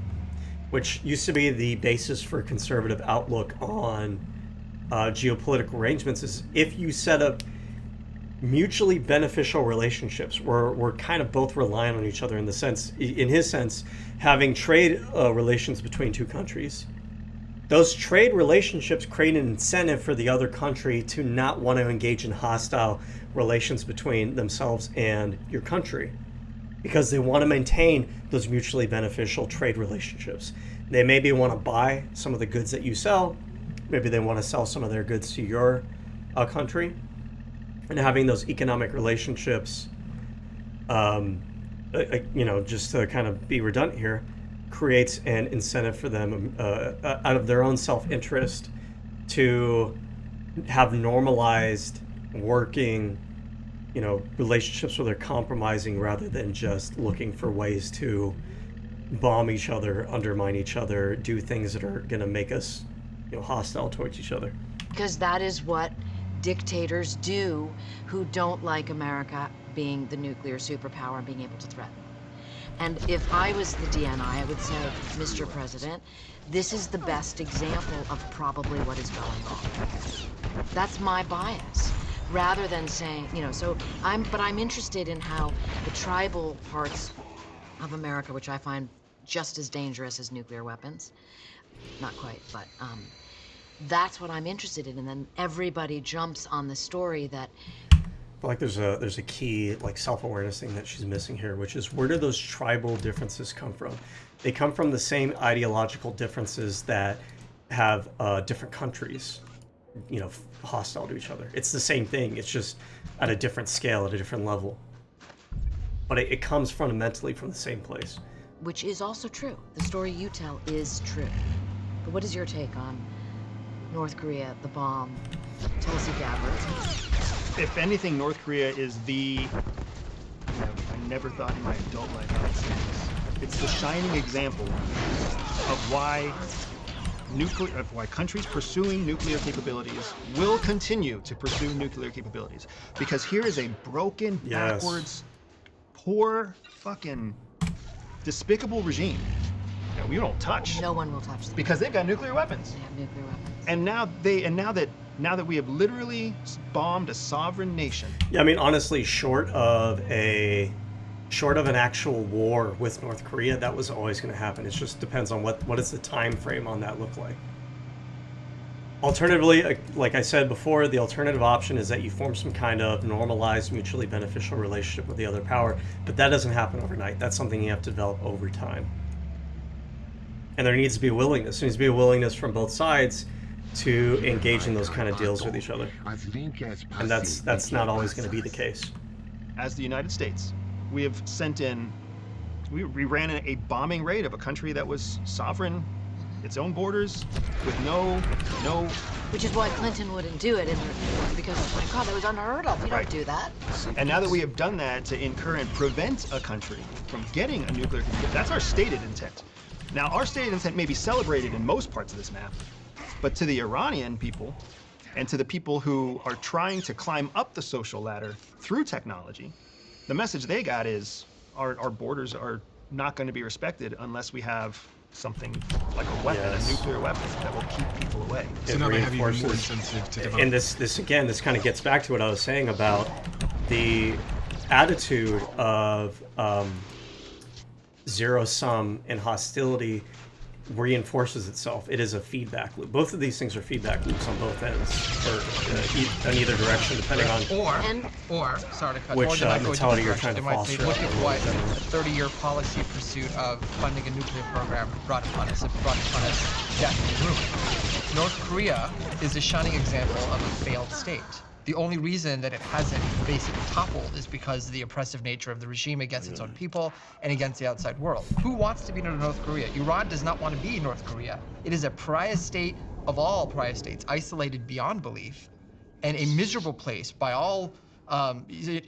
A: which used to be the basis for a conservative outlook on geopolitical arrangements, is if you set up mutually beneficial relationships where we're kind of both relying on each other in his sense, having trade relations between two countries. Those trade relationships create an incentive for the other country to not want to engage in hostile relations between themselves and your country, because they want to maintain those mutually beneficial trade relationships. They maybe want to buy some of the goods that you sell. Maybe they want to sell some of their goods to your country. And having those economic relationships, just to kind of be redundant here, creates an incentive for them out of their own self-interest to have normalized working, relationships where they're compromising rather than just looking for ways to bomb each other, undermine each other, do things that are going to make us, hostile towards each other.
I: Because that is what dictators do who don't like America being the nuclear superpower and being able to threaten. And if I was the DNI, I would say, Mr. President, this is the best example of probably what is going on. That's my bias. Rather than saying, but I'm interested in how the tribal parts of America, which I find just as dangerous as nuclear weapons, not quite, but that's what I'm interested in. And then everybody jumps on the story that
A: Like there's a key self-awareness thing that she's missing here, which is where do those tribal differences come from? They come from the same ideological differences that have different countries, hostile to each other. It's the same thing. It's just at a different scale, at a different level. But it comes fundamentally from the same place.
I: Which is also true. The story you tell is true. But what is your take on North Korea, the bomb, Tulsi Gabbard?
L: If anything, North Korea is I never thought in my adult life I would say this. It's the shining example of why countries pursuing nuclear capabilities will continue to pursue nuclear capabilities. Because here is a broken, backwards, poor, fucking despicable regime that we don't touch.
I: No one will touch them.
L: Because they've got nuclear weapons.
I: They have nuclear weapons.
L: And now that we have literally bombed a sovereign nation.
A: Yeah, I mean, honestly, short of an actual war with North Korea, that was always going to happen. It just depends on what does the time frame on that look like. Alternatively, like I said before, the alternative option is that you form some kind of normalized, mutually beneficial relationship with the other power, but that doesn't happen overnight. That's something you have to develop over time. And there needs to be a willingness. There needs to be a willingness from both sides to engage in those kind of deals with each other. And that's not always going to be the case.
L: As the United States, we have sent in, we ran a bombing raid of a country that was sovereign, its own borders, with no.
I: Which is why Clinton wouldn't do it, because, oh my God, that was unheard of. You don't do that.
L: And now that we have done that to incur and prevent a country from getting a nuclear, that's our stated intent. Now, our stated intent may be celebrated in most parts of this map, but to the Iranian people and to the people who are trying to climb up the social ladder through technology, the message they got is our borders are not going to be respected unless we have something like a weapon, a nuclear weapon that will keep people away.
M: So now they have even more incentive to develop.
A: And this kind of gets back to what I was saying about the attitude of zero sum and hostility reinforces itself. It is a feedback loop. Both of these things are feedback loops on both ends, or in either direction, depending on
B: or sorry to cut
A: which mentality you're trying to
B: they might
A: foster.
B: say, look at what a 30-year policy pursuit of funding a nuclear program brought upon us. It brought upon us death and ruin. North Korea is a shining example of a failed state. The only reason that it hasn't basically toppled is because of the oppressive nature of the regime against its own people and against the outside world. Who wants to be near North Korea? Iran does not want to be North Korea. It is a pariah state of all pariah states, isolated beyond belief, and a miserable place by all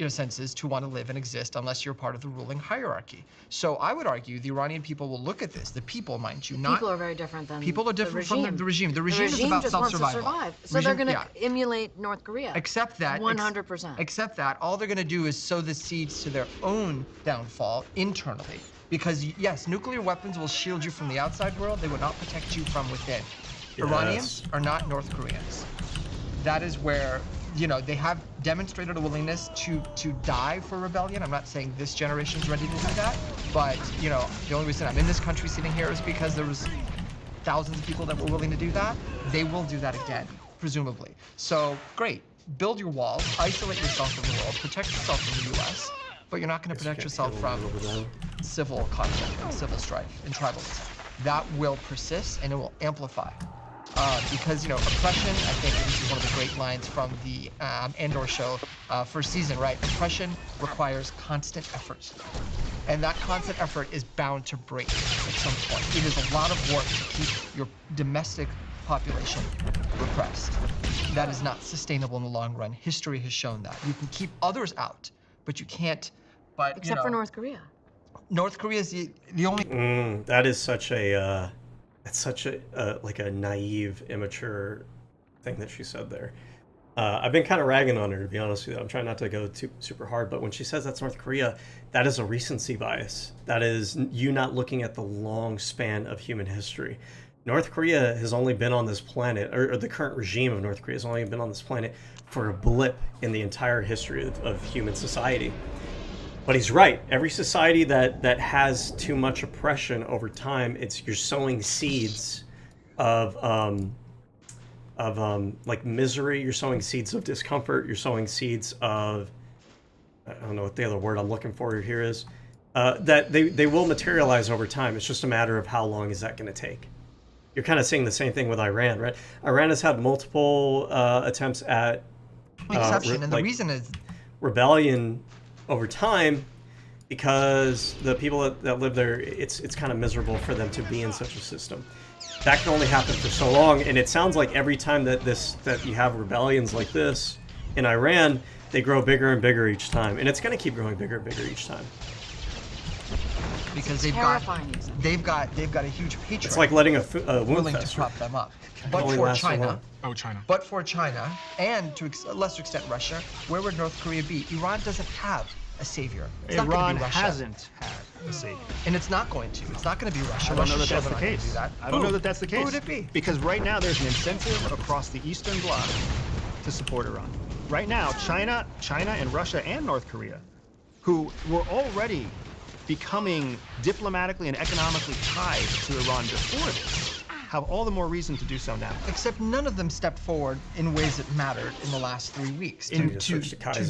B: senses to want to live and exist unless you're part of the ruling hierarchy. So I would argue the Iranian people will look at this, the people, mind you, not...
I: People are very different than
B: People are different from the regime. The regime is about
I: just wants to
B: self-survival.
I: survive. So they're going to emulate North Korea.
B: Except that...
I: 100%.
B: Except that all they're going to do is sow the seeds to their own downfall internally. Because, yes, nuclear weapons will shield you from the outside world. They will not protect you from within.
A: Yes.
B: Iranians are not North Koreans. That is where... they have demonstrated a willingness to die for rebellion. I'm not saying this generation's ready to do that, but, the only reason I'm in this country sitting here is because there was thousands of people that were willing to do that. They will do that again, presumably. So, great. Build your walls, isolate yourself from the world, protect yourself from the U.S., but you're not going to protect yourself from civil conflict and civil strife and tribalism. That will persist and it will amplify. Because, oppression, I think this is one of the great lines from the Andor show first season, right? Oppression requires constant effort. And that constant effort is bound to break at some point. It is a lot of work to keep your domestic population repressed. That is not sustainable in the long run. History has shown that. You can keep others out, but you can't,
I: Except for North Korea.
B: North Korea is the only...
A: That is such a... It's such a like a naive, immature thing that she said there. I've been kind of ragging on her, to be honest with you. I'm trying not to go too super hard, but when she says that's North Korea, that is a recency bias. That is you not looking at the long span of human history. North Korea has only been on this planet, or the current regime of North Korea has only been on this planet for a blip in the entire history of human society. But he's right. Every society that has too much oppression over time, you're sowing seeds of like misery. You're sowing seeds of discomfort. You're sowing seeds of, I don't know what the other word I'm looking for here is, that they will materialize over time. It's just a matter of how long is that going to take. You're kind of seeing the same thing with Iran, right? Iran has had multiple attempts at
B: exception, and the reason is
A: rebellion over time, because the people that live there, it's kind of miserable for them to be in such a system. That can only happen for so long, and it sounds like every time that you have rebellions like this in Iran, they grow bigger and bigger each time, and it's going to keep growing bigger and bigger each time.
B: Because they've got a huge patriarchy.
A: It's like letting a wound
B: willing
A: fester.
B: to prop them up.
A: It
B: But
A: only
B: for
A: lasts so
B: China,
A: long.
B: But for China, and to a lesser extent Russia, where would North Korea be? Iran doesn't have a savior. It's not going
L: Iran
B: to be Russia.
L: hasn't had a savior.
B: And it's not going to. It's not going to be Russia.
L: I don't know that
B: Russia's
L: that's the
B: not gonna
L: case.
B: do that.
L: I don't know that that's the case.
B: Who would it be?
L: Because right now there's an incentive across the Eastern Bloc to support Iran. Right now, China and Russia and North Korea, who were already becoming diplomatically and economically tied to Iran before this, have all the more reason to do so now.
B: Except none of them stepped forward in ways that mattered in the last 3 weeks to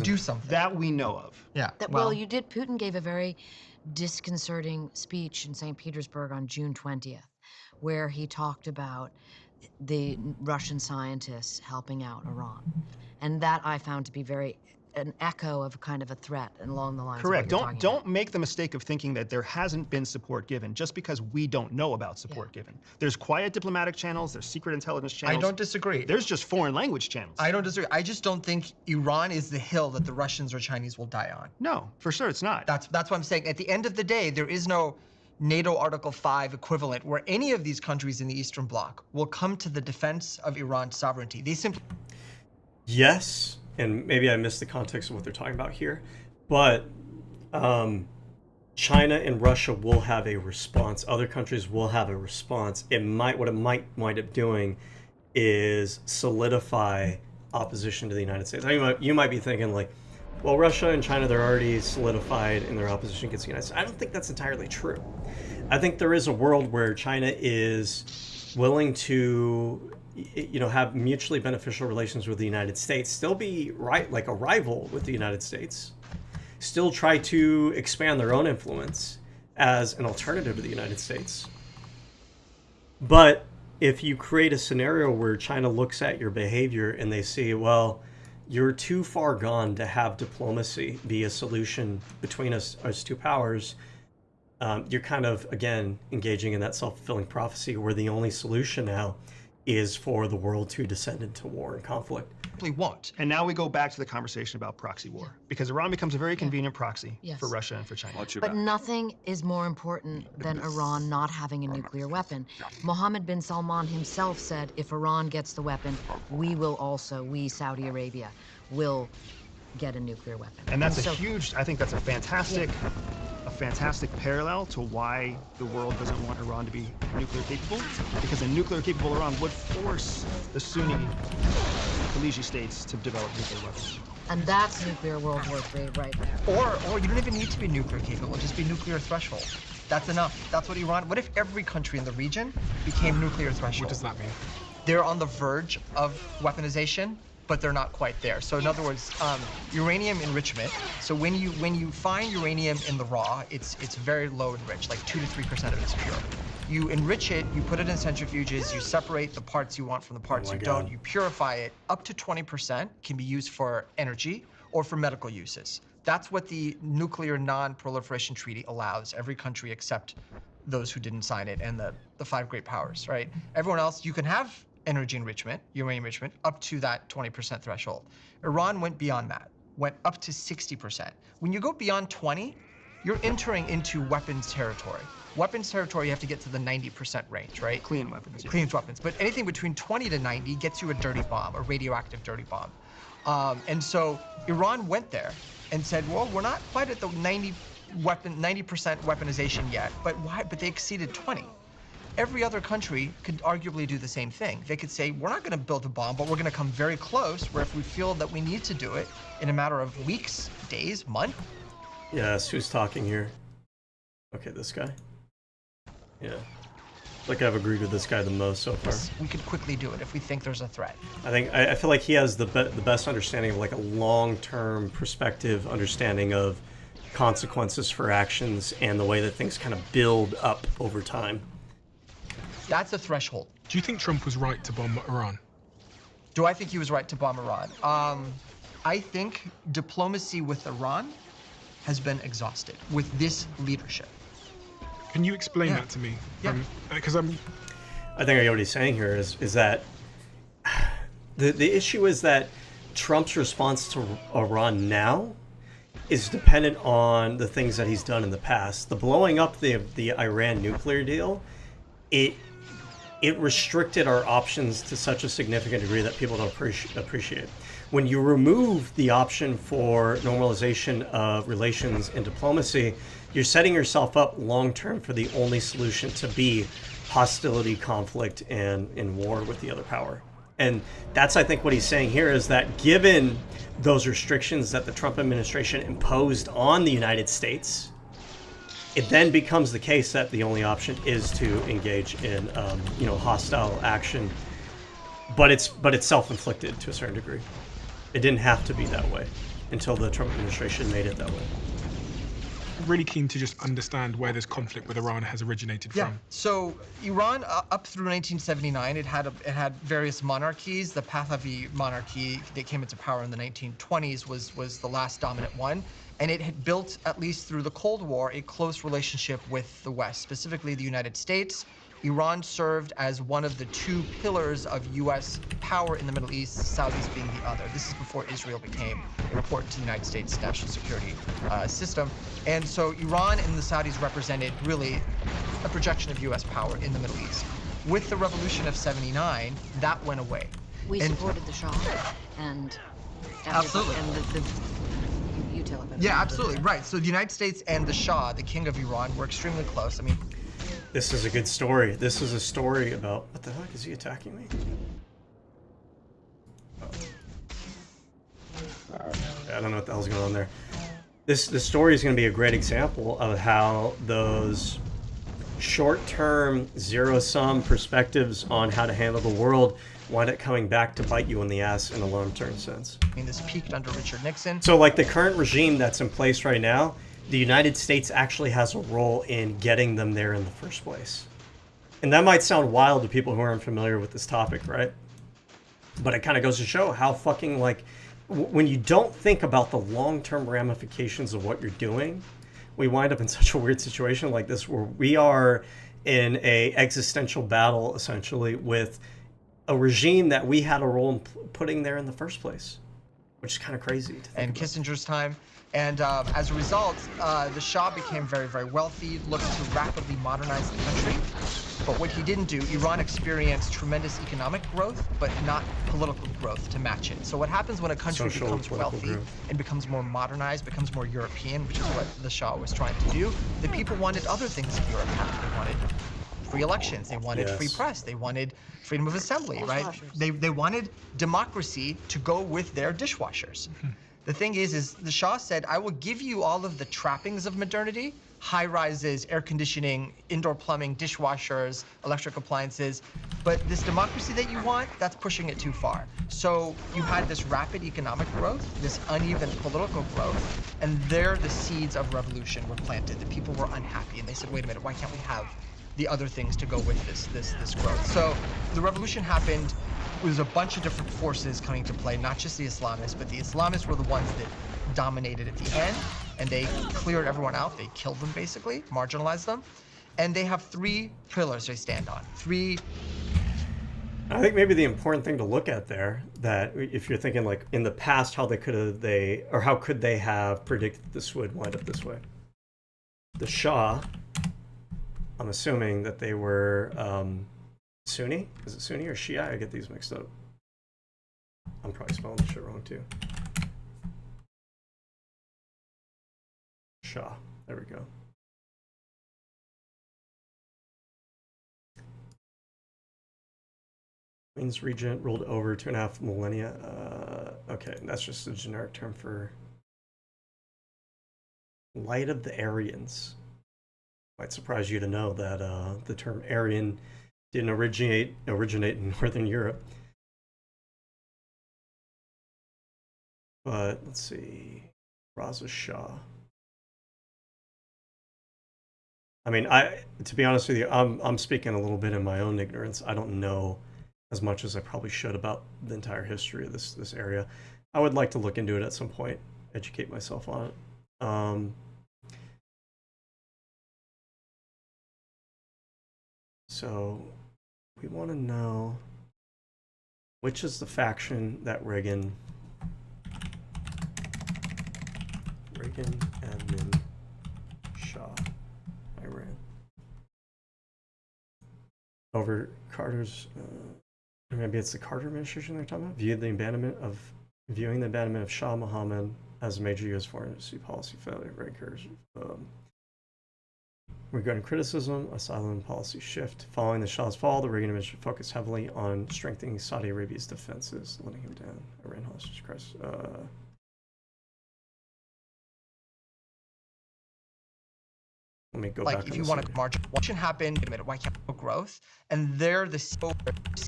B: do something.
L: That we know of.
B: Yeah.
I: Well, Putin gave a very disconcerting speech in St. Petersburg on June 20th, where he talked about the Russian scientists helping out Iran. And that I found to be an echo of kind of a threat along the lines
L: Correct.
I: of what you're
L: Don't make the mistake of thinking that there hasn't been support given just because we don't know about support given. There's quiet diplomatic channels, there's secret intelligence channels.
B: I don't disagree.
L: There's just foreign language channels.
B: I don't disagree. I just don't think Iran is the hill that the Russians or Chinese will die on.
L: No, for sure it's not.
B: That's what I'm saying. At the end of the day, there is no NATO Article 5 equivalent where any of these countries in the Eastern Bloc will come to the defense of Iran's sovereignty. They simply...
A: Yes, and maybe I missed the context of what they're talking about here, but China and Russia will have a response. Other countries will have a response. What it might wind up doing is solidify opposition to the United States. You might be thinking like, well, Russia and China, they're already solidified in their opposition against the United States. I don't think that's entirely true. I think there is a world where China is willing to, you know, have mutually beneficial relations with the United States, still be like a rival with the United States, still try to expand their own influence as an alternative to the United States. But if you create a scenario where China looks at your behavior and they see, well, you're too far gone to have diplomacy be a solution between us two powers, you're kind of, again, engaging in that self-fulfilling prophecy where the only solution now is for the world to descend into war and conflict.
L: Simply won't. And now we go back to the conversation about proxy war, because Iran becomes a very convenient proxy for Russia and for China.
I: But nothing is more important than Iran not having a nuclear weapon. Mohammed bin Salman himself said, if Iran gets the weapon, we, Saudi Arabia, will get a nuclear weapon.
L: And that's a huge, I think that's a fantastic parallel to why the world doesn't want Iran to be nuclear capable, because a nuclear capable Iran would force the Sunni Khaliji states to develop nuclear weapons.
I: And that's nuclear World War III right there.
B: Or you don't even need to be nuclear capable, just be nuclear threshold. That's enough. That's what Iran, what if every country in the region became nuclear threshold?
M: What does that mean?
B: They're on the verge of weaponization, but they're not quite there. So in other words, uranium enrichment. So when you find uranium in the raw, it's very low enriched, like 2 to 3% of it's pure. You enrich it, you put it in centrifuges, you separate the parts you want from the parts you don't, you purify it. Up to 20% can be used for energy or for medical uses. That's what the Nuclear Non-Proliferation Treaty allows every country except those who didn't sign it and the 5 great powers, right? Everyone else, you can have energy enrichment, uranium enrichment, up to that 20% threshold. Iran went beyond that, went up to 60%. When you go beyond 20, you're entering into weapons territory. Weapons territory, you have to get to the 90% range, right?
L: Clean weapons. Yeah.
B: Clean weapons. But anything between 20 to 90 gets you a dirty bomb, a radioactive dirty bomb. And so Iran went there and said, well, we're not quite at the 90% weaponization yet, but why? But they exceeded 20. Every other country could arguably do the same thing. They could say, we're not going to build a bomb, but we're going to come very close, where if we feel that we need to do it in a matter of weeks, days, months.
A: Yes, who's talking here? Okay, this guy. Yeah. Like I've agreed with this guy the most so far.
B: We could quickly do it if we think there's a threat.
A: I feel like he has the best understanding of like a long-term perspective understanding of consequences for actions and the way that things kind of build up over time.
B: That's a threshold.
M: Do you think Trump was right to bomb Iran?
B: Do I think he was right to bomb Iran? I think diplomacy with Iran has been exhausted with this leadership.
M: Can you explain that to me?
B: Yeah.
M: Because
A: I think what he's saying here is that the issue is that Trump's response to Iran now is dependent on the things that he's done in the past. The blowing up the Iran nuclear deal, it restricted our options to such a significant degree that people don't appreciate. When you remove the option for normalization of relations and diplomacy, you're setting yourself up long-term for the only solution to be hostility, conflict, and in war with the other power. And that's, I think, what he's saying here is that given those restrictions that the Trump administration imposed on the United States, it then becomes the case that the only option is to engage in, hostile action. But it's self-inflicted to a certain degree. It didn't have to be that way until the Trump administration made it that way.
M: Really keen to just understand where this conflict with Iran has originated from.
B: So Iran, up through 1979, it had various monarchies. The Pahlavi monarchy that came into power in the 1920s was the last dominant one. And it had built, at least through the Cold War, a close relationship with the West, specifically the United States. Iran served as one of the 2 pillars of U.S. power in the Middle East, Saudis being the other. This is before Israel became a report to the United States national security system. And so Iran and the Saudis represented really a projection of U.S. power in the Middle East. With the revolution of '79, that went away.
I: We supported the Shah and
B: absolutely.
I: And you tell about it.
B: Yeah, absolutely, right. So the United States and the Shah, the king of Iran, were extremely close. I mean,
A: this is a good story. This is a story about... What the heck? Is he attacking me? Oh. I don't know what the hell's going on there. This story is going to be a great example of how those short-term, zero-sum perspectives on how to handle the world wind up coming back to bite you in the ass in a long-term sense.
B: I mean, this peaked under Richard Nixon.
A: So, like, the current regime that's in place right now, the United States actually has a role in getting them there in the first place. And that might sound wild to people who aren't familiar with this topic, right? But it kind of goes to show how fucking, like, when you don't think about the long-term ramifications of what you're doing, we wind up in such a weird situation like this where we are in a existential battle, essentially, with a regime that we had a role in putting there in the first place, which is kind of crazy to think
B: and
A: about.
B: Kissinger's time. And as a result, the Shah became very, very wealthy, looked to rapidly modernize the country. But what he didn't do, Iran experienced tremendous economic growth, but not political growth to match it. So what happens when a country becomes wealthy and becomes more modernized, becomes more European, which is what the Shah was trying to do, the people wanted other things that Europe had. They wanted free elections, they wanted free press, they wanted freedom of assembly, right? They wanted democracy to go with their dishwashers. The thing is the Shah said, I will give you all of the trappings of modernity, high rises, air conditioning, indoor plumbing, dishwashers, electric appliances, but this democracy that you want, that's pushing it too far. So you had this rapid economic growth, this uneven political growth, and there the seeds of revolution were planted. The people were unhappy, and they said, wait a minute, why can't we have the other things to go with this growth? So the revolution happened. There's a bunch of different forces coming to play, not just the Islamists, but the Islamists were the ones that dominated at the end, and they cleared everyone out. They killed them, basically, marginalized them. And they have three pillars they stand on.
A: I think maybe the important thing to look at there, that if you're thinking like in the past, how how could they have predicted this would wind up this way? The Shah, I'm assuming that they were Sunni? Is it Sunni or Shia? I get these mixed up. I'm probably spelling this shit wrong too. Shah. There we go. Queen's Regent ruled over 2.5 millennia. Okay, that's just a generic term for Light of the Aryans. Might surprise you to know that the term Aryan didn't originate in Northern Europe. But let's see, Raza Shah. I mean, to be honest with you, I'm speaking a little bit in my own ignorance. I don't know as much as I probably should about the entire history of this area. I would like to look into it at some point, educate myself on it. So we want to know which is the faction that Reagan admin Shah Iran over Carter's or maybe it's the Carter administration they're talking about, viewing the abandonment of Shah Mohammed as a major U.S. foreign policy failure. Regarding criticism, asylum policy shift. Following the Shah's fall, the Reagan administration focused heavily on strengthening Saudi Arabia's defenses, letting him down. Iran hostage crisis. Let me go back.
B: Like, if you want to margin, what should happen? Why can't we growth? And they're the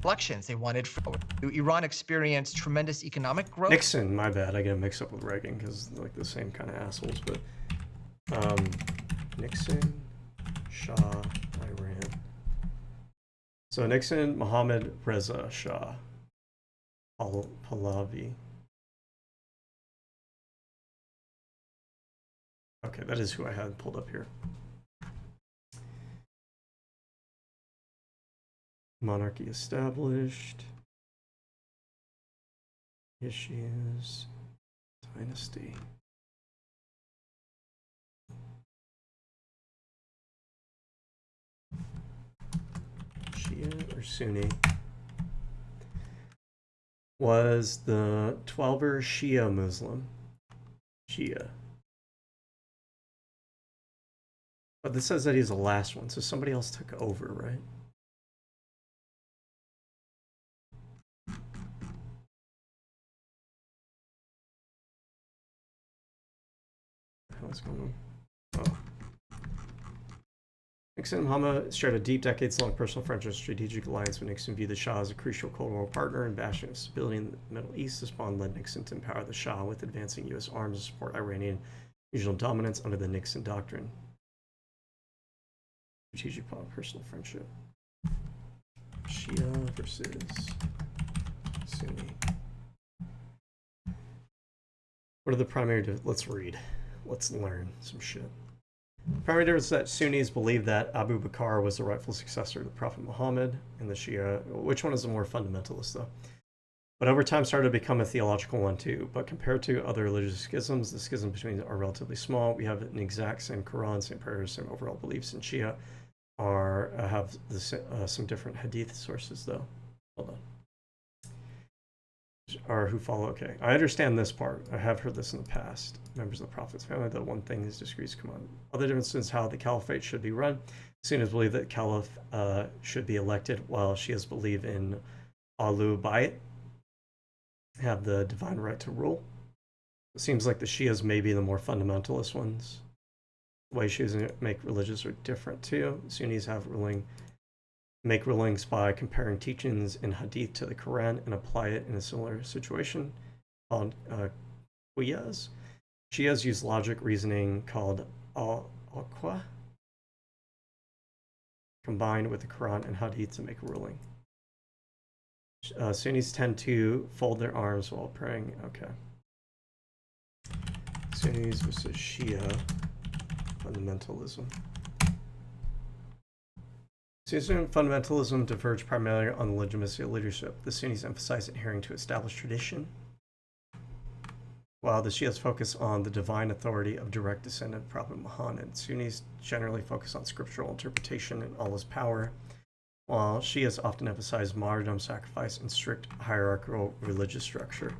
B: elections they wanted. Iran experienced tremendous economic growth.
A: Nixon, my bad. I get it mixed up with Reagan because they're like the same kind of assholes. But Nixon, Shah, Iran. So Nixon, Mohammed Reza Shah, Pahlavi. Okay, that is who I had pulled up here. Monarchy established. Issues. Dynasty. Shia or Sunni? Was the Twelver Shia Muslim? Shia. But this says that he's the last one, so somebody else took over, right? What's going on? Oh. Nixon and Muhammad shared a deep, decades-long personal friendship and strategic alliance with Nixon viewed the Shah as a crucial Cold War partner and bastion of stability in the Middle East. This bond led Nixon to empower the Shah with advancing U.S. arms to support Iranian regional dominance under the Nixon Doctrine. Strategic personal friendship. Shia versus Sunni. What are the primary... Let's read. Let's learn some shit. Primary difference is that Sunnis believe that Abu Bakr was the rightful successor to the Prophet Muhammad, and the Shia, which one is the more fundamentalist though? But over time started to become a theological one too. But compared to other religious schisms, the schisms between are relatively small. We have an exact same Quran, same prayers, same overall beliefs. And Shia have some different hadith sources though. Hold on. Or who follow. Okay, I understand this part. I have heard this in the past. Members of the Prophet's family, the one thing is disagrees come on. Other differences how the caliphate should be run. Sunnis believe that caliph should be elected, while Shias believe in Ahlul Bayt have the divine right to rule. It seems like the Shias may be the more fundamentalist ones. The way Shias make religious are different too. Sunnis have make rulings by comparing teachings in hadith to the Quran and apply it in a similar situation called qiyas. Shias use logic reasoning called al-aqwa combined with the Quran and hadith to make a ruling. Sunnis tend to fold their arms while praying. Okay. Sunnis versus Shia fundamentalism. Sunnis and fundamentalism diverge primarily on the legitimacy of leadership. The Sunnis emphasize adhering to established tradition, while the Shias focus on the divine authority of direct descendant of Prophet Muhammad. Sunnis generally focus on scriptural interpretation and Allah's power, while Shias often emphasize martyrdom, sacrifice, and strict hierarchical religious structure.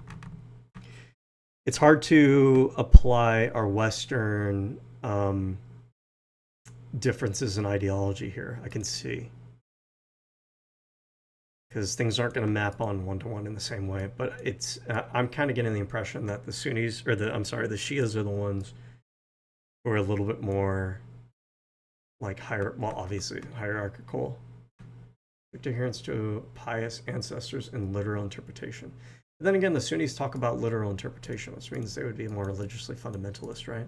A: It's hard to apply our Western differences in ideology here, I can see, because things aren't going to map on one-to-one in the same way. But it's I'm kind of getting the impression that the Sunnis, or the Shias are the ones who are a little bit more like obviously hierarchical, adherence to pious ancestors and literal interpretation. But then again, the Sunnis talk about literal interpretation, which means they would be more religiously fundamentalist, right?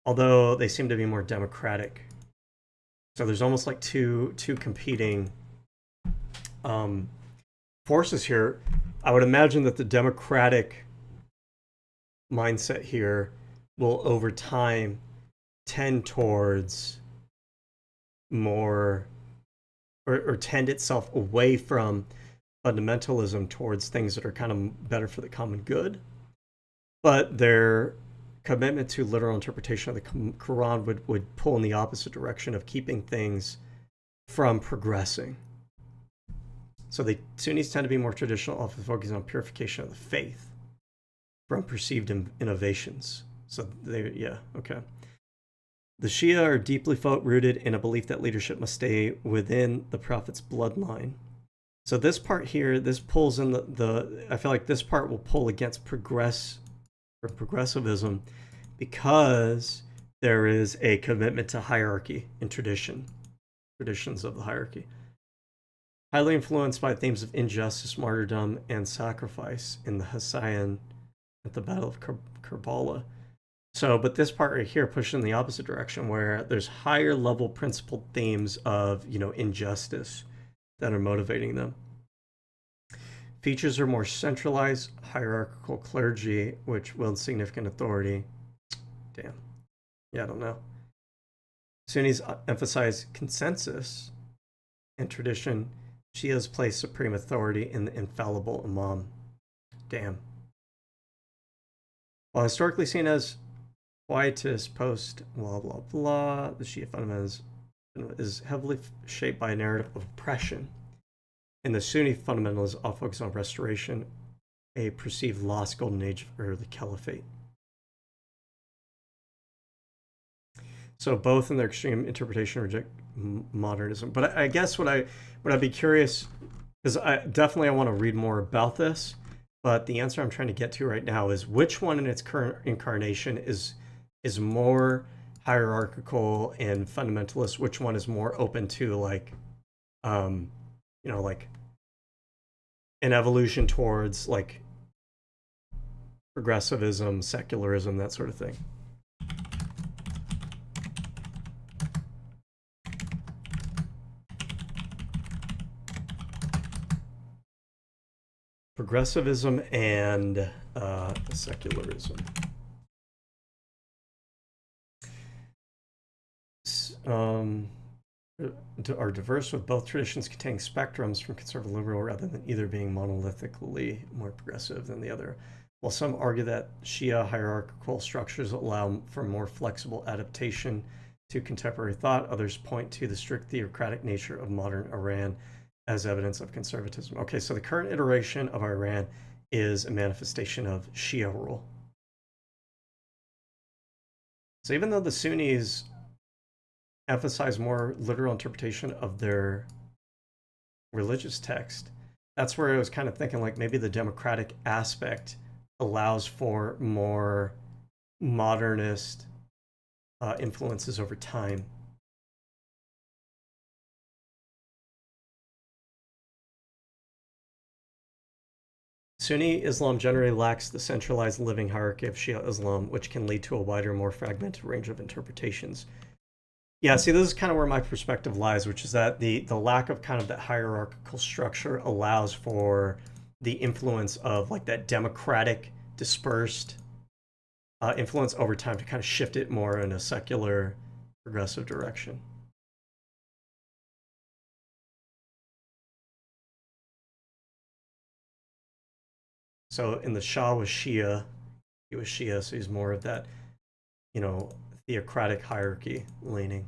A: Although they seem to be more democratic. So there's almost like two competing forces here. I would imagine that the democratic mindset here will over time tend towards more, or tend itself away from fundamentalism towards things that are kind of better for the common good. But their commitment to literal interpretation of the Quran would pull in the opposite direction of keeping things from progressing. So the Sunnis tend to be more traditional, often focusing on purification of the faith from perceived innovations. So okay. The Shia are deeply rooted in a belief that leadership must stay within the Prophet's bloodline. So this part here, this pulls in I feel like this part will pull against progressivism, because there is a commitment to hierarchy and traditions of the hierarchy. Highly influenced by themes of injustice, martyrdom, and sacrifice in the Hussein at the Battle of Karbala. So, but this part right here pushes in the opposite direction, where there's higher level principled themes of, injustice that are motivating them. Features are more centralized, hierarchical clergy, which wields significant authority. Damn. Yeah, I don't know. Sunnis emphasize consensus and tradition. Shias place supreme authority in the infallible Imam. Damn. While historically seen as quietist, post, blah, blah, blah, the Shia fundamentalism is heavily shaped by a narrative of oppression. And the Sunni fundamentalists all focus on restoration, a perceived lost golden age of early caliphate. So both in their extreme interpretation reject modernism. But I guess what I'd be curious, because I want to read more about this, But the answer I'm trying to get to right now is which one in its current incarnation is more hierarchical and fundamentalist, which one is more open to like like an evolution towards like progressivism, secularism, that sort of thing. Progressivism and secularism. Are diverse, with both traditions containing spectrums from conservative liberal rather than either being monolithically more progressive than the other. While some argue that Shia hierarchical structures allow for more flexible adaptation to contemporary thought, others point to the strict theocratic nature of modern Iran as evidence of conservatism. Okay, so the current iteration of Iran is a manifestation of Shia rule. So even though the Sunnis emphasize more literal interpretation of their religious text, that's where I was kind of thinking like maybe the democratic aspect allows for more modernist influences over time. Sunni Islam generally lacks the centralized living hierarchy of Shia Islam, which can lead to a wider, more fragmented range of interpretations. Yeah, see, this is kind of where my perspective lies, which is that the lack of kind of that hierarchical structure allows for the influence of like that democratic, dispersed influence over time to kind of shift it more in a secular, progressive direction. So in the Shah was Shia, he was Shia, so he's more of that, theocratic hierarchy leaning.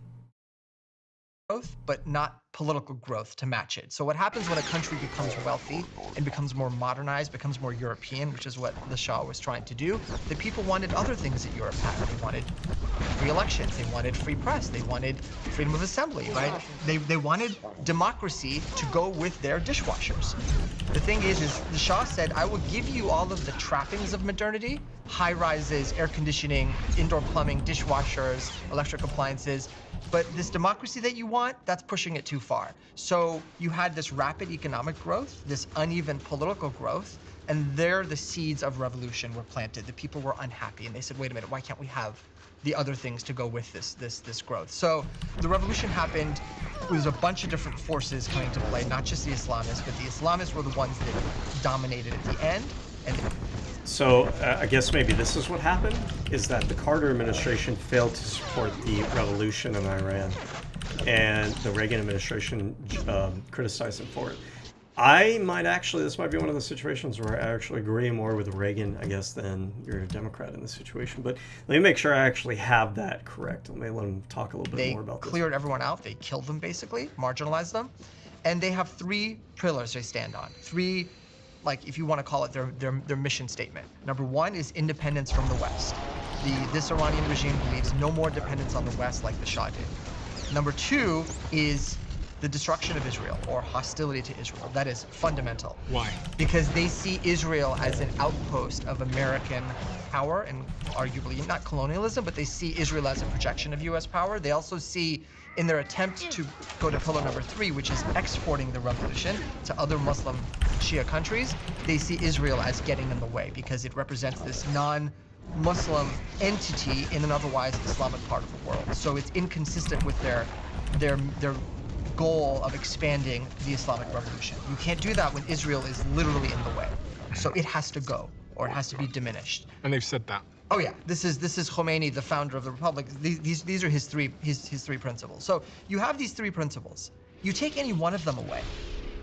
B: Growth, but not political growth to match it. So what happens when a country becomes wealthy and becomes more modernized, becomes more European, which is what the Shah was trying to do, the people wanted other things that Europe had. They wanted free elections, they wanted free press, they wanted freedom of assembly, right? They wanted democracy to go with their dishwashers. The thing is the Shah said, I will give you all of the trappings of modernity, high rises, air conditioning, indoor plumbing, dishwashers, electric appliances, but this democracy that you want, that's pushing it too far. So you had this rapid economic growth, this uneven political growth, and there the seeds of revolution were planted. The people were unhappy, and they said, wait a minute, why can't we have the other things to go with this growth? So the revolution happened. There's a bunch of different forces coming to play, not just the Islamists, but the Islamists were the ones that dominated at the end.
A: So I guess maybe this is what happened, is that the Carter administration failed to support the revolution in Iran, and the Reagan administration criticized them for it. This might be one of the situations where I actually agree more with Reagan, I guess, than you're a Democrat in this situation. But let me make sure I actually have that correct. Let him talk a little bit more about this.
B: They cleared everyone out. They killed them, basically, marginalized them. And they have three pillars they stand on. Three, like, if you want to call it their mission statement. Number one is independence from the West. This Iranian regime believes no more dependence on the West like the Shah did. Number two is the destruction of Israel, or hostility to Israel. That is fundamental.
M: Why?
B: Because they see Israel as an outpost of American power, and arguably not colonialism, but they see Israel as a projection of US power. They also see, in their attempt to go to pillar number three, which is exporting the revolution to other Muslim Shia countries, they see Israel as getting in the way because it represents this non-Muslim entity in an otherwise Islamic part of the world. So it's inconsistent with their goal of expanding the Islamic revolution. You can't do that when Israel is literally in the way. So it has to go, or it has to be diminished.
M: And they've said that.
B: Oh yeah, this is Khomeini, the founder of the republic. These are his three principles. So you have these three principles. You take any one of them away,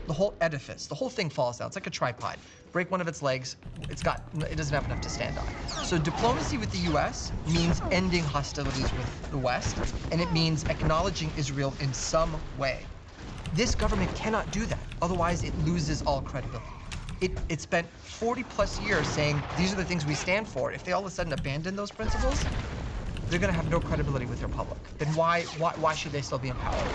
B: the whole edifice, the whole thing falls down. It's like a tripod. Break one of its legs, it doesn't have enough to stand on. So diplomacy with the US means ending hostilities with the West, and it means acknowledging Israel in some way. This government cannot do that, otherwise it loses all credibility. It spent 40 plus years saying, these are the things we stand for. If they all of a sudden abandon those principles, they're gonna have no credibility with their public. Then why should they still be in power?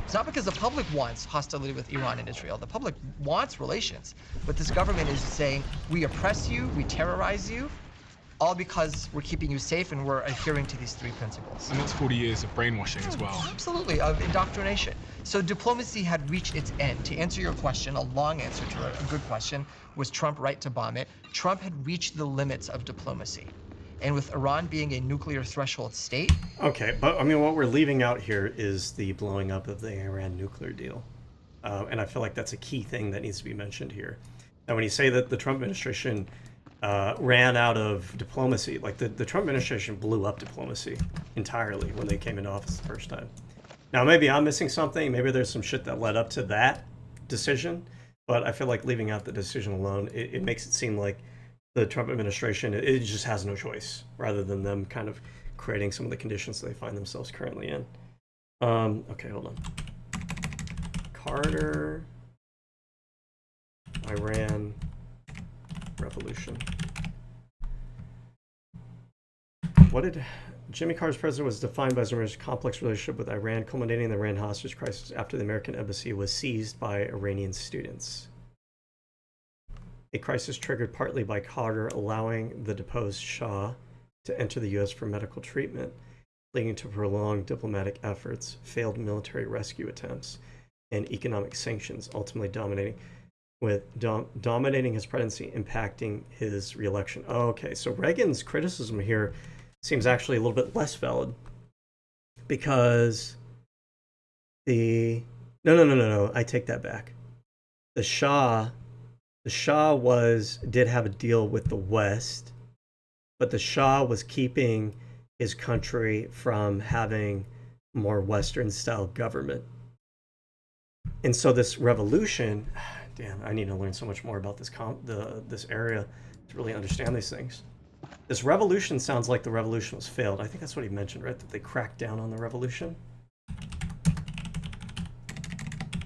B: It's not because the public wants hostility with Iran and Israel. The public wants relations. But this government is saying, we oppress you, we terrorize you, all because we're keeping you safe and we're adhering to these 3 principles.
M: And that's 40 years of brainwashing as well.
B: Absolutely, of indoctrination. So diplomacy had reached its end. To answer your question, a long answer to a good question, was Trump right to bomb it? Trump had reached the limits of diplomacy. And with Iran being a nuclear threshold state...
A: Okay, but I mean, what we're leaving out here is the blowing up of the Iran nuclear deal. And I feel like that's a key thing that needs to be mentioned here. Now, when you say that the Trump administration ran out of diplomacy, like the Trump administration blew up diplomacy entirely when they came into office the first time. Now, maybe I'm missing something. Maybe there's some shit that led up to that decision. But I feel like leaving out the decision alone, it makes it seem like the Trump administration, it just has no choice, rather than them kind of creating some of the conditions they find themselves currently in. Okay, hold on. Carter, Iran, revolution. What did Jimmy Carter's president was defined by his complex relationship with Iran, culminating in the Iran hostage crisis after the American embassy was seized by Iranian students. A crisis triggered partly by Carter allowing the deposed Shah to enter the U.S. for medical treatment, leading to prolonged diplomatic efforts, failed military rescue attempts, and economic sanctions, ultimately dominating his presidency, impacting his reelection. Oh, okay, so Reagan's criticism here seems actually a little bit less valid, because no, I take that back. The Shah did have a deal with the West, but the Shah was keeping his country from having more Western-style government. And so this revolution, damn, I need to learn so much more about this area to really understand these things. This revolution sounds like the revolution was failed. I think that's what he mentioned, right? That they cracked down on the revolution.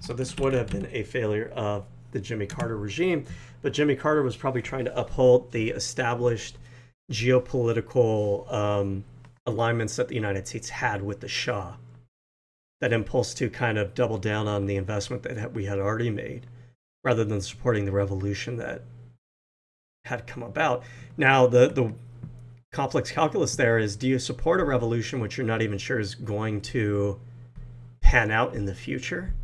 A: So this would have been a failure of the Jimmy Carter regime, but Jimmy Carter was probably trying to uphold the established geopolitical alignments that the United States had with the Shah. That impulse to kind of double down on the investment that we had already made, rather than supporting the revolution that had come about. Now, the complex calculus there is, do you support a revolution which you're not even sure is going to pan out in the future,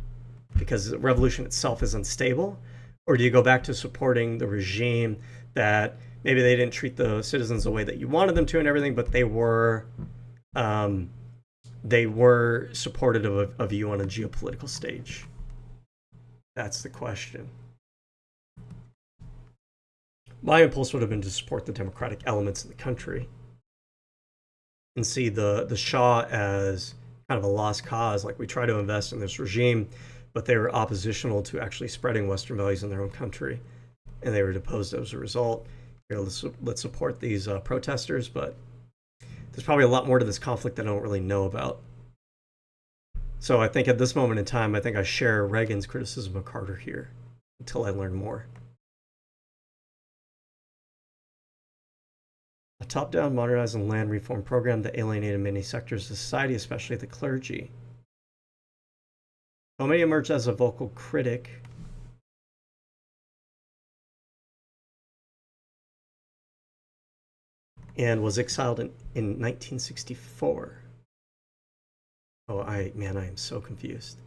A: because the revolution itself is unstable? Or do you go back to supporting the regime that maybe they didn't treat the citizens the way that you wanted them to and everything, but they were supportive of you on a geopolitical stage? That's the question. My impulse would have been to support the democratic elements in the country and see the Shah as kind of a lost cause. Like, we try to invest in this regime, but they were oppositional to actually spreading Western values in their own country, and they were deposed as a result. Here, let's support these protesters, but there's probably a lot more to this conflict that I don't really know about. So I think at this moment in time, I think I share Reagan's criticism of Carter here until I learn more. A top-down modernizing land reform program that alienated many sectors of society, especially the clergy. Khomeini emerged as a vocal critic and was exiled in 1964. Oh, I am so confused.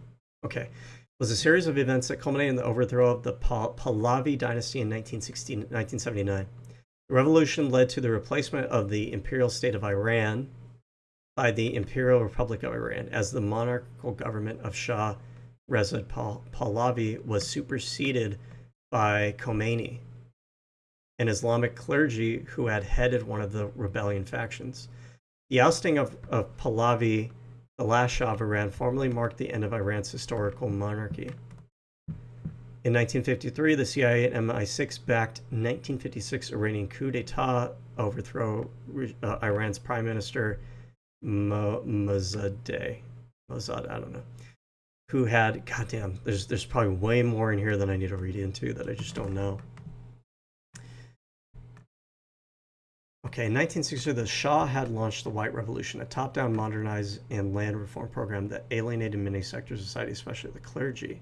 A: Okay. It was a series of events that culminated in the overthrow of the Pahlavi dynasty in 1979. The revolution led to the replacement of the imperial state of Iran by the Imperial Republic of Iran, as the monarchical government of Shah Reza Pahlavi was superseded by Khomeini, an Islamic clergy who had headed one of the rebellion factions. The ousting of Pahlavi, the last Shah of Iran, formally marked the end of Iran's historical monarchy. In 1953, the CIA and MI6 backed 1956 Iranian coup d'etat, overthrow Iran's Prime Minister Mosaddegh, I don't know, who had, goddamn, there's probably way more in here than I need to read into that I just don't know. Okay, in 1960, the Shah had launched the White Revolution, a top-down, modernized, and land reform program that alienated many sectors of society, especially the clergy.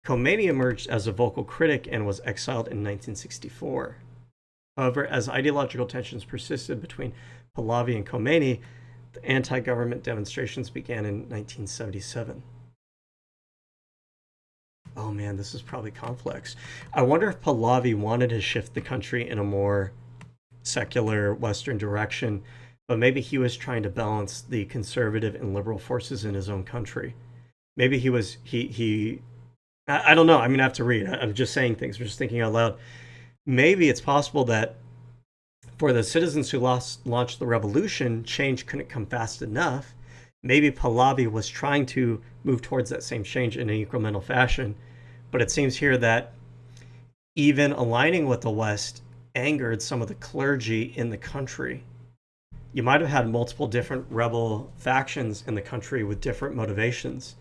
A: Khomeini emerged as a vocal critic and was exiled in 1964. However, as ideological tensions persisted between Pahlavi and Khomeini, the anti-government demonstrations began in 1977. Oh man, this is probably complex. I wonder if Pahlavi wanted to shift the country in a more secular Western direction, but maybe he was trying to balance the conservative and liberal forces in his own country. Maybe he was, I don't know. I'm going to have to read. I'm just saying things. I'm just thinking out loud. Maybe it's possible that for the citizens who launched the revolution, change couldn't come fast enough. Maybe Pahlavi was trying to move towards that same change in an incremental fashion. But it seems here that even aligning with the West angered some of the clergy in the country. You might have had multiple different rebel factions in the country with different motivations.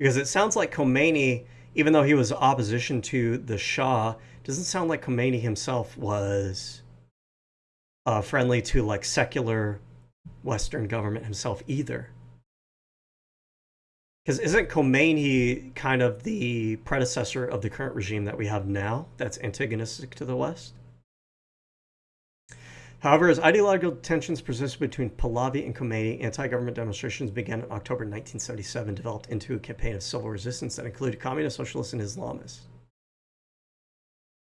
A: Because it sounds like Khomeini, even though he was opposition to the Shah, doesn't sound like Khomeini himself was friendly to like secular Western government himself either. Because isn't Khomeini kind of the predecessor of the current regime that we have now that's antagonistic to the West? However, as ideological tensions persisted between Pahlavi and Khomeini, anti-government demonstrations began in October 1977, developed into a campaign of civil resistance that included communist, socialists, and Islamists.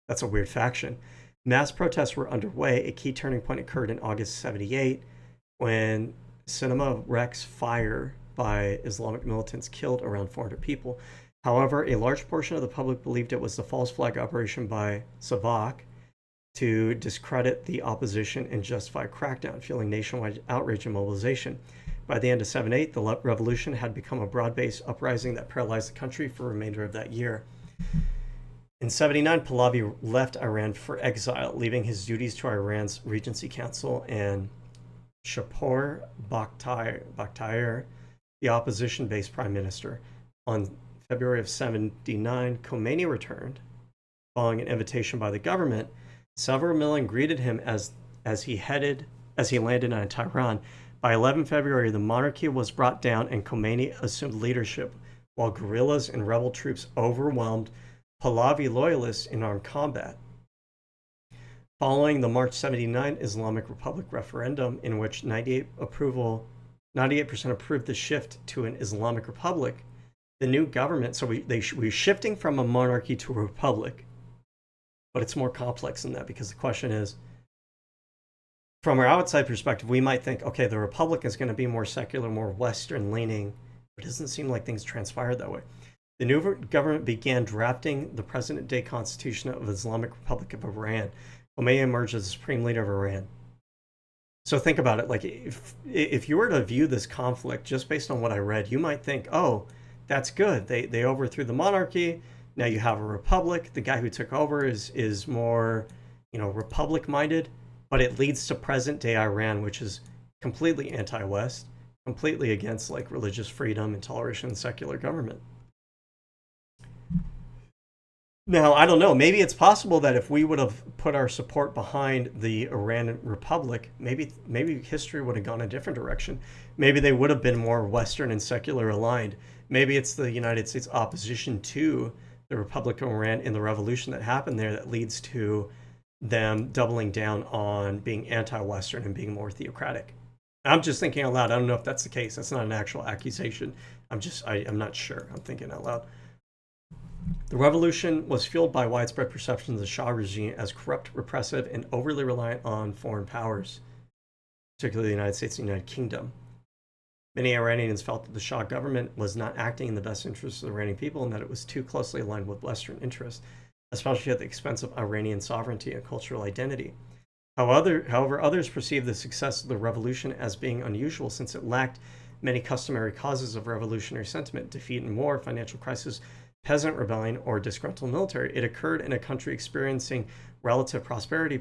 A: That's a weird faction. Mass protests were underway. A key turning point occurred in August 78 when cinema wrecks fire by Islamic militants killed around 400 people. However, a large portion of the public believed it was the false flag operation by SWTOR to discredit the opposition and justify a crackdown, fueling nationwide outrage and mobilization. By the end of 78, the revolution had become a broad-based uprising that paralyzed the country for the remainder of that year. In 79, Pahlavi left Iran for exile, leaving his duties to Iran's Regency Council and Shapur Bakhtiar, the opposition-based prime minister. On February of 79, Khomeini returned, following an invitation by the government. Several million greeted him as he landed in Tehran. By 11 February, the monarchy was brought down and Khomeini assumed leadership, while guerrillas and rebel troops overwhelmed Pahlavi loyalists in armed combat. Following the March 79 Islamic Republic referendum, in which 98% approved the shift to an Islamic Republic, the new government, so we're shifting from a monarchy to a republic. But it's more complex than that, because the question is, from our outside perspective, we might think, okay, the republic is going to be more secular, more Western leaning, but it doesn't seem like things transpired that way. The new government began drafting the present-day constitution of the Islamic Republic of Iran. Khomeini emerged as the supreme leader of Iran. So think about it, like if you were to view this conflict just based on what I read, you might think, oh, that's good. They overthrew the monarchy. Now you have a republic. The guy who took over is more, republic-minded, but it leads to present-day Iran, which is completely anti-West, completely against like religious freedom and toleration and secular government. Now, I don't know. Maybe it's possible that if we would have put our support behind the Iran Republic, maybe history would have gone a different direction. Maybe they would have been more Western and secular aligned. Maybe it's the United States opposition to the Republic of Iran in the revolution that happened there that leads to them doubling down on being anti-Western and being more theocratic. I'm just thinking out loud. I don't know if that's the case. That's not an actual accusation. I'm not sure. I'm thinking out loud. The revolution was fueled by widespread perceptions of the Shah regime as corrupt, repressive, and overly reliant on foreign powers, particularly the United States and the United Kingdom. Many Iranians felt that the Shah government was not acting in the best interests of the Iranian people and that it was too closely aligned with Western interests, especially at the expense of Iranian sovereignty and cultural identity. However, others perceived the success of the revolution as being unusual since it lacked many customary causes of revolutionary sentiment: defeat in war, financial crisis, peasant rebellion, or disgruntled military. It occurred in a country experiencing relative prosperity,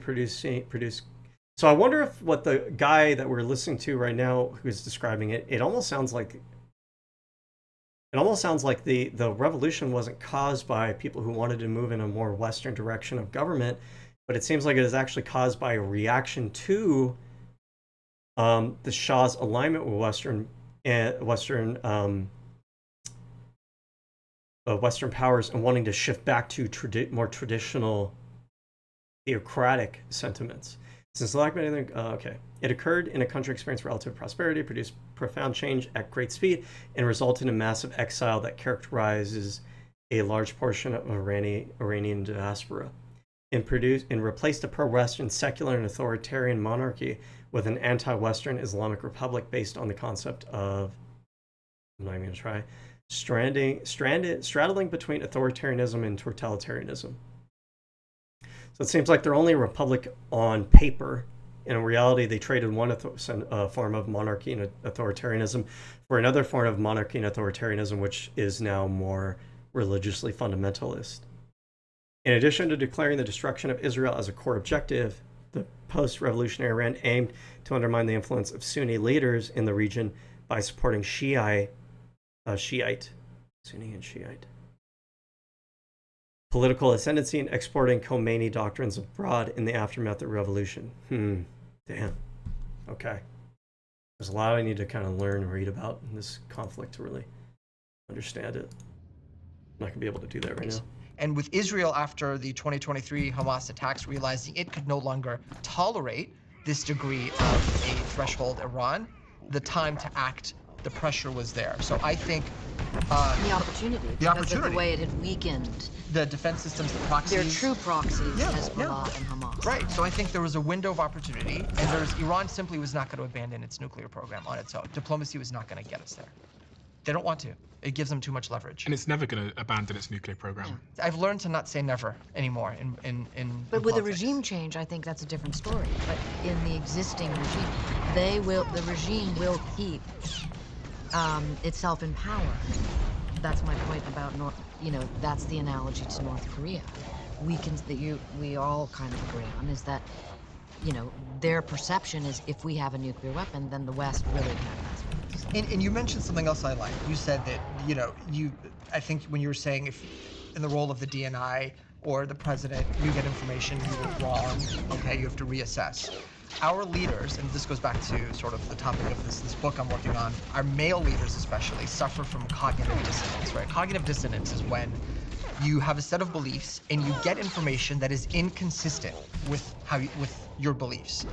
A: So I wonder if what the guy that we're listening to right now who's describing it, it almost sounds like the revolution wasn't caused by people who wanted to move in a more Western direction of government, but it seems like it is actually caused by a reaction to the Shah's alignment with Western powers and wanting to shift back to more traditional theocratic sentiments. Since the lack of anything, it occurred in a country experienced relative prosperity, produced profound change at great speed, and resulted in massive exile that characterizes a large portion of Iranian diaspora, and replaced a pro-Western secular and authoritarian monarchy with an anti-Western Islamic republic based on the concept of, I'm not even going to try, straddling between authoritarianism and totalitarianism. So it seems like they're only a republic on paper. In reality, they traded one form of monarchy and authoritarianism for another form of monarchy and authoritarianism, which is now more religiously fundamentalist. In addition to declaring the destruction of Israel as a core objective, the post-revolutionary Iran aimed to undermine the influence of Sunni leaders in the region by supporting Sunni and Shiite political ascendancy and exporting Khomeini doctrines abroad in the aftermath of the revolution. Damn. Okay. There's a lot I need to kind of learn and read about in this conflict to really understand it. I'm not going to be able to do that right now.
B: And with Israel, after the 2023 Hamas attacks, realizing it could no longer tolerate this degree of a threshold Iran, the time to act, the pressure was there. So I think
I: the opportunity, because of the way it had weakened
B: the defense systems, the proxies.
I: They're true proxies, Hezbollah and Hamas.
B: Right. So I think there was a window of opportunity, and Iran simply was not going to abandon its nuclear program on its own. Diplomacy was not going to get us there. They don't want to. It gives them too much leverage.
M: And it's never going to abandon its nuclear program.
B: Yeah. I've learned to not say never anymore
I: But with a regime change, I think that's a different story. But in the existing regime, the regime will keep itself in power. That's my point about that's the analogy to North Korea. We all kind of agree on is that, their perception is if we have a nuclear weapon, then the West really can't mess with us.
B: And you mentioned something else I like. You said that, I think when you were saying if in the role of the DNI or the president, you get information, you were wrong, okay, you have to reassess. Our leaders, and this goes back to sort of the topic of this book I'm working on, our male leaders especially suffer from cognitive dissonance, right? Cognitive dissonance is when you have a set of beliefs and you get information that is inconsistent with your beliefs.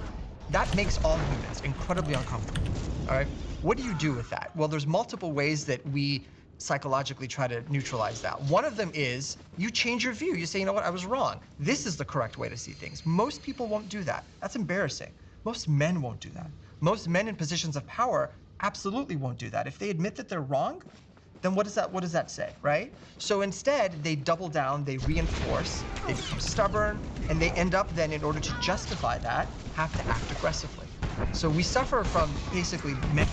B: That makes all humans incredibly uncomfortable, all right? What do you do with that? Well, there's multiple ways that we psychologically try to neutralize that. One of them is you change your view. You say, you know what, I was wrong. This is the correct way to see things. Most people won't do that. That's embarrassing. Most men won't do that. Most men in positions of power absolutely won't do that. If they admit that they're wrong, then what does that say, right? So instead, they double down, they reinforce, they become stubborn, and they end up then, in order to justify that, have to act aggressively. So we suffer from basically men.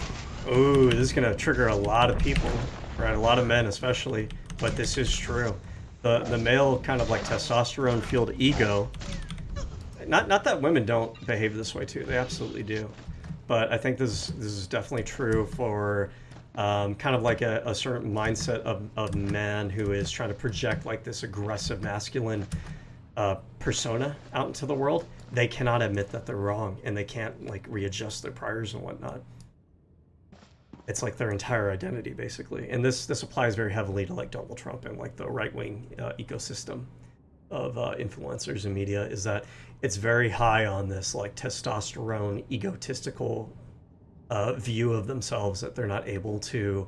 A: Ooh, this is gonna trigger a lot of people, right? A lot of men especially, but this is true. The male kind of like testosterone-fueled ego, not that women don't behave this way too, they absolutely do. But I think this is definitely true for kind of like a certain mindset of man who is trying to project like this aggressive masculine persona out into the world. They cannot admit that they're wrong, and they can't like readjust their priors and whatnot. It's like their entire identity basically, and this applies very heavily to like Donald Trump and like the right-wing ecosystem of influencers and media, is that it's very high on this like testosterone egotistical view of themselves, that they're not able to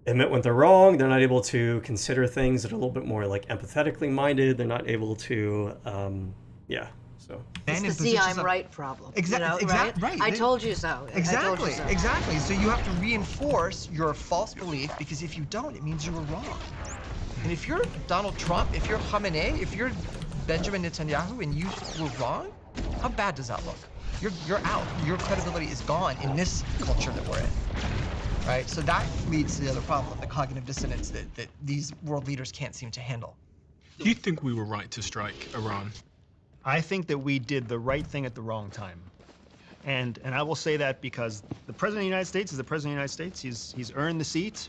A: admit when they're wrong, they're not able to consider things that are a little bit more like empathetically minded, they're not able to so
I: it's the see I'm right problem.
B: Exactly. Right.
I: I told you so.
B: Exactly. Exactly. So you have to reinforce your false belief, because if you don't, it means you were wrong. And if you're Donald Trump, if you're Khamenei, if you're Benjamin Netanyahu and you were wrong, how bad does that look? You're out. Your credibility is gone in this culture that we're in. Right? So that leads to the other problem, the cognitive dissonance that these world leaders can't seem to handle.
M: Do you think we were right to strike Iran?
L: I think that we did the right thing at the wrong time. And I will say that because the President of the United States is the President of the United States. He's earned the seat.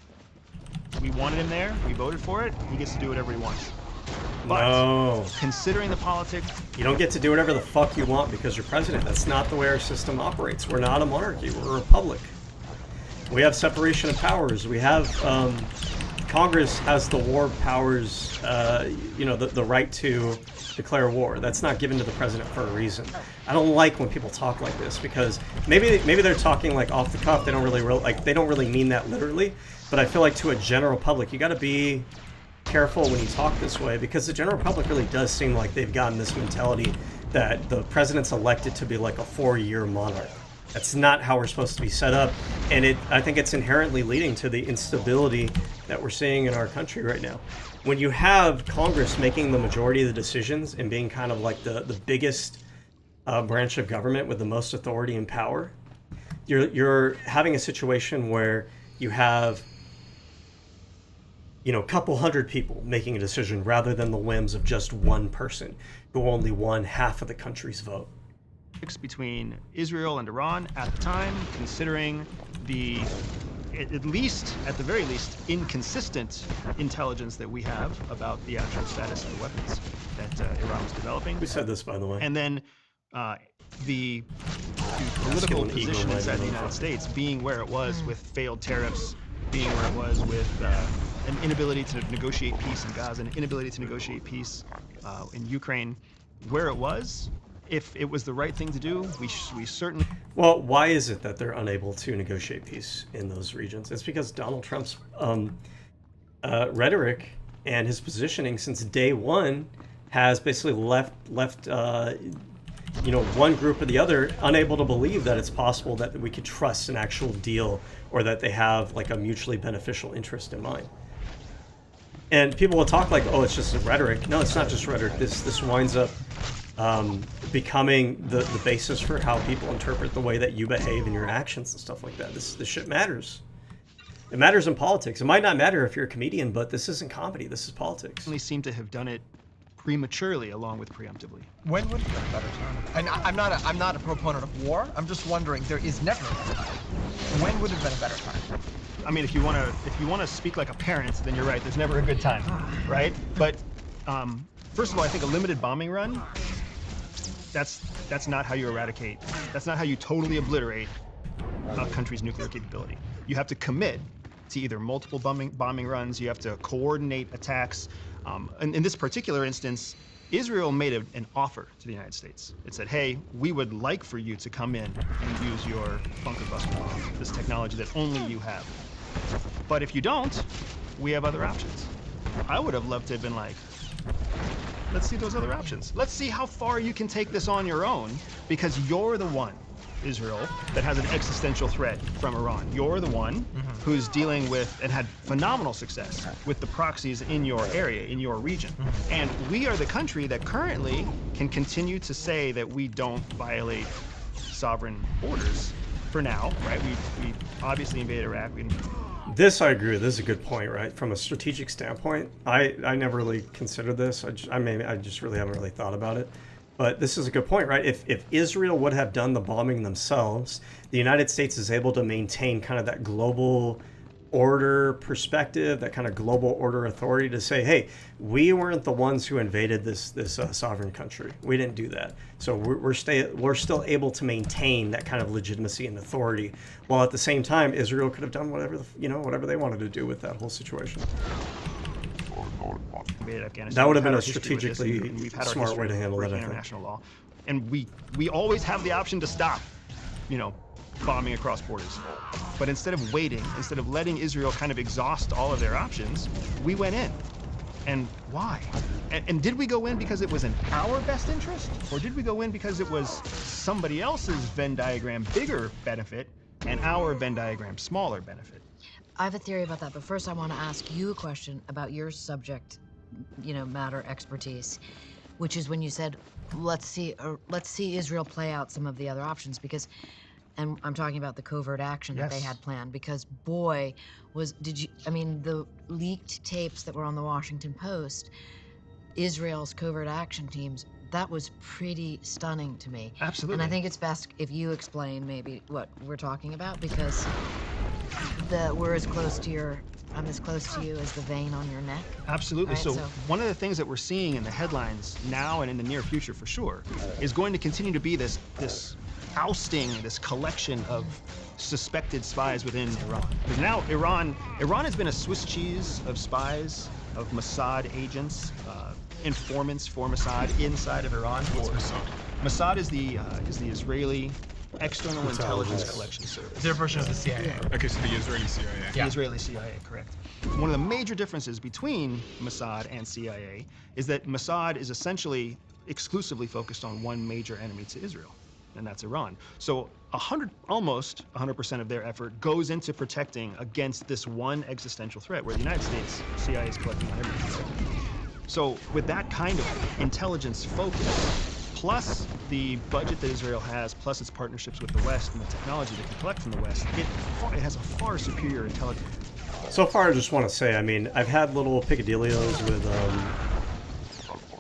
L: We wanted him there. We voted for it. He gets to do whatever he wants. But considering the politics,
A: you don't get to do whatever the fuck you want because you're president. That's not the way our system operates. We're not a monarchy. We're a republic. We have separation of powers. We have Congress has the war powers. The right to declare war. That's not given to the president for a reason. I don't like when people talk like this because maybe they're talking like off the cuff. They don't really mean that literally. But I feel like to a general public, you got to be careful when you talk this way because the general public really does seem like they've gotten this mentality that the president's elected to be like a 4-year monarch. That's not how we're supposed to be set up, and I think it's inherently leading to the instability that we're seeing in our country right now. When you have Congress making the majority of the decisions and being kind of like the biggest branch of government with the most authority and power, you're having a situation where you have a couple hundred people making a decision rather than the whims of just one person who only won half of the country's vote.
L: Between Israel and Iran at the time, considering the, at the very least, inconsistent intelligence that we have about the actual status of the weapons that Iran was developing.
A: Who said this, by the way?
L: And then the political position inside the United States being where it was with failed tariffs, being where it was with an inability to negotiate peace in Gaza, an inability to negotiate peace in Ukraine, where it was. If it was the right thing to do, we certainly...
A: Well, why is it that they're unable to negotiate peace in those regions? It's because Donald Trump's rhetoric and his positioning since day one has basically left one group or the other unable to believe that it's possible that we could trust an actual deal or that they have like a mutually beneficial interest in mind. And people will talk like, oh, it's just rhetoric. No, it's not just rhetoric. This winds up becoming the basis for how people interpret the way that you behave and your actions and stuff like that. This shit matters. It matters in politics. It might not matter if you're a comedian, but this isn't comedy. This is politics.
L: They seem to have done it prematurely along with preemptively.
B: When would have been a better time? And I'm not a proponent of war. I'm just wondering, there is never a better time. When would have been a better time?
L: I mean, if you want to speak like a parent, then you're right. There's never a good time, right? But first of all, I think a limited bombing run, that's not how you eradicate. That's not how you totally obliterate a country's nuclear capability. You have to commit to either multiple bombing runs. You have to coordinate attacks. And in this particular instance, Israel made an offer to the United States. It said, hey, we would like for you to come in and use your bunker buster bomb, this technology that only you have. But if you don't, we have other options. I would have loved to have been like, let's see those other options. Let's see how far you can take this on your own, because you're the one, Israel, that has an existential threat from Iran. You're the one who's dealing with and had phenomenal success with the proxies in your area, in your region. And we are the country that currently can continue to say that we don't violate sovereign borders for now, right? We obviously invaded Iraq.
A: This I agree with. This is a good point, right? From a strategic standpoint, I never really considered this. I just really haven't really thought about it. But this is a good point, right? If Israel would have done the bombing themselves, the United States is able to maintain kind of that global order perspective, that kind of global order authority to say, hey, we weren't the ones who invaded this sovereign country. We didn't do that. So we're still able to maintain that kind of legitimacy and authority, while at the same time, Israel could have done whatever they wanted to do with that whole situation. That would have been a strategically smart way to handle that.
L: International law, and we always have the option to stop, bombing across borders. But instead of waiting, instead of letting Israel kind of exhaust all of their options, we went in. And why? And did we go in because it was in our best interest, or did we go in because it was somebody else's Venn diagram bigger benefit and our Venn diagram smaller benefit?
I: I have a theory about that, but first I want to ask you a question about your subject, matter expertise, which is when you said, let's see Israel play out some of the other options, because, and I'm talking about the covert action that they had planned, because boy, the leaked tapes that were on the Washington Post, Israel's covert action teams, that was pretty stunning to me.
L: Absolutely.
I: And I think it's best if you explain maybe what we're talking about, because we're as close to your I'm as close to you as the vein on your neck.
L: Absolutely.
I: Right,
L: So one of the things that we're seeing in the headlines now and in the near future for sure is going to continue to be this ousting, this collection of suspected spies within Iran. Because now Iran has been a Swiss cheese of spies, of Mossad agents, informants for Mossad inside of Iran.
M: What's Mossad?
L: Mossad is the Israeli External Intelligence Collection Service.
B: Their version of the CIA.
M: Okay, so the Israeli CIA.
L: The Israeli CIA, correct. One of the major differences between Mossad and CIA is that Mossad is essentially exclusively focused on one major enemy to Israel, and that's Iran. So almost 100% of their effort goes into protecting against this one existential threat, where the United States CIA is collecting on everything. So with that kind of intelligence focus, plus the budget that Israel has, plus its partnerships with the West and the technology that can collect from the West, it has a far superior intelligence.
A: So far, I just want to say, I mean, I've had little picadillos with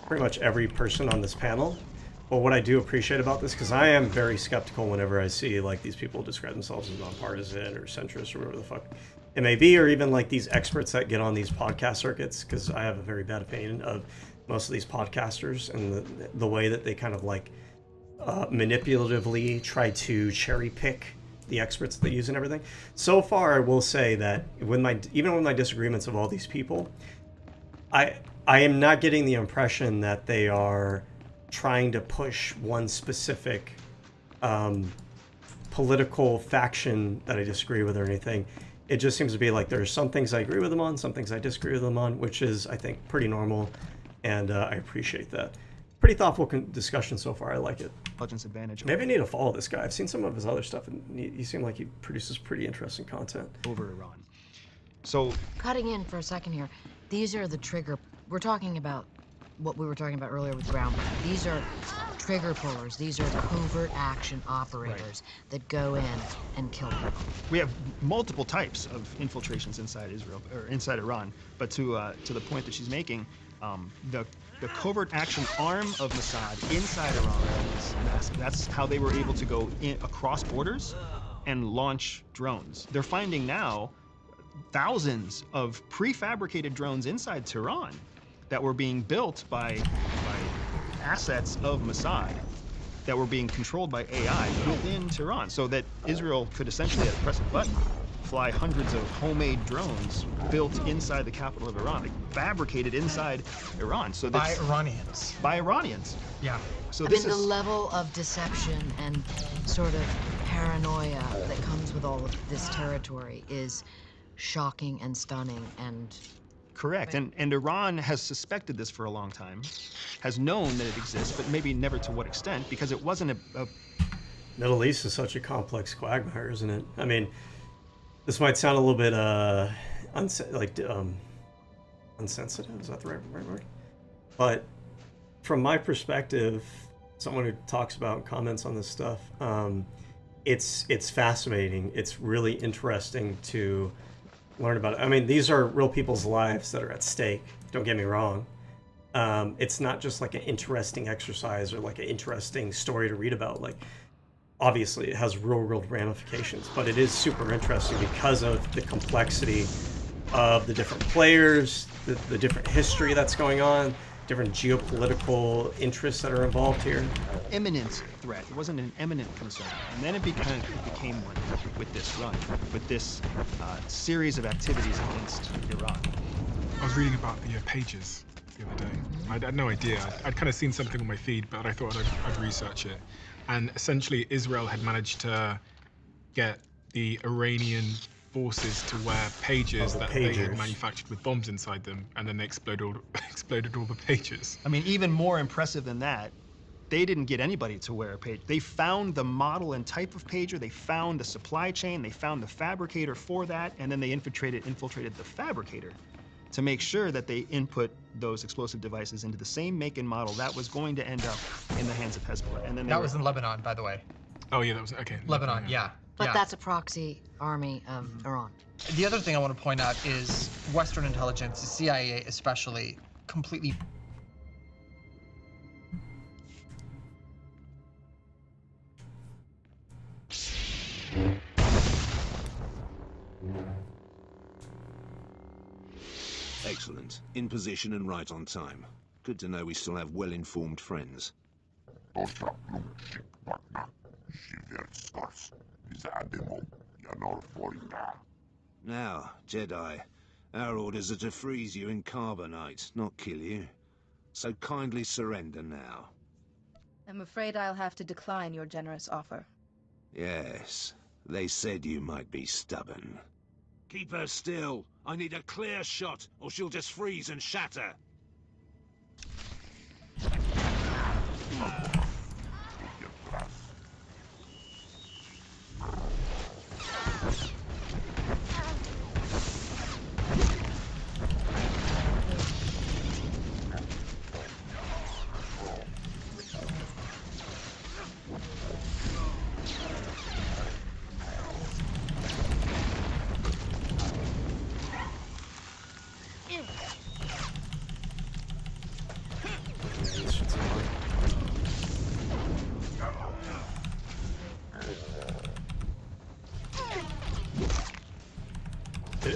A: pretty much every person on this panel. But what I do appreciate about this, because I am very skeptical whenever I see like these people describe themselves as nonpartisan or centrist or whatever the fuck it may be, or even like these experts that get on these podcast circuits, because I have a very bad opinion of most of these podcasters and the way that they kind of like manipulatively try to cherry pick the experts that they use and everything. So far, I will say that even with my disagreements of all these people, I am not getting the impression that they are trying to push one specific political faction that I disagree with or anything. It just seems to be like there's some things I agree with them on, some things I disagree with them on, which is, I think, pretty normal, and I appreciate that. Pretty thoughtful discussion so far. I like it.
L: Intelligence advantage.
A: Maybe I need to follow this guy. I've seen some of his other stuff, and he seemed like he produces pretty interesting content.
L: Over Iran. So,
I: cutting in for a second here, these are the trigger. We're talking about what we were talking about earlier with ground. These are trigger pullers. These are covert action operators that go in and kill people.
L: We have multiple types of infiltrations inside Israel or inside Iran, but to the point that she's making, the covert action arm of Mossad inside Iran is massive. That's how they were able to go across borders and launch drones. They're finding now thousands of prefabricated drones inside Tehran that were being built by assets of Mossad that were being controlled by AI within Tehran, so that Israel could essentially, at a press of a button, fly hundreds of homemade drones built inside the capital of Iran, like fabricated inside Iran. So
B: by Iranians.
L: By Iranians.
B: Yeah.
L: So
I: the level of deception and sort of paranoia that comes with all of this territory is shocking and stunning and...
L: Correct, and Iran has suspected this for a long time, has known that it exists, but maybe never to what extent, because it wasn't a...
A: Middle East is such a complex quagmire, isn't it? I mean, this might sound a little bit unsensitive, is that the right word? But from my perspective, someone who talks about and comments on this stuff, it's fascinating. It's really interesting to learn about it. I mean, these are real people's lives that are at stake. Don't get me wrong. It's not just like an interesting exercise or like an interesting story to read about. Like, obviously, it has real world ramifications, but it is super interesting because of the complexity of the different players, the different history that's going on, different geopolitical interests that are involved here.
L: Imminent threat. It wasn't an imminent concern. And then it became one with this run, with this series of activities against Iran.
M: I was reading about the pages the other day. I had no idea. I'd kind of seen something on my feed, but I thought I'd research it. And essentially, Israel had managed to get the Iranian forces to wear pages that they had manufactured with bombs inside them, and then they exploded all the pages.
L: I mean, even more impressive than that, they didn't get anybody to wear a page. They found the model and type of pager, they found the supply chain, they found the fabricator for that, and then they infiltrated the fabricator to make sure that they input those explosive devices into the same make and model that was going to end up in the hands of Hezbollah. And then
B: that was in Lebanon, by the way.
M: Oh yeah, that was okay.
B: Lebanon, yeah.
I: But that's a proxy army of Iran.
B: The other thing I want to point out is Western intelligence, the CIA especially, completely
R: Excellent. In position and right on time. Good to know we still have well-informed friends. Now, Jedi, our orders are to freeze you in carbonite, not kill you. So kindly surrender now.
E: I'm afraid I'll have to decline your generous offer.
R: Yes, they said you might be stubborn.
S: Keep her still. I need a clear shot, or she'll just freeze and shatter.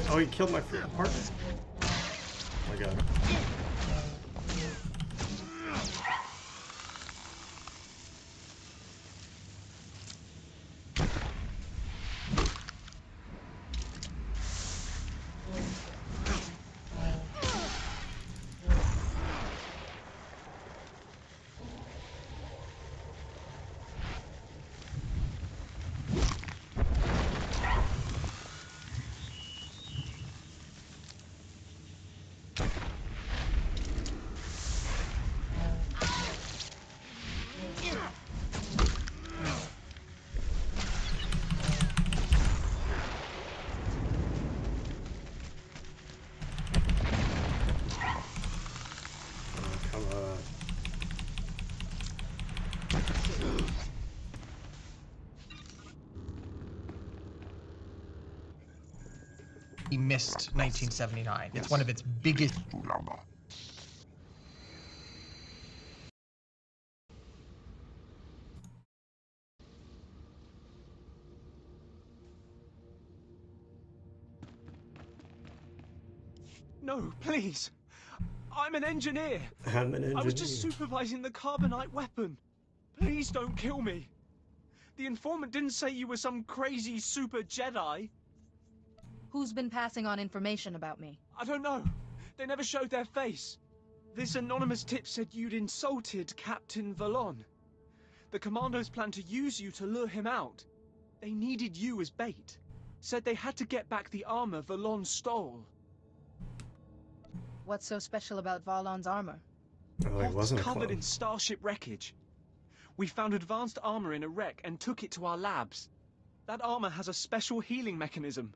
A: Oh, he killed my partner. Oh my god.
B: He missed 1979. It's one of its biggest.
N: No, please. I'm an engineer.
A: I'm an engineer.
N: I was just supervising the carbonite weapon. Please don't kill me. The informant didn't say you were some crazy super Jedi.
E: Who's been passing on information about me?
N: I don't know. They never showed their face. This anonymous tip said you'd insulted Captain Valon. The commandos planned to use you to lure him out. They needed you as bait. Said they had to get back the armor Valon stole.
E: What's so special about Valon's armor?
A: Oh, he wasn't a
N: covered
A: clone.
N: in Starship wreckage. We found advanced armor in a wreck and took it to our labs. That armor has a special healing mechanism.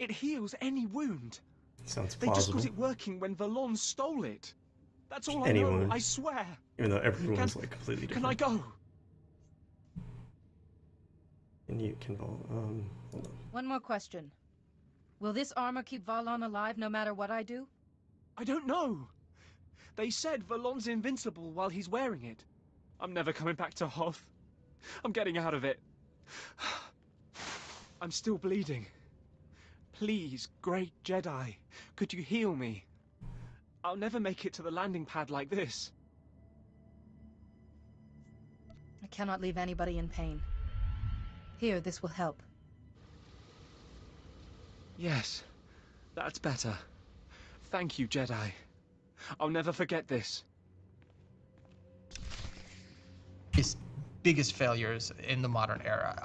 N: It heals any wound.
A: Sounds
N: They just
A: plausible.
N: got it working when Valon stole it. That's all
A: Any
N: I know,
A: wound.
N: I swear.
A: Even though everyone's like completely different.
N: Can I go?
A: And you can hold on.
E: One more question. Will this armor keep Valon alive no matter what I do?
N: I don't know. They said Valon's invincible while he's wearing it. I'm never coming back to Hoth. I'm getting out of it. I'm still bleeding. Please, great Jedi, could you heal me? I'll never make it to the landing pad like this.
E: I cannot leave anybody in pain. Here, this will help.
N: Yes, that's better. Thank you, Jedi. I'll never forget this.
B: His biggest failures in the modern era.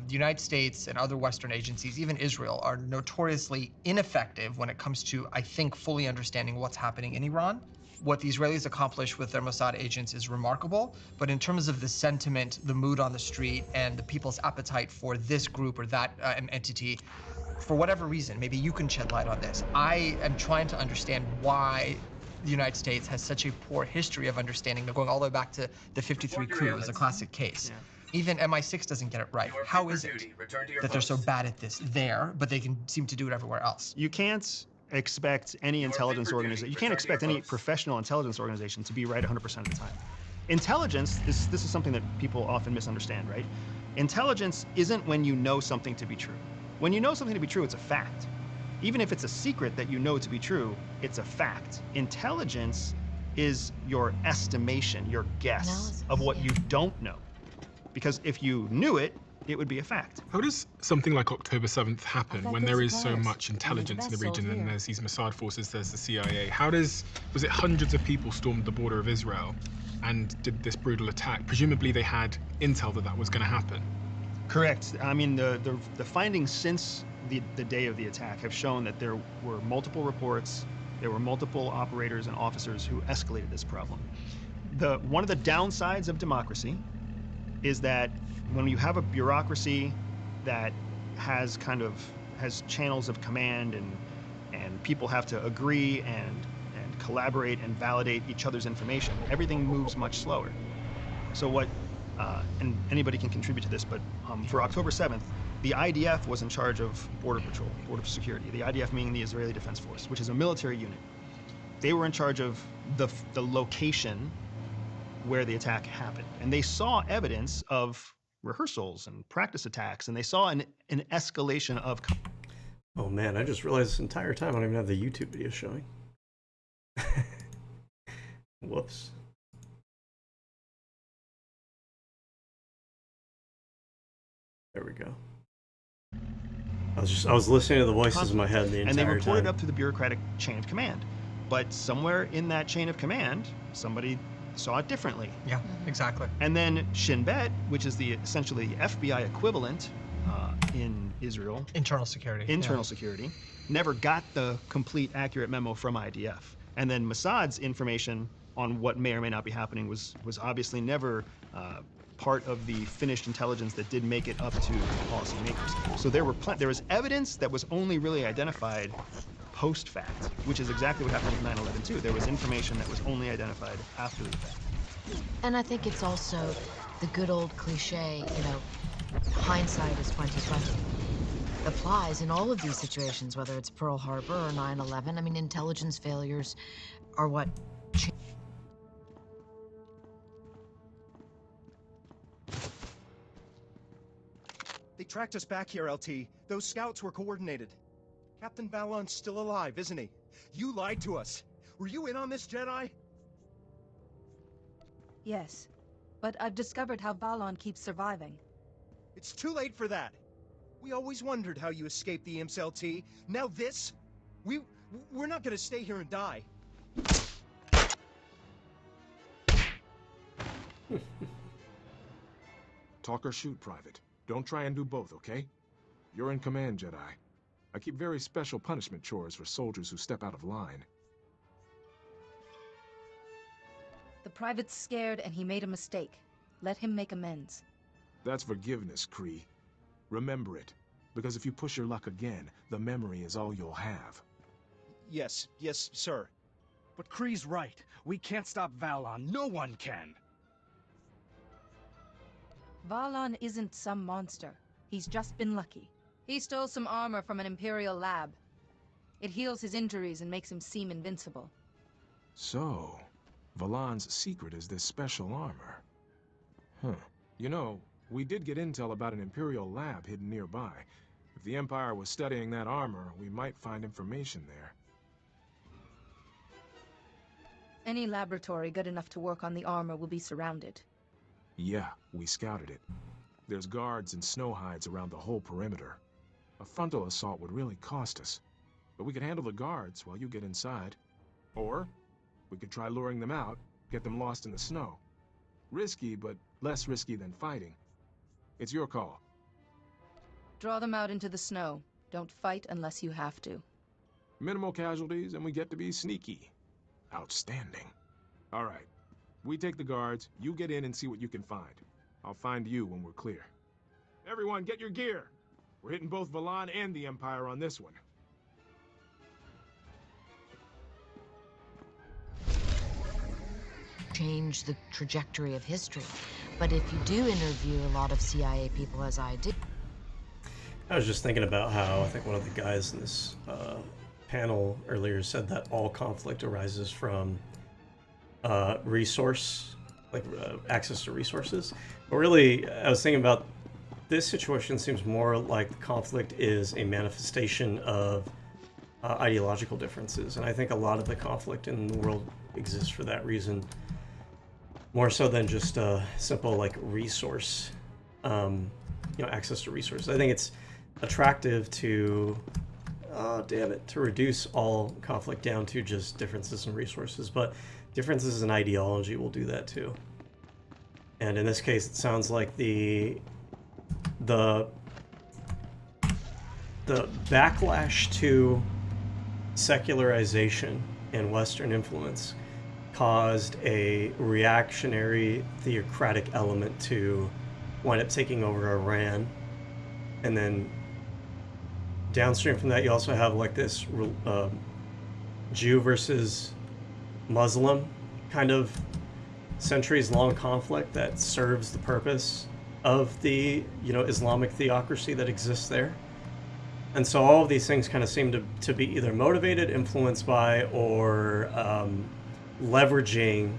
B: The United States and other Western agencies, even Israel, are notoriously ineffective when it comes to, I think, fully understanding what's happening in Iran. What the Israelis accomplish with their Mossad agents is remarkable, but in terms of the sentiment, the mood on the street, and the people's appetite for this group or that entity, for whatever reason, maybe you can shed light on this. I am trying to understand why the United States has such a poor history of understanding, going all the way back to the 53 coup is a classic case. Yeah. Even MI6 doesn't get it right. How is it that they're so bad at this there, but they can seem to do it everywhere else?
L: You can't expect any intelligence organization, you can't expect any professional intelligence organization to be right 100% of the time. Intelligence, this is something that people often misunderstand, right? Intelligence isn't when you know something to be true. When you know something to be true, it's a fact. Even if it's a secret that you know to be true, it's a fact. Intelligence is your estimation, your guess of what you don't know. Because if you knew it, it would be a fact.
M: How does something like October 7th happen when there is so much intelligence in the region and there's these Mossad forces, there's the CIA? Was it hundreds of people stormed the border of Israel and did this brutal attack? Presumably they had intel that was going to happen.
L: Correct. I mean, the findings since the day of the attack have shown that there were multiple reports, there were multiple operators and officers who escalated this problem. One of the downsides of democracy is that when you have a bureaucracy that has channels of command and people have to agree and collaborate and validate each other's information, everything moves much slower. So and anybody can contribute to this, but for October 7th, the IDF was in charge of border patrol, border security. The IDF meaning the Israeli Defense Force, which is a military unit. They were in charge of the location where the attack happened. And they saw evidence of rehearsals and practice attacks, and they saw an escalation of...
A: Oh man, I just realized this entire time I don't even have the YouTube video showing. Whoops. There we go. I was listening to the voices in my head the entire time.
L: And they reported up to the bureaucratic chain of command. But somewhere in that chain of command, somebody saw it differently.
B: Yeah, exactly.
L: And then Shin Bet, which is essentially the FBI equivalent in Israel.
B: Internal security.
L: Internal security. Never got the complete accurate memo from IDF. And then Mossad's information on what may or may not be happening was obviously never part of the finished intelligence that did make it up to policymakers. So there was evidence that was only really identified post-fact, which is exactly what happened with 9/11 too. There was information that was only identified after the fact.
I: And I think it's also the good old cliche, hindsight is 20/20. Applies in all of these situations, whether it's Pearl Harbor or 9/11. I mean, intelligence failures are what
T: They tracked us back here, LT. Those scouts were coordinated. Captain Valon's still alive, isn't he? You lied to us. Were you in on this, Jedi?
E: Yes, but I've discovered how Valon keeps surviving.
T: It's too late for that. We always wondered how you escaped the imps, LT. Now this? We're not gonna stay here and die.
M: Talk or shoot, Private. Don't try and do both, okay? You're in command, Jedi. I keep very special punishment chores for soldiers who step out of line.
E: The private's scared and he made a mistake. Let him make amends.
M: That's forgiveness, Kree. Remember it, because if you push your luck again, the memory is all you'll have.
T: Yes, sir.
N: But Kree's right. We can't stop Valon. No one can.
E: Valon isn't some monster. He's just been lucky. He stole some armor from an Imperial lab. It heals his injuries and makes him seem invincible.
M: So, Valon's secret is this special armor. Huh. You know, we did get intel about an Imperial lab hidden nearby. If the Empire was studying that armor, we might find information there.
E: Any laboratory good enough to work on the armor will be surrounded.
M: Yeah, we scouted it. There's guards and snow hides around the whole perimeter. A frontal assault would really cost us, but we could handle the guards while you get inside. Or, we could try luring them out, get them lost in the snow. Risky, but less risky than fighting. It's your call.
E: Draw them out into the snow. Don't fight unless you have to.
M: Minimal casualties, and we get to be sneaky. Outstanding. All right. We take the guards, you get in and see what you can find. I'll find you when we're clear. Everyone, get your gear! We're hitting both Valon and the Empire on this one.
I: change the trajectory of history. But if you do interview a lot of CIA people, as I did...
A: I was just thinking about how I think one of the guys in this panel earlier said that all conflict arises from access to resources. But really, I was thinking about this situation seems more like the conflict is a manifestation of ideological differences. And I think a lot of the conflict in the world exists for that reason, more so than just a simple like resource, access to resources. I think it's attractive to, to reduce all conflict down to just differences in resources, but differences in ideology will do that too. And in this case, it sounds like the backlash to secularization and Western influence caused a reactionary theocratic element to wind up taking over Iran. And then downstream from that, you also have like this Jew versus Muslim kind of centuries-long conflict that serves the purpose of the Islamic theocracy that exists there. And so all of these things kind of seem to be either motivated, influenced by, or leveraging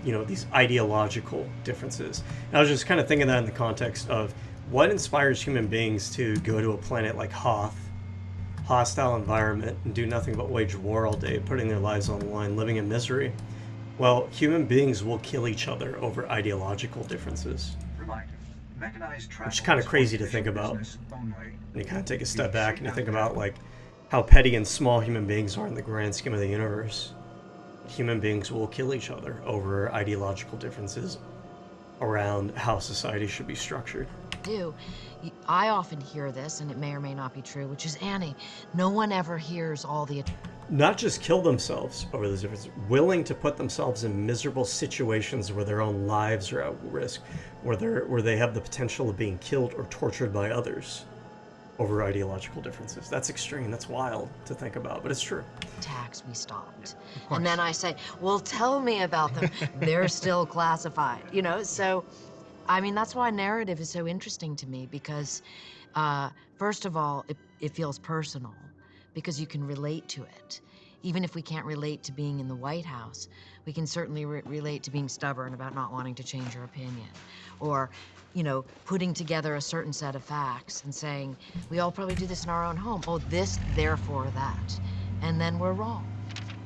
A: these ideological differences. And I was just kind of thinking that in the context of what inspires human beings to go to a planet like Hoth, hostile environment, and do nothing but wage war all day, putting their lives on the line, living in misery. Well, human beings will kill each other over ideological differences. Which is kind of crazy to think about. And you kind of take a step back and you think about like how petty and small human beings are in the grand scheme of the universe. Human beings will kill each other over ideological differences around how society should be structured.
I: I often hear this, and it may or may not be true, which is, Annie, no one ever hears all the...
A: Not just kill themselves over those differences, willing to put themselves in miserable situations where their own lives are at risk, where they have the potential of being killed or tortured by others over ideological differences. That's extreme. That's wild to think about, but it's true.
I: Tax we stopped. And then I say, well, tell me about them. They're still classified, So, I mean, that's why narrative is so interesting to me, because first of all, it feels personal, because you can relate to it. Even if we can't relate to being in the White House, we can certainly relate to being stubborn about not wanting to change your opinion, or putting together a certain set of facts and saying, we all probably do this in our own home. Oh, this, therefore that. And then we're wrong.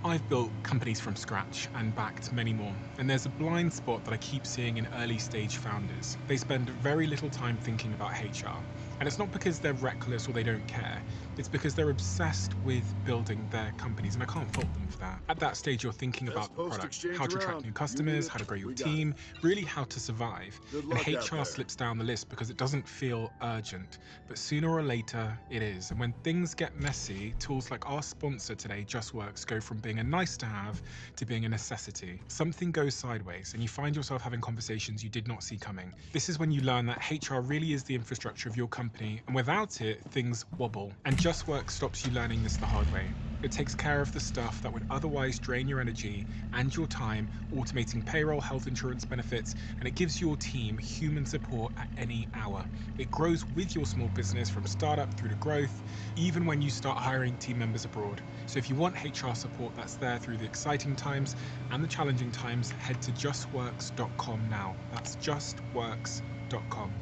U: I've built companies from scratch and backed many more, and there's a blind spot that I keep seeing in early stage founders. They spend very little time thinking about HR. And it's not because they're reckless or they don't care. It's because they're obsessed with building their companies, and I can't fault them for that. At that stage, you're thinking about the product, how to attract new customers, how to grow your team, really how to survive. And HR slips down the list because it doesn't feel urgent, but sooner or later it is. And when things get messy, tools like our sponsor today, JustWorks, go from being a nice to have to being a necessity. Something goes sideways and you find yourself having conversations you did not see coming. This is when you learn that HR really is the infrastructure of your company, and without it, things wobble. And JustWorks stops you learning this the hard way. It takes care of the stuff that would otherwise drain your energy and your time, automating payroll, health insurance benefits, and it gives your team human support at any hour. It grows with your small business from startup through to growth, even when you start hiring team members abroad. So if you want HR support that's there through the exciting times and the challenging times, head to justworks.com now. That's justworks.com.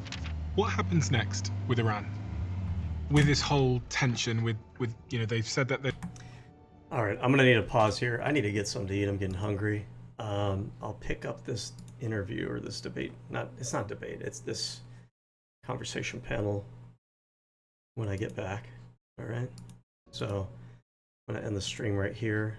U: What happens next with Iran? With this whole tension with they've said that they...
A: All right, I'm gonna need a pause here. I need to get something to eat. I'm getting hungry. I'll pick up this interview or this debate. It's not debate. It's this conversation panel when I get back. All right. So I'm gonna end the stream right here.